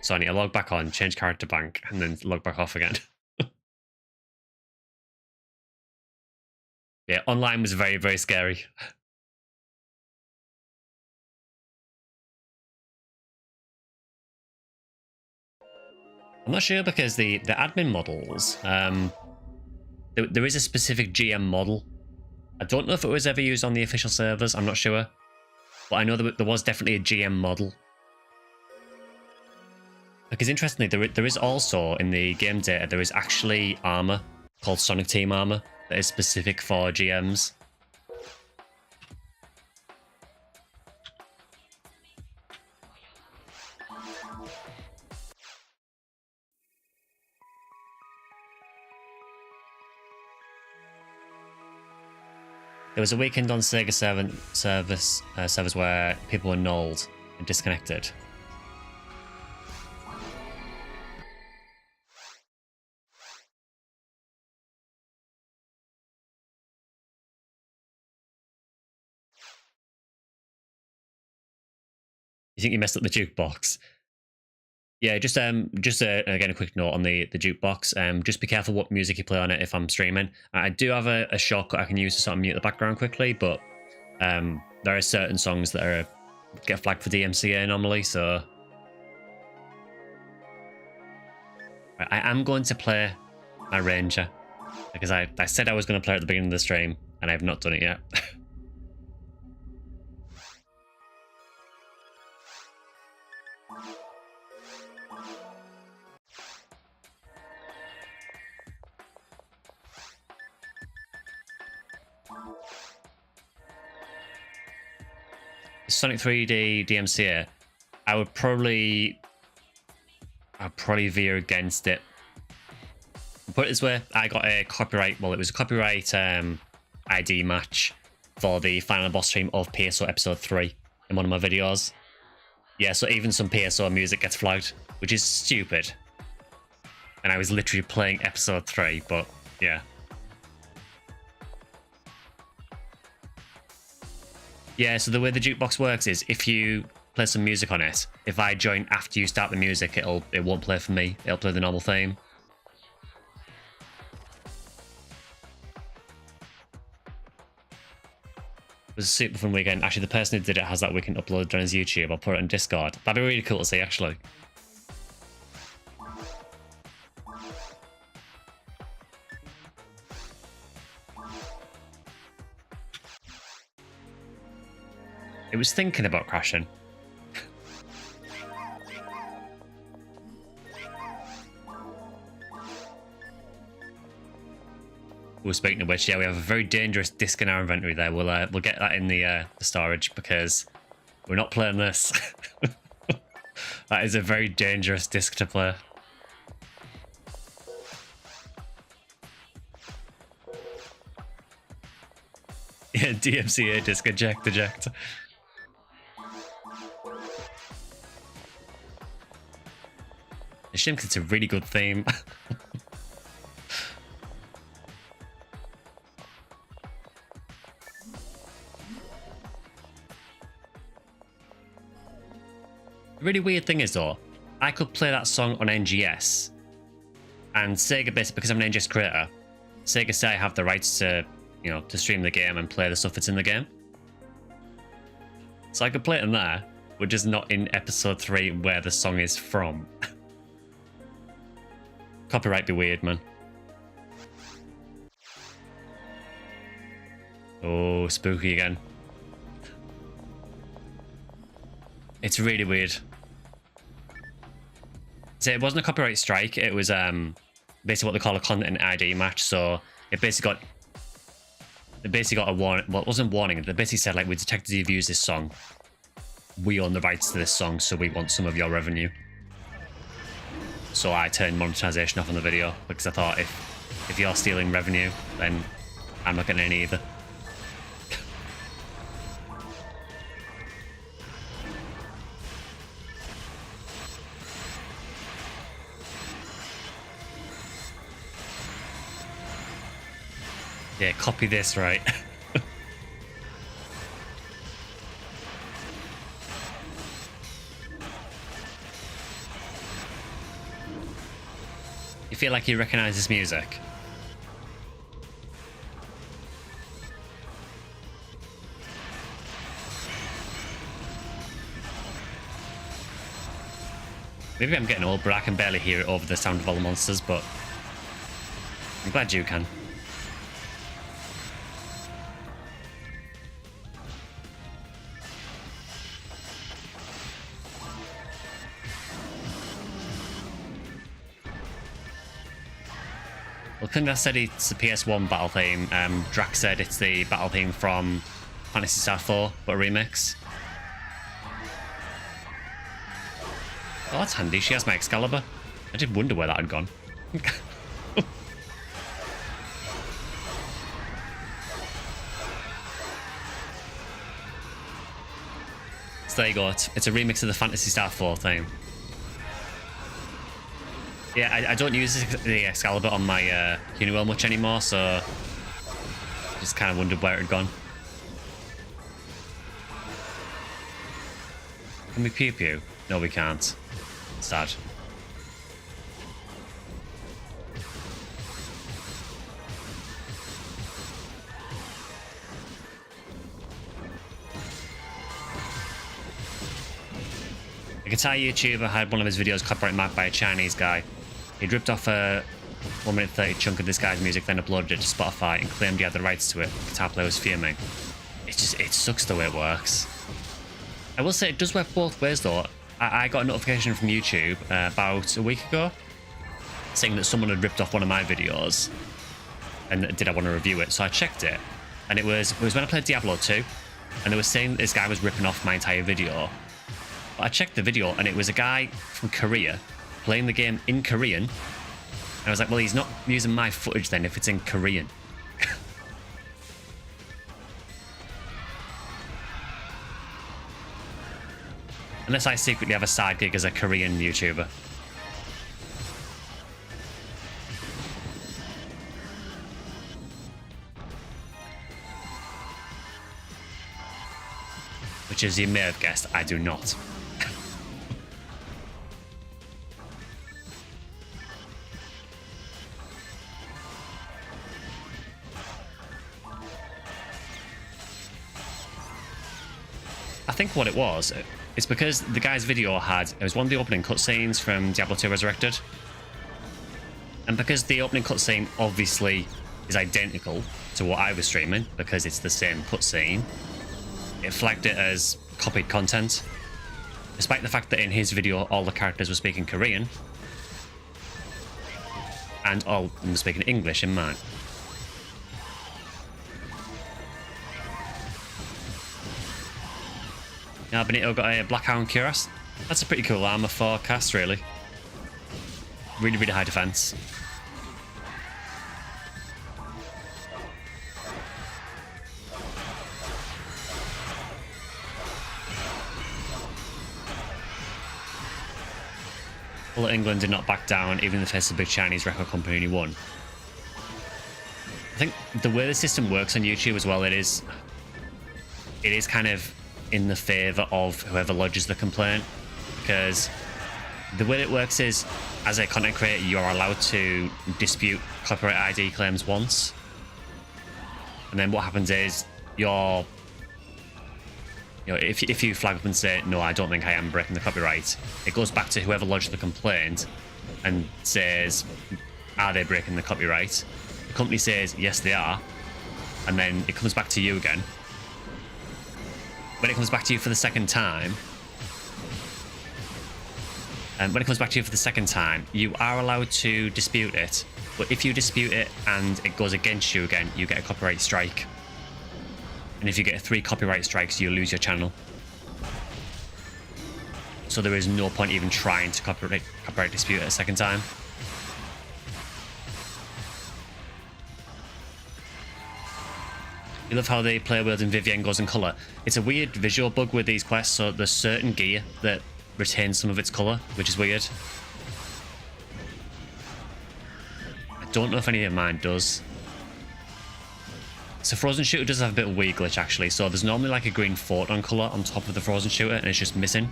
So I need to log back on, change character bank, and then log back off again. Yeah, online was very, very scary. I'm not sure because the admin models, there is a specific GM model. I don't know if it was ever used on the official servers, I'm not sure. But I know there was definitely a GM model. Because interestingly, there is also, in the game data, there is actually armor called Sonic Team armor that is specific for GMs. There was a weekend on Sega servers where people were nulled and disconnected. You think you messed up the jukebox? Yeah, just again a quick note on the jukebox. Just be careful what music you play on it if I'm streaming. I do have a shortcut I can use to sort of mute the background quickly, but there are certain songs that get flagged for DMCA normally. So I am going to play my Ranger because I said I was going to play at the beginning of the stream and I have not done it yet. Sonic 3D DMCA, I'd probably veer against it. Put it this way, I got a copyright, well, it was a copyright ID match for the final boss stream of PSO episode 3 in one of my videos. Yeah, so even some PSO music gets flagged, which is stupid. And I was literally playing episode 3, but yeah. Yeah, so the way the jukebox works is if you play some music on it, if I join after you start the music, it won't play for me. It'll play the normal theme. It was a super fun weekend. Actually, the person who did it has that weekend uploaded on his YouTube. I'll put it on Discord. That'd be really cool to see, actually. It was thinking about crashing. Well, speaking of which, yeah, we have a very dangerous disc in our inventory there. We'll get that in the storage because we're not playing this. That is a very dangerous disc to play. Yeah, DMCA disc eject. It's a shame because it's a really good theme. The really weird thing is though, I could play that song on NGS, and Sega, basically, because I'm an NGS creator, Sega say I have the rights to, you know, to stream the game and play the stuff that's in the game. So I could play it in there, but just not in episode 3 where the song is from. Copyright be weird, man. Oh, spooky again. It's really weird. So it wasn't a copyright strike, it was basically what they call a content ID match. So it basically got a warning. Well, it wasn't warning, they basically said, like, we detected you've used this song. We own the rights to this song, so we want some of your revenue. So I turned monetization off on the video because I thought if you're stealing revenue, then I'm not getting any either. Yeah, copy this, right? You feel like you recognize this music? Maybe I'm getting old, but I can barely hear it over the sound of all the monsters, but I'm glad you can. Well, Kunda said it's the PS1 battle theme. Drax said it's the battle theme from Phantasy Star 4, but a remix. Oh, that's handy. She has my Excalibur. I did wonder where that had gone. So there you go. It's a remix of the Phantasy Star 4 theme. Yeah, I don't use the Excalibur on my Uniwell much anymore, so just kind of wondered where it had gone. Can we pew pew? No, we can't. Sad. A guitar YouTuber had one of his videos copyright marked by a Chinese guy. He'd ripped off a 1 minute 30 chunk of this guy's music, then uploaded it to Spotify and claimed he had the rights to it. The guitar player was fuming. It sucks the way it works. I will say it does work both ways though. I got a notification from YouTube about a week ago saying that someone had ripped off one of my videos and did I want to review it. So I checked it, and it was when I played Diablo 2, and they were saying this guy was ripping off my entire video. But I checked the video and it was a guy from Korea playing the game in Korean. And I was like, well, he's not using my footage then if it's in Korean. Unless I secretly have a side gig as a Korean YouTuber. Which, as you may have guessed, I do not. I think what it was, it's because the guy's video it was one of the opening cutscenes from Diablo 2 Resurrected. And because the opening cutscene obviously is identical to what I was streaming, because it's the same cutscene, it flagged it as copied content. Despite the fact that in his video all the characters were speaking Korean, and all of them were speaking English in mine. Now Benito got a Blackhound Cuirass. That's a pretty cool armor for cast, really. Really, really high defense. Well, England did not back down, even in the face of a big Chinese record company, and he won. I think the way the system works on YouTube as well, it is kind of in the favour of whoever lodges the complaint, because the way it works is, as a content creator, you're allowed to dispute copyright ID claims once, and then what happens is if you flag up and say, no, I don't think I am breaking the copyright, it goes back to whoever lodged the complaint and says, are they breaking the copyright? The company says, yes, they are, and then it comes back to you again. When it comes back to you for the second time, you are allowed to dispute it, but if you dispute it and it goes against you again, you get a copyright strike. And if you get 3 copyright strikes, you lose your channel. So there is no point even trying to copyright dispute it a second time. You love how the player wheels in Vivienne goes in colour. It's a weird visual bug with these quests, so there's certain gear that retains some of its colour, which is weird. I don't know if any of mine does. So Frozen Shooter does have a bit of a weird glitch, actually. So there's normally like a green photon colour on top of the Frozen Shooter, and it's just missing.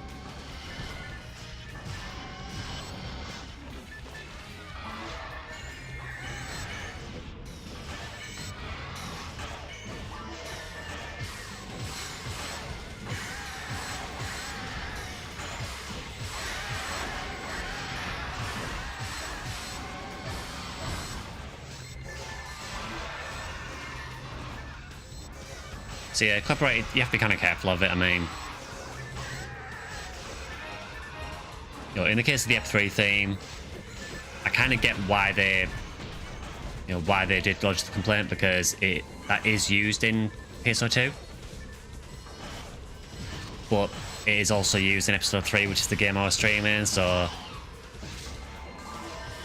So yeah, copyright, you have to be kind of careful of it. I mean, in the case of the Ep3 theme, I kind of get why they did lodge the complaint, because that is used in PSO 2, but it is also used in episode 3, which is the game I was streaming. So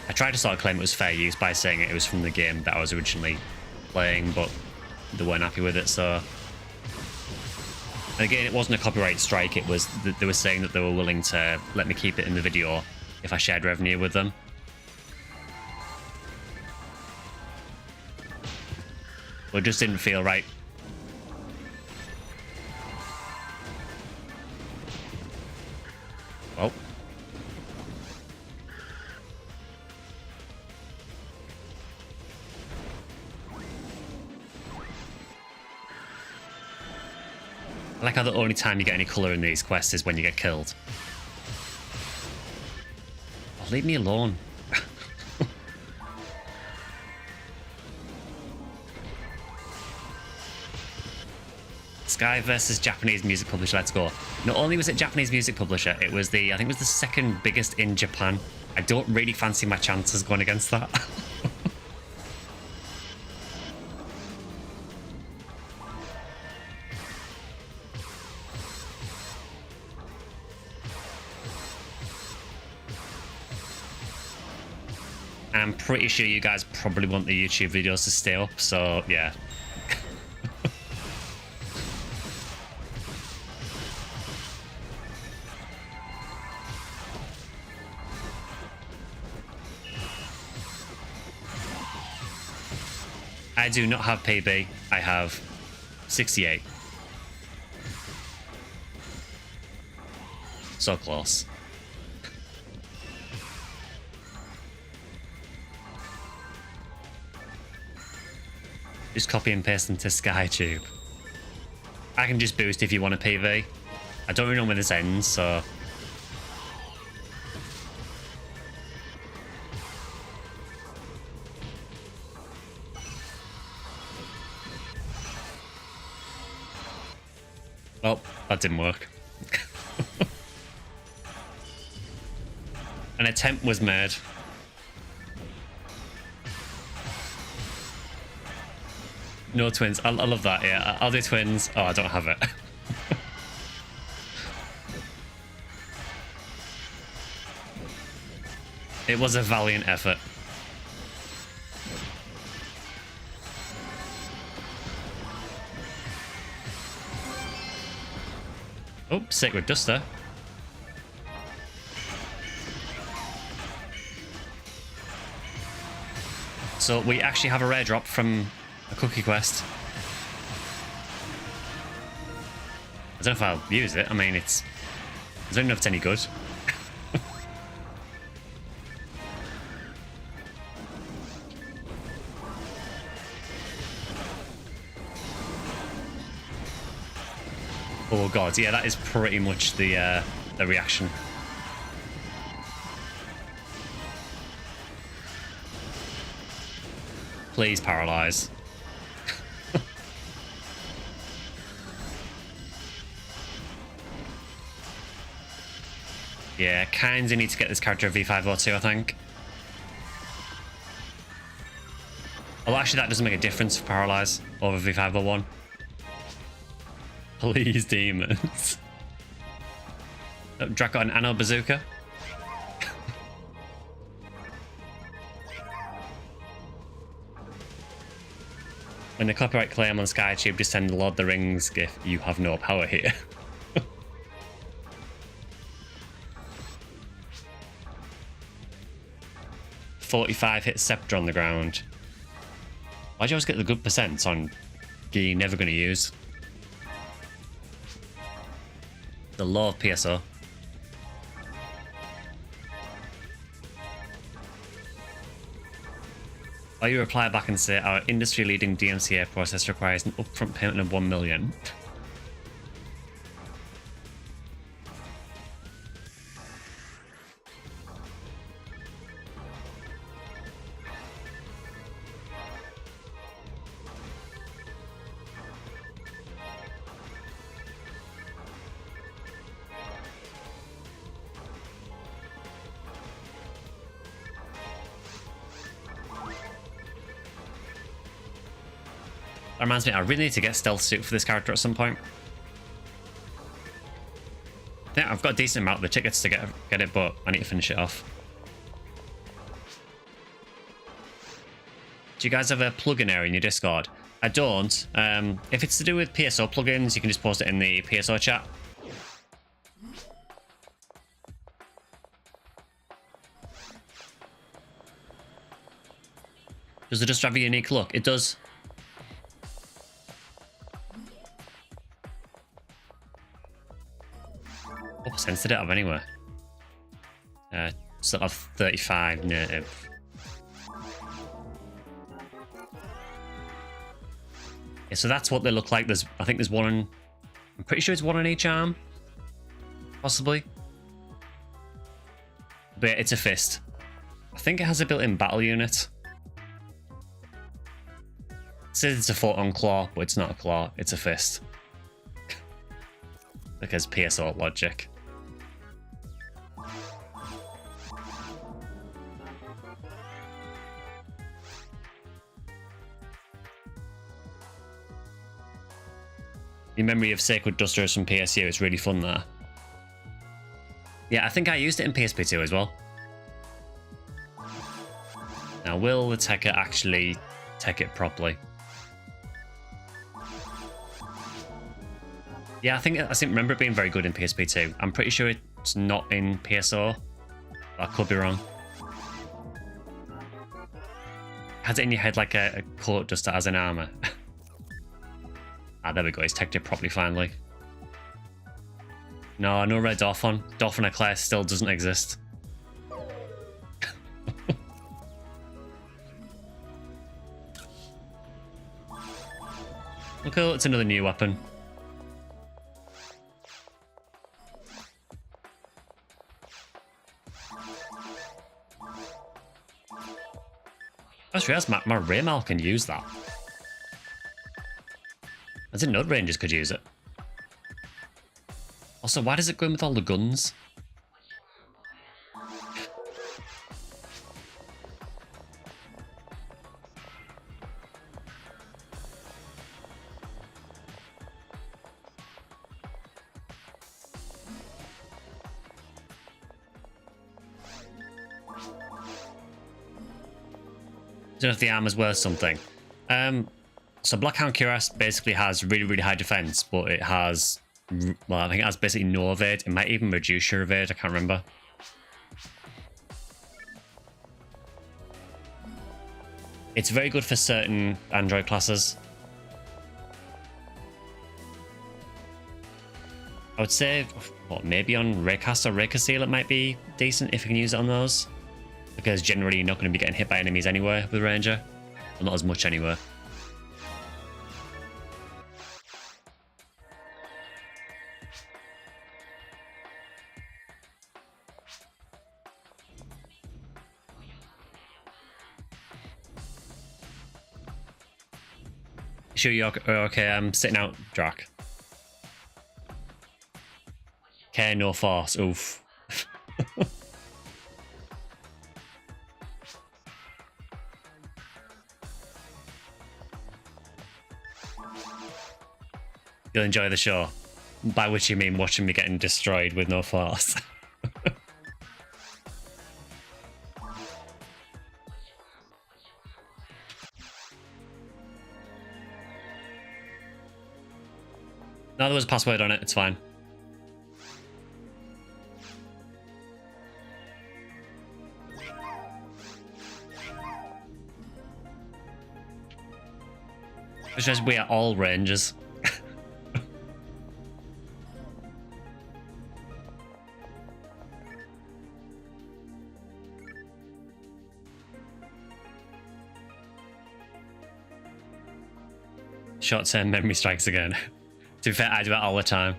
I tried to sort of claim it was fair use by saying it was from the game that I was originally playing, but they weren't happy with it. So. And again, it wasn't a copyright strike, it was they were saying that they were willing to let me keep it in the video if I shared revenue with them. But it just didn't feel right. Well. I like how the only time you get any colour in these quests is when you get killed. Oh, leave me alone. Sky versus Japanese music publisher, let's go. Not only was it Japanese music publisher, it was I think it was the second biggest in Japan. I don't really fancy my chances going against that. I'm pretty sure you guys probably want the YouTube videos to stay up, so yeah. I do not have PB, I have 68. So close. Just copy and paste them to SkyTube. I can just boost if you want a PV. I don't really know when this ends, so... Oh, that didn't work. An attempt was made. No twins. I love that, yeah. I'll do twins. Oh, I don't have it. It was a valiant effort. Oh, Sacred Duster. So we actually have a rare drop from a cookie quest. I don't know if I'll use it. I mean, I don't know if it's any good. Oh god, yeah, that is pretty much the reaction. Please paralyze. Yeah, kinda need to get this character a V502, I think. Well, actually, that doesn't make a difference for paralyze over V501. Please, demons. Oh, Draco and Anno Bazooka. When the copyright claim on SkyTube just send the Lord of the Rings gif, you have no power here. 45 hit Scepter on the ground. Why'd you always get the good percents on gear you're never going to use? The law of PSO. Or you reply back and say, our industry-leading DMCA process requires an upfront payment of 1 million. That reminds me, I really need to get stealth suit for this character at some point. I think I've got a decent amount of the tickets to get it, but I need to finish it off. Do you guys have a plugin area in your Discord? I don't. If it's to do with PSO plugins, you can just post it in the PSO chat. Does it just have a unique look? It does. What percent did it have anyway? Sort of 35 native. Yeah, so that's what they look like. I think there's one on... I'm pretty sure it's one on each arm. Possibly. But yeah, it's a fist. I think it has a built-in battle unit. It says it's a photon claw, but it's not a claw. It's a fist. Because PSO logic. The memory of Sacred Dusters from PSU is really fun there. Yeah, I think I used it in PSP2 as well. Now, will the Tekker actually tech it properly? Yeah, I think remember it being very good in PSP2. I'm pretty sure it's not in PSO. I could be wrong. Has it in your head like a coat duster as an armor? Ah, there we go. He's teched it properly finally. No, no red Dolphin. Dolphin Eclair still doesn't exist. Well, cool. It's another new weapon. just realised my Raymal can use that. I didn't know Rangers could use it. Also, why does it go in with all the guns? I don't know if the armor's worth something. So Blackhound Cuirass basically has really, really high defense, but it has, well, I think it has basically no evade. It might even reduce your evade, I can't remember. It's very good for certain android classes. I would say, what, maybe on Raycast or Raycasil it might be decent if you can use it on those. Because generally you're not going to be getting hit by enemies anyway with Ranger. Well, not as much anyway. Sure you're okay, I'm sitting out, Drac. Okay, no force, oof. You'll enjoy the show. By which you mean watching me getting destroyed with no force. No, there was a password on it, it's fine. It's just we are all Rangers. Short-term memory strikes again. To be fair, I do it all the time.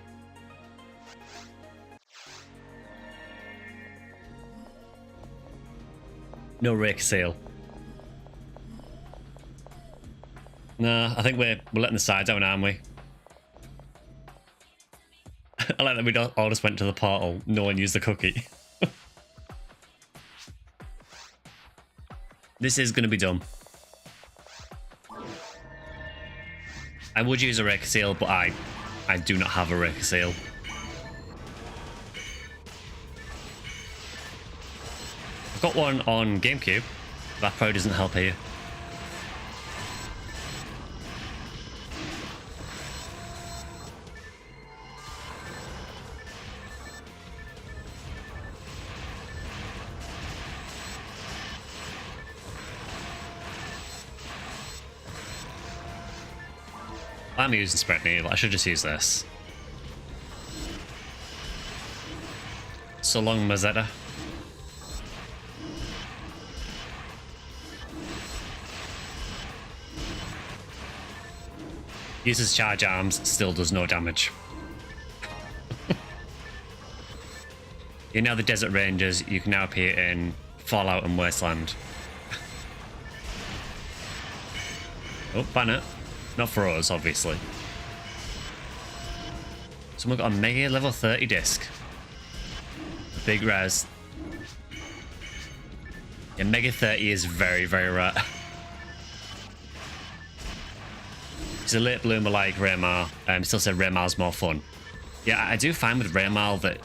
No rake seal. No, I think we're letting the side down, aren't we? I like that we all just went to the portal. No one used the cookie. This is going to be dumb. I would use a rake seal, but I do not have a rake seal. I've got one on GameCube. That probably doesn't help here. I'm using Spread Needle. I should just use this. So long, Mazetta. Uses charge arms, still does no damage. You're now the Desert Rangers. You can now appear in Fallout and Wasteland. Oh, banner. Not for us, obviously. Someone got a Mega level 30 disc. Big res. Yeah, Mega 30 is very, very rare. He's a late bloomer like Raymal. Still said Raymal's more fun. Yeah, I do find with Raymal that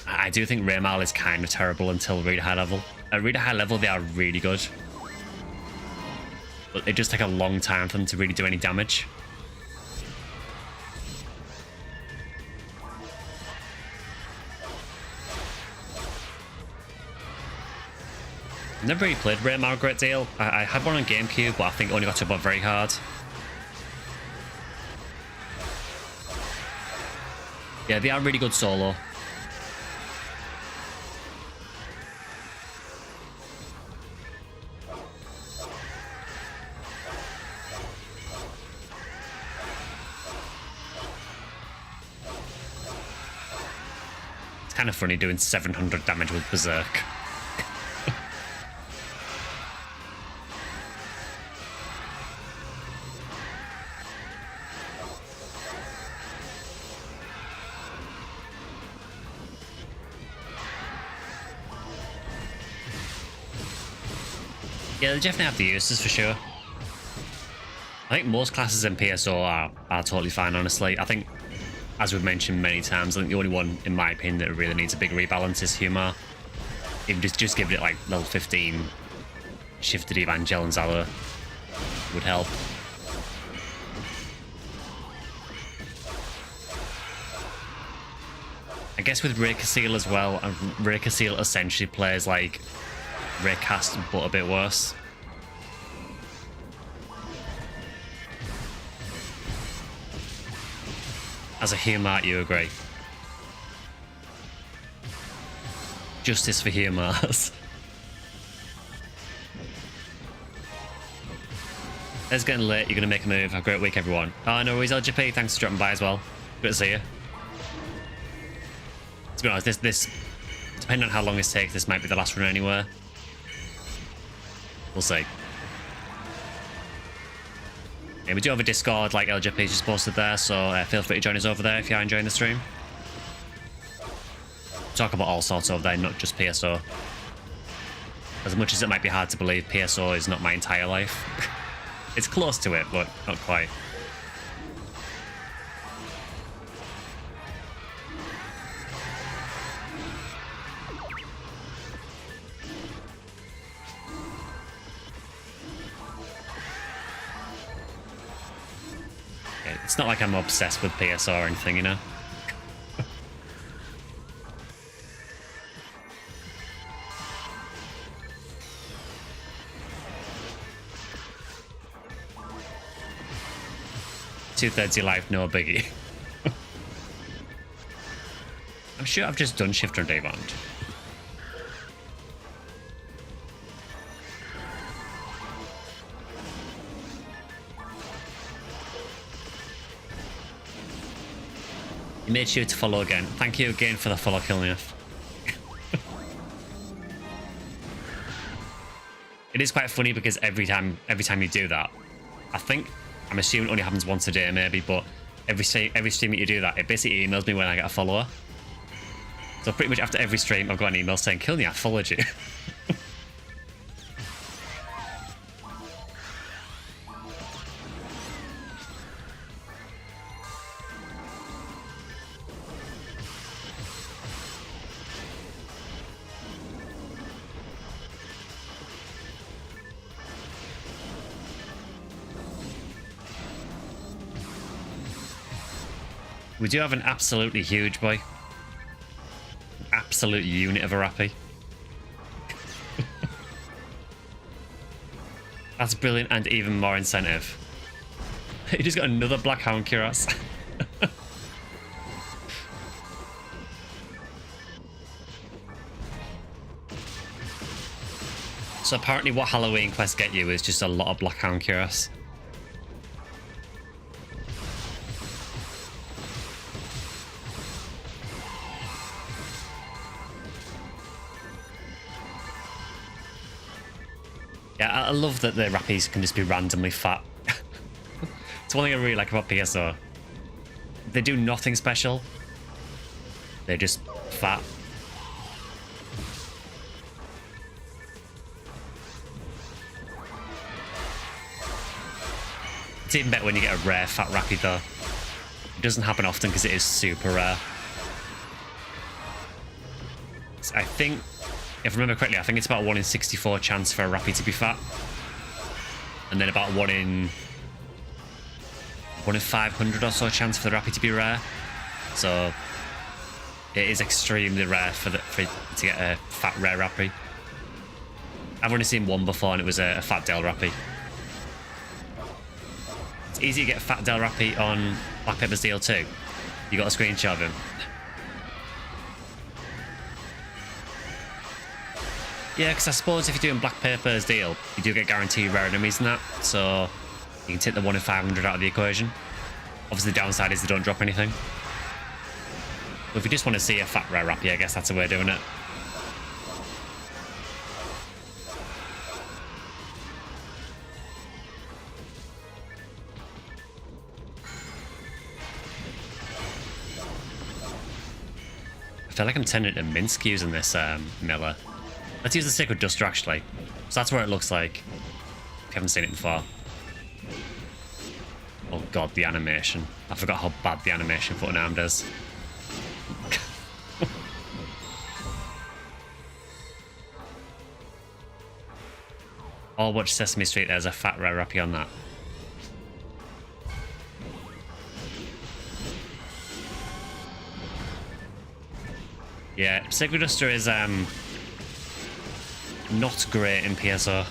I do think Raymal is kind of terrible until Reader High level. At Reader High level, they are really good. But it just take a long time for them to really do any damage. Never really played Raymal a great deal. I had one on GameCube, but I think only got to above very hard. Yeah, they are really good solo. Kind of funny doing 700 damage with Berserk. Yeah, they definitely have the uses for sure. I think most classes in PSO are totally fine, honestly. I think, as we've mentioned many times, I think the only one, in my opinion, that really needs a big rebalance is Humor. Even just giving it like level 15 shifted Evangel and Zala would help. I guess with Raycasil as well, and Raycasil essentially plays like Raycast but a bit worse. As a Humor, you agree? Justice for Humors. It's getting late. You're going to make a move. Have a great week, everyone. Oh, no worries, LGP. Thanks for dropping by as well. Good to see you. To be honest, this depending on how long this takes, this might be the last run anywhere. We'll see. Yeah, we do have a Discord, like LGP just posted there, so feel free to join us over there if you're enjoying the stream. Talk about all sorts over there, not just PSO. As much as it might be hard to believe, PSO is not my entire life. It's close to it, but not quite. It's not like I'm obsessed with PSO or anything, you know? Two-thirds your life, no biggie. I'm sure I've just done Shift on Debond. You made sure to follow again. Thank you again for the follow, Kilniath. It is quite funny because every time you do that, I'm assuming it only happens once a day maybe, but every stream that you do that, it basically emails me when I get a follower. So pretty much after every stream, I've got an email saying, Kilniath, I followed you. We do have an absolutely huge boy. Absolute unit of a rappy. That's brilliant and even more incentive. He just got another Black Hound Cuirass. So apparently what Halloween quests get you is just a lot of Black Hound Cuirass. Yeah, I love that the rappies can just be randomly fat. It's one thing I really like about PSO. They do nothing special. They're just fat. It's even better when you get a rare fat rappy though. It doesn't happen often because it is super rare. So I think, if I remember correctly, I think it's about 1 in 64 chance for a rappy to be fat. And then about 1 in 500 or so chance for the rappy to be rare. So it is extremely rare for to get a fat rare rappy. I've only seen one before and it was a fat Del rappy. It's easy to get a fat Del rappy on Black Pepper's deal too. You got a screenshot of him. Yeah, because I suppose if you're doing Black Paper's deal, you do get guaranteed rare enemies in that, so you can take the 1 in 500 out of the equation. Obviously the downside is they don't drop anything. But if you just want to see a fat rare rappy, I guess that's a way of doing it. I feel like I'm tending to Minsk using this Miller. Let's use the Sacred Duster actually. So that's where it looks like. haven't seen it before. Oh god, the animation. I forgot how bad the animation for an arm does. I'll watch Sesame Street. There's a fat rare rappy on that. Yeah, Sacred Duster is not great in PSO.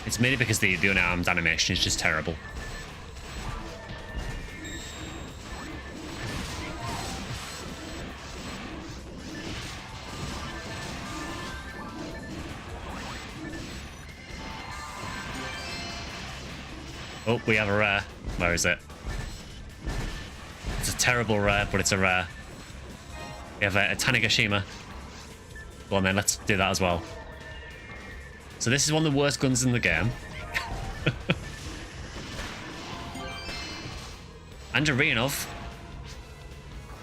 It's mainly because the unarmed animation is just terrible. Oh, we have a rare. Where is it? It's a terrible rare, but it's a rare. We have a Tanegashima. Go on then, let's do that as well. So this is one of the worst guns in the game. And a Rianov.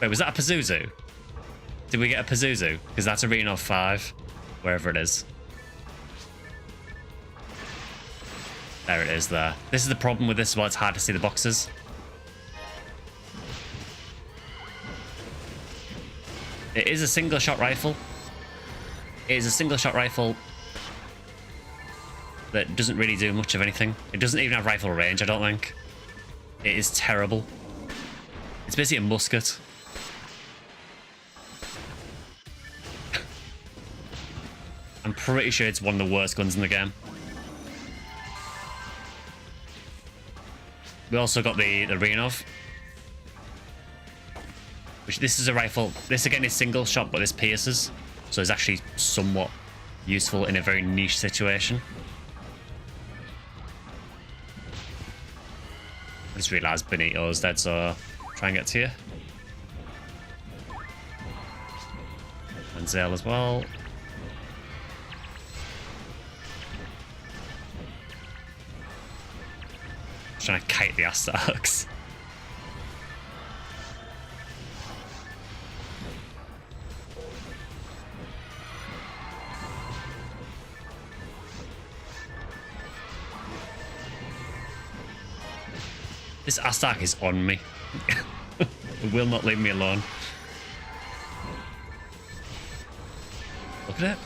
Wait, was that a Pazuzu? Did we get a Pazuzu? Because that's a Rianov 5, wherever it is. There it is there. This is the problem with this, well, it's hard to see the boxes. It is a single shot rifle. It is a single shot rifle that doesn't really do much of anything. It doesn't even have rifle range, I don't think. It is terrible. It's basically a musket. I'm pretty sure it's one of the worst guns in the game. We also got the Rianov. Which this is a rifle. This again is single shot, but this pierces. So it's actually somewhat useful in a very niche situation. I just realised Benito's dead, so try and get to you. And Zale as well. Trying to kite the Astarks. This Astark is on me. It will not leave me alone. Look at it.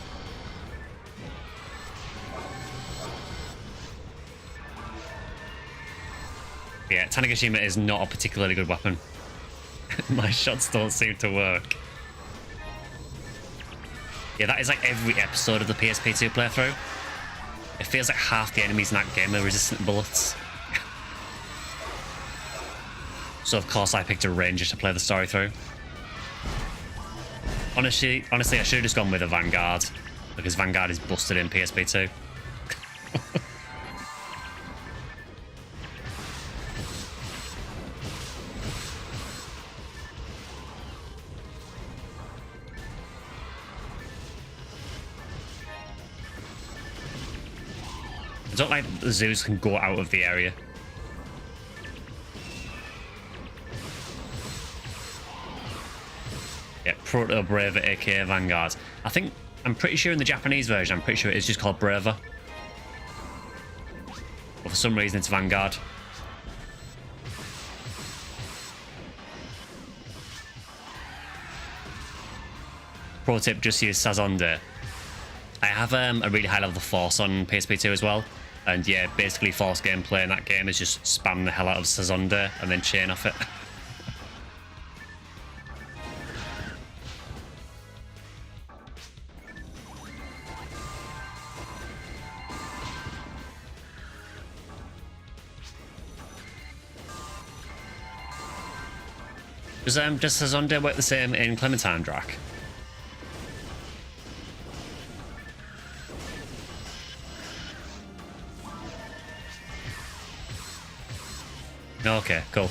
Yeah, Tanegashima is not a particularly good weapon. My shots don't seem to work. Yeah, that is like every episode of the PSP2 playthrough. It feels like half the enemies in that game are resistant bullets. So of course I picked a ranger to play the story through. Honestly, I should have just gone with a Vanguard, because Vanguard is busted in PSP2. I don't like that the zoos can go out of the area. Yeah, Proto Braver aka Vanguard. I'm pretty sure in the Japanese version, I'm pretty sure it's just called Braver. But for some reason it's Vanguard. Pro tip, just use Sazonde. I have a really high level of Force on PSP2 as well. And yeah, basically Force gameplay in that game is just spam the hell out of Sazonde and then chain off it. Does Sazonde work the same in Clementine Drac? Okay, cool.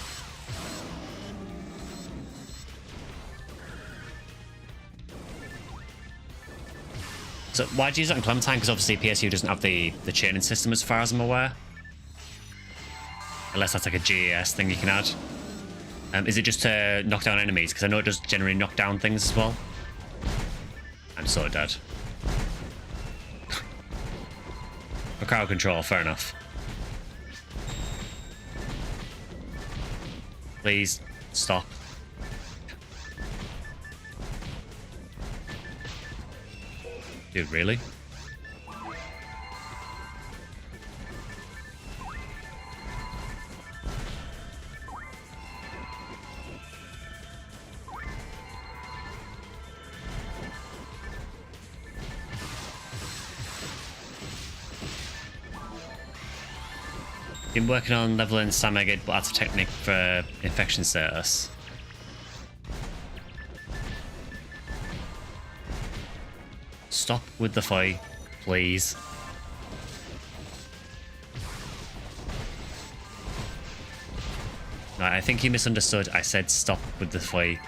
So why do you use that in Clementine? Because obviously PSU doesn't have the chaining system as far as I'm aware. Unless that's like a GAS thing you can add. Is it just to knock down enemies? Because I know it does generally knock down things as well. I'm so dead. For crowd control, fair enough. Please, stop. Dude, really? Been working on leveling Samegid, but that's a technique for infection status. Stop with the fight, please. No, I think you misunderstood. I said stop with the fight.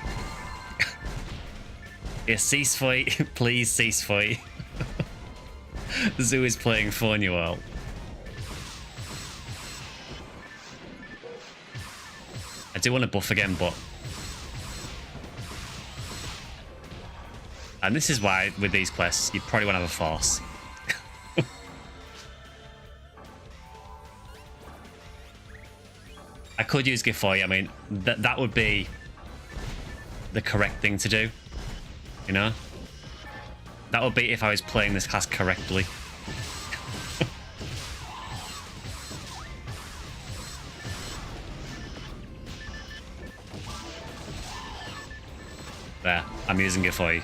Yeah, cease fight. Please cease fight. Zoo is playing phone you out. I do want to buff again, but... And this is why, with these quests, you probably want to have a force. I could use Gifoy. I mean, that would be the correct thing to do. You know? That would be if I was playing this class correctly. There, I'm using Gifoy.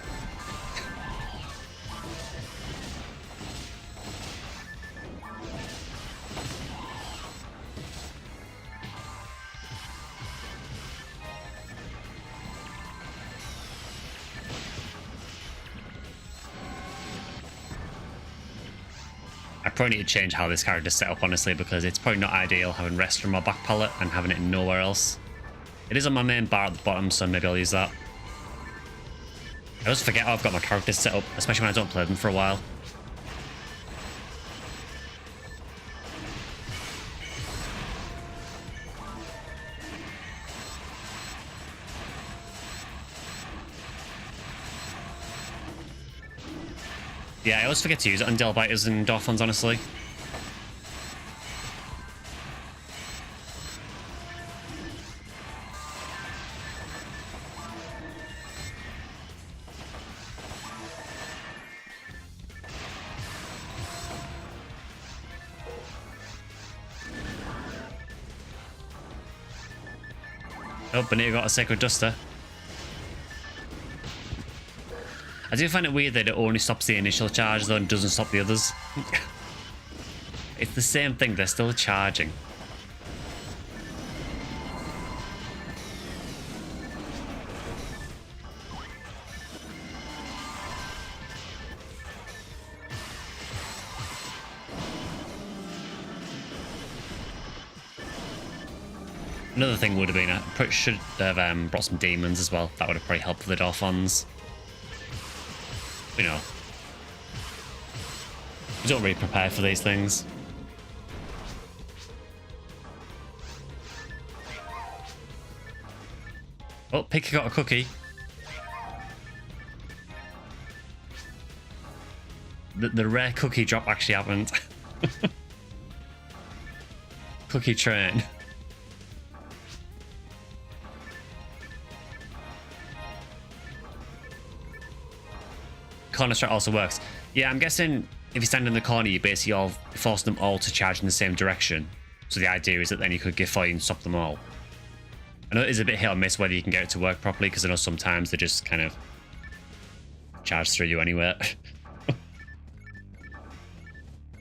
I probably need to change how this character's set up, honestly, because it's probably not ideal having rest from my back palette and having it nowhere else. It is on my main bar at the bottom, so maybe I'll use that. I always forget how I've got my characters set up, especially when I don't play them for a while. Yeah, I always forget to use it on Delbiters and Dolphins, honestly. Oh, Benito got a Sacred Duster. I do find it weird that it only stops the initial charge, though, and doesn't stop the others. It's the same thing, they're still charging. Another thing would have been, I should have brought some demons as well. That would have probably helped with the Dolphins. You know, we don't really prepare for these things. Oh, Pika got a cookie. The rare cookie drop actually happened. Cookie train. Corner strat also works. Yeah, I'm guessing if you stand in the corner, you basically all force them all to charge in the same direction. So the idea is that then you could give fight and stop them all. I know it is a bit hit or miss whether you can get it to work properly, because I know sometimes they just kind of charge through you anyway.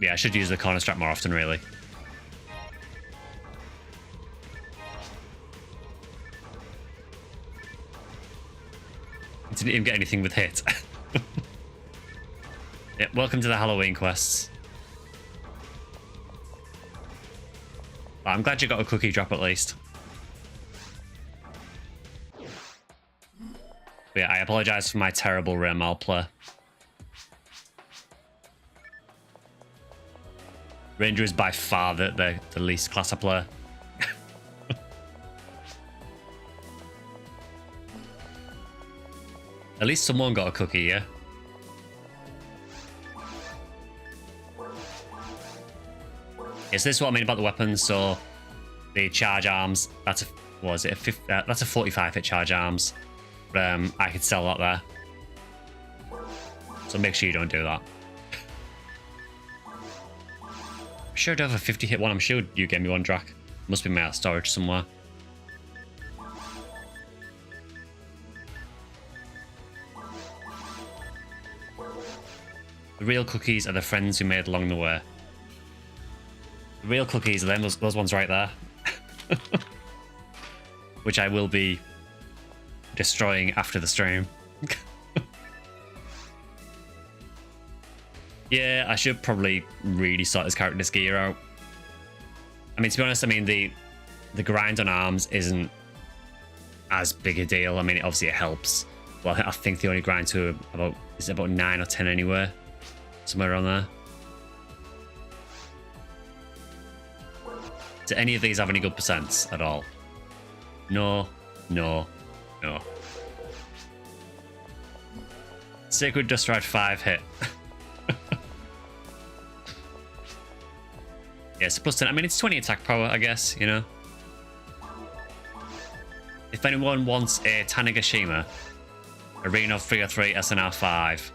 Yeah, I should use the corner strat more often, really. I didn't even get anything with hit. Yeah, welcome to the Halloween quests. Well, I'm glad you got a cookie drop at least. But yeah, I apologize for my terrible Ramal play. Ranger is by far the least class I play. At least someone got a cookie, yeah? Yes, this is what I mean about the weapons. So the charge arms, that's a, what was it? That's a 45 hit charge arms. But I could sell that there. So make sure you don't do that. I'm sure I do have a 50 hit one. I'm sure you gave me one, Drac. Must be my storage somewhere. The real cookies are the friends we made along the way. The real cookies are them, those ones right there. Which I will be destroying after the stream. Yeah, I should probably really sort his character's gear out. I mean, to be honest, I mean, the grind on arms isn't as big a deal. I mean, obviously it helps. Well, I think the only grind to is about 9 or 10 anyway. Somewhere around there. Do any of these have any good percents at all? No, no, no. Sacred Dust Ride 5 hit. Yeah, it's a plus 10. I mean, it's 20 attack power, I guess, you know. If anyone wants a Tanegashima, Arena of 303 SNR 5,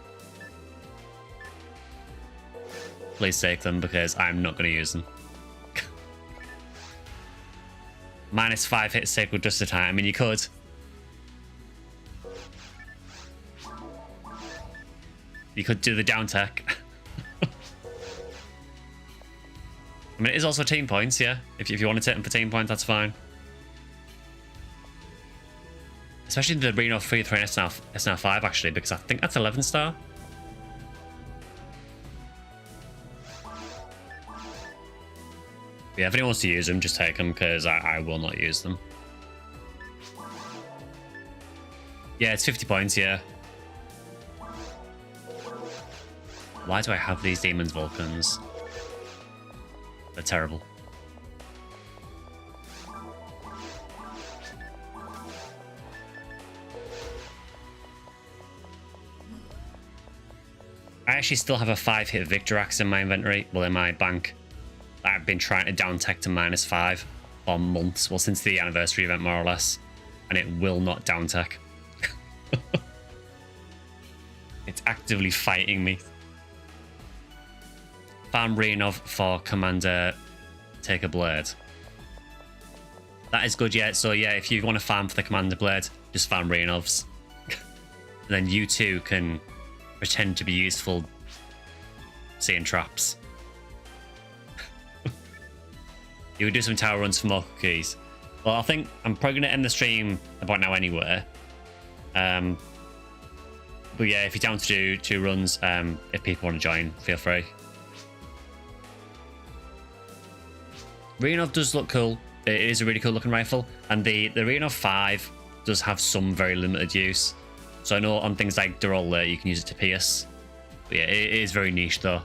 please take them because I'm not going to use them. -5 hit Sacred Dust attack. I mean, you could. You could do the down tech. I mean, it is also team points, yeah. If you want to take them for team points, that's fine. Especially the Reno 3-3 and SNR 5, actually, because I think that's 11 star. Yeah, if anyone wants to use them, just take them, because I will not use them. Yeah, it's 50 points, yeah. Why do I have these Demons Vulcans? They're terrible. I actually still have a 5-hit Victor Axe in my inventory, well, in my bank. I've been trying to down tech to -5 for months, well, since the anniversary event, more or less, and it will not down tech. It's actively fighting me. Farm Renov for Commander Take a Blade. That is good, yeah. So yeah, if you want to farm for the Commander Blade, just farm Renovs. And then you two can pretend to be useful seeing traps. You would do some tower runs for more cookies. Well, I think I'm probably going to end the stream about now anyway. But yeah, if you're down to do 2 runs, if people want to join, feel free. Renov does look cool. It is a really cool looking rifle, and the Renov 5 does have some very limited use. So I know on things like Durola you can use it to pierce. But yeah, it is very niche though.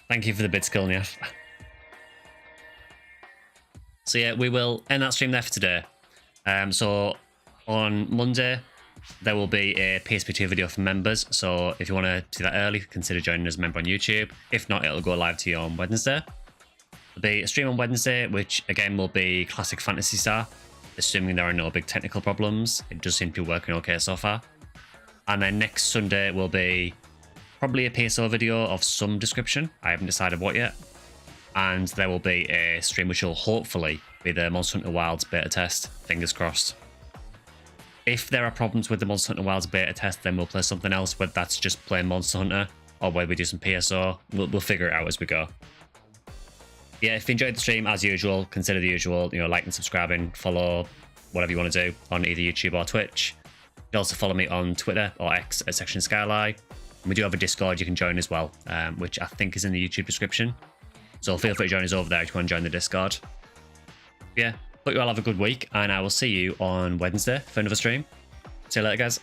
Thank you for the bid skill, Niaf. So yeah, we will end that stream there for today. So on Monday, there will be a PSP2 video for members. So if you want to see that early, consider joining as a member on YouTube. If not, it'll go live to you on Wednesday. There'll be a stream on Wednesday, which again will be classic Phantasy Star, assuming there are no big technical problems. It does seem to be working okay so far. And then next Sunday will be probably a PSO video of some description. I haven't decided what yet. And there will be a stream which will hopefully be the Monster Hunter Wilds beta test. Fingers crossed. If there are problems with the Monster Hunter Wilds beta test, then we'll play something else, whether that's just plain Monster Hunter or whether we do some PSO. We'll figure it out as we go. Yeah, if you enjoyed the stream, as usual, consider the usual, you know, like and subscribing, follow, whatever you want to do on either YouTube or Twitch. You can also follow me on Twitter or X at SectionSkyly. And we do have a Discord you can join as well, which I think is in the YouTube description. So feel free to join us over there if you want to join the Discord. Yeah, hope you all have a good week, and I will see you on Wednesday for another stream. See you later, guys.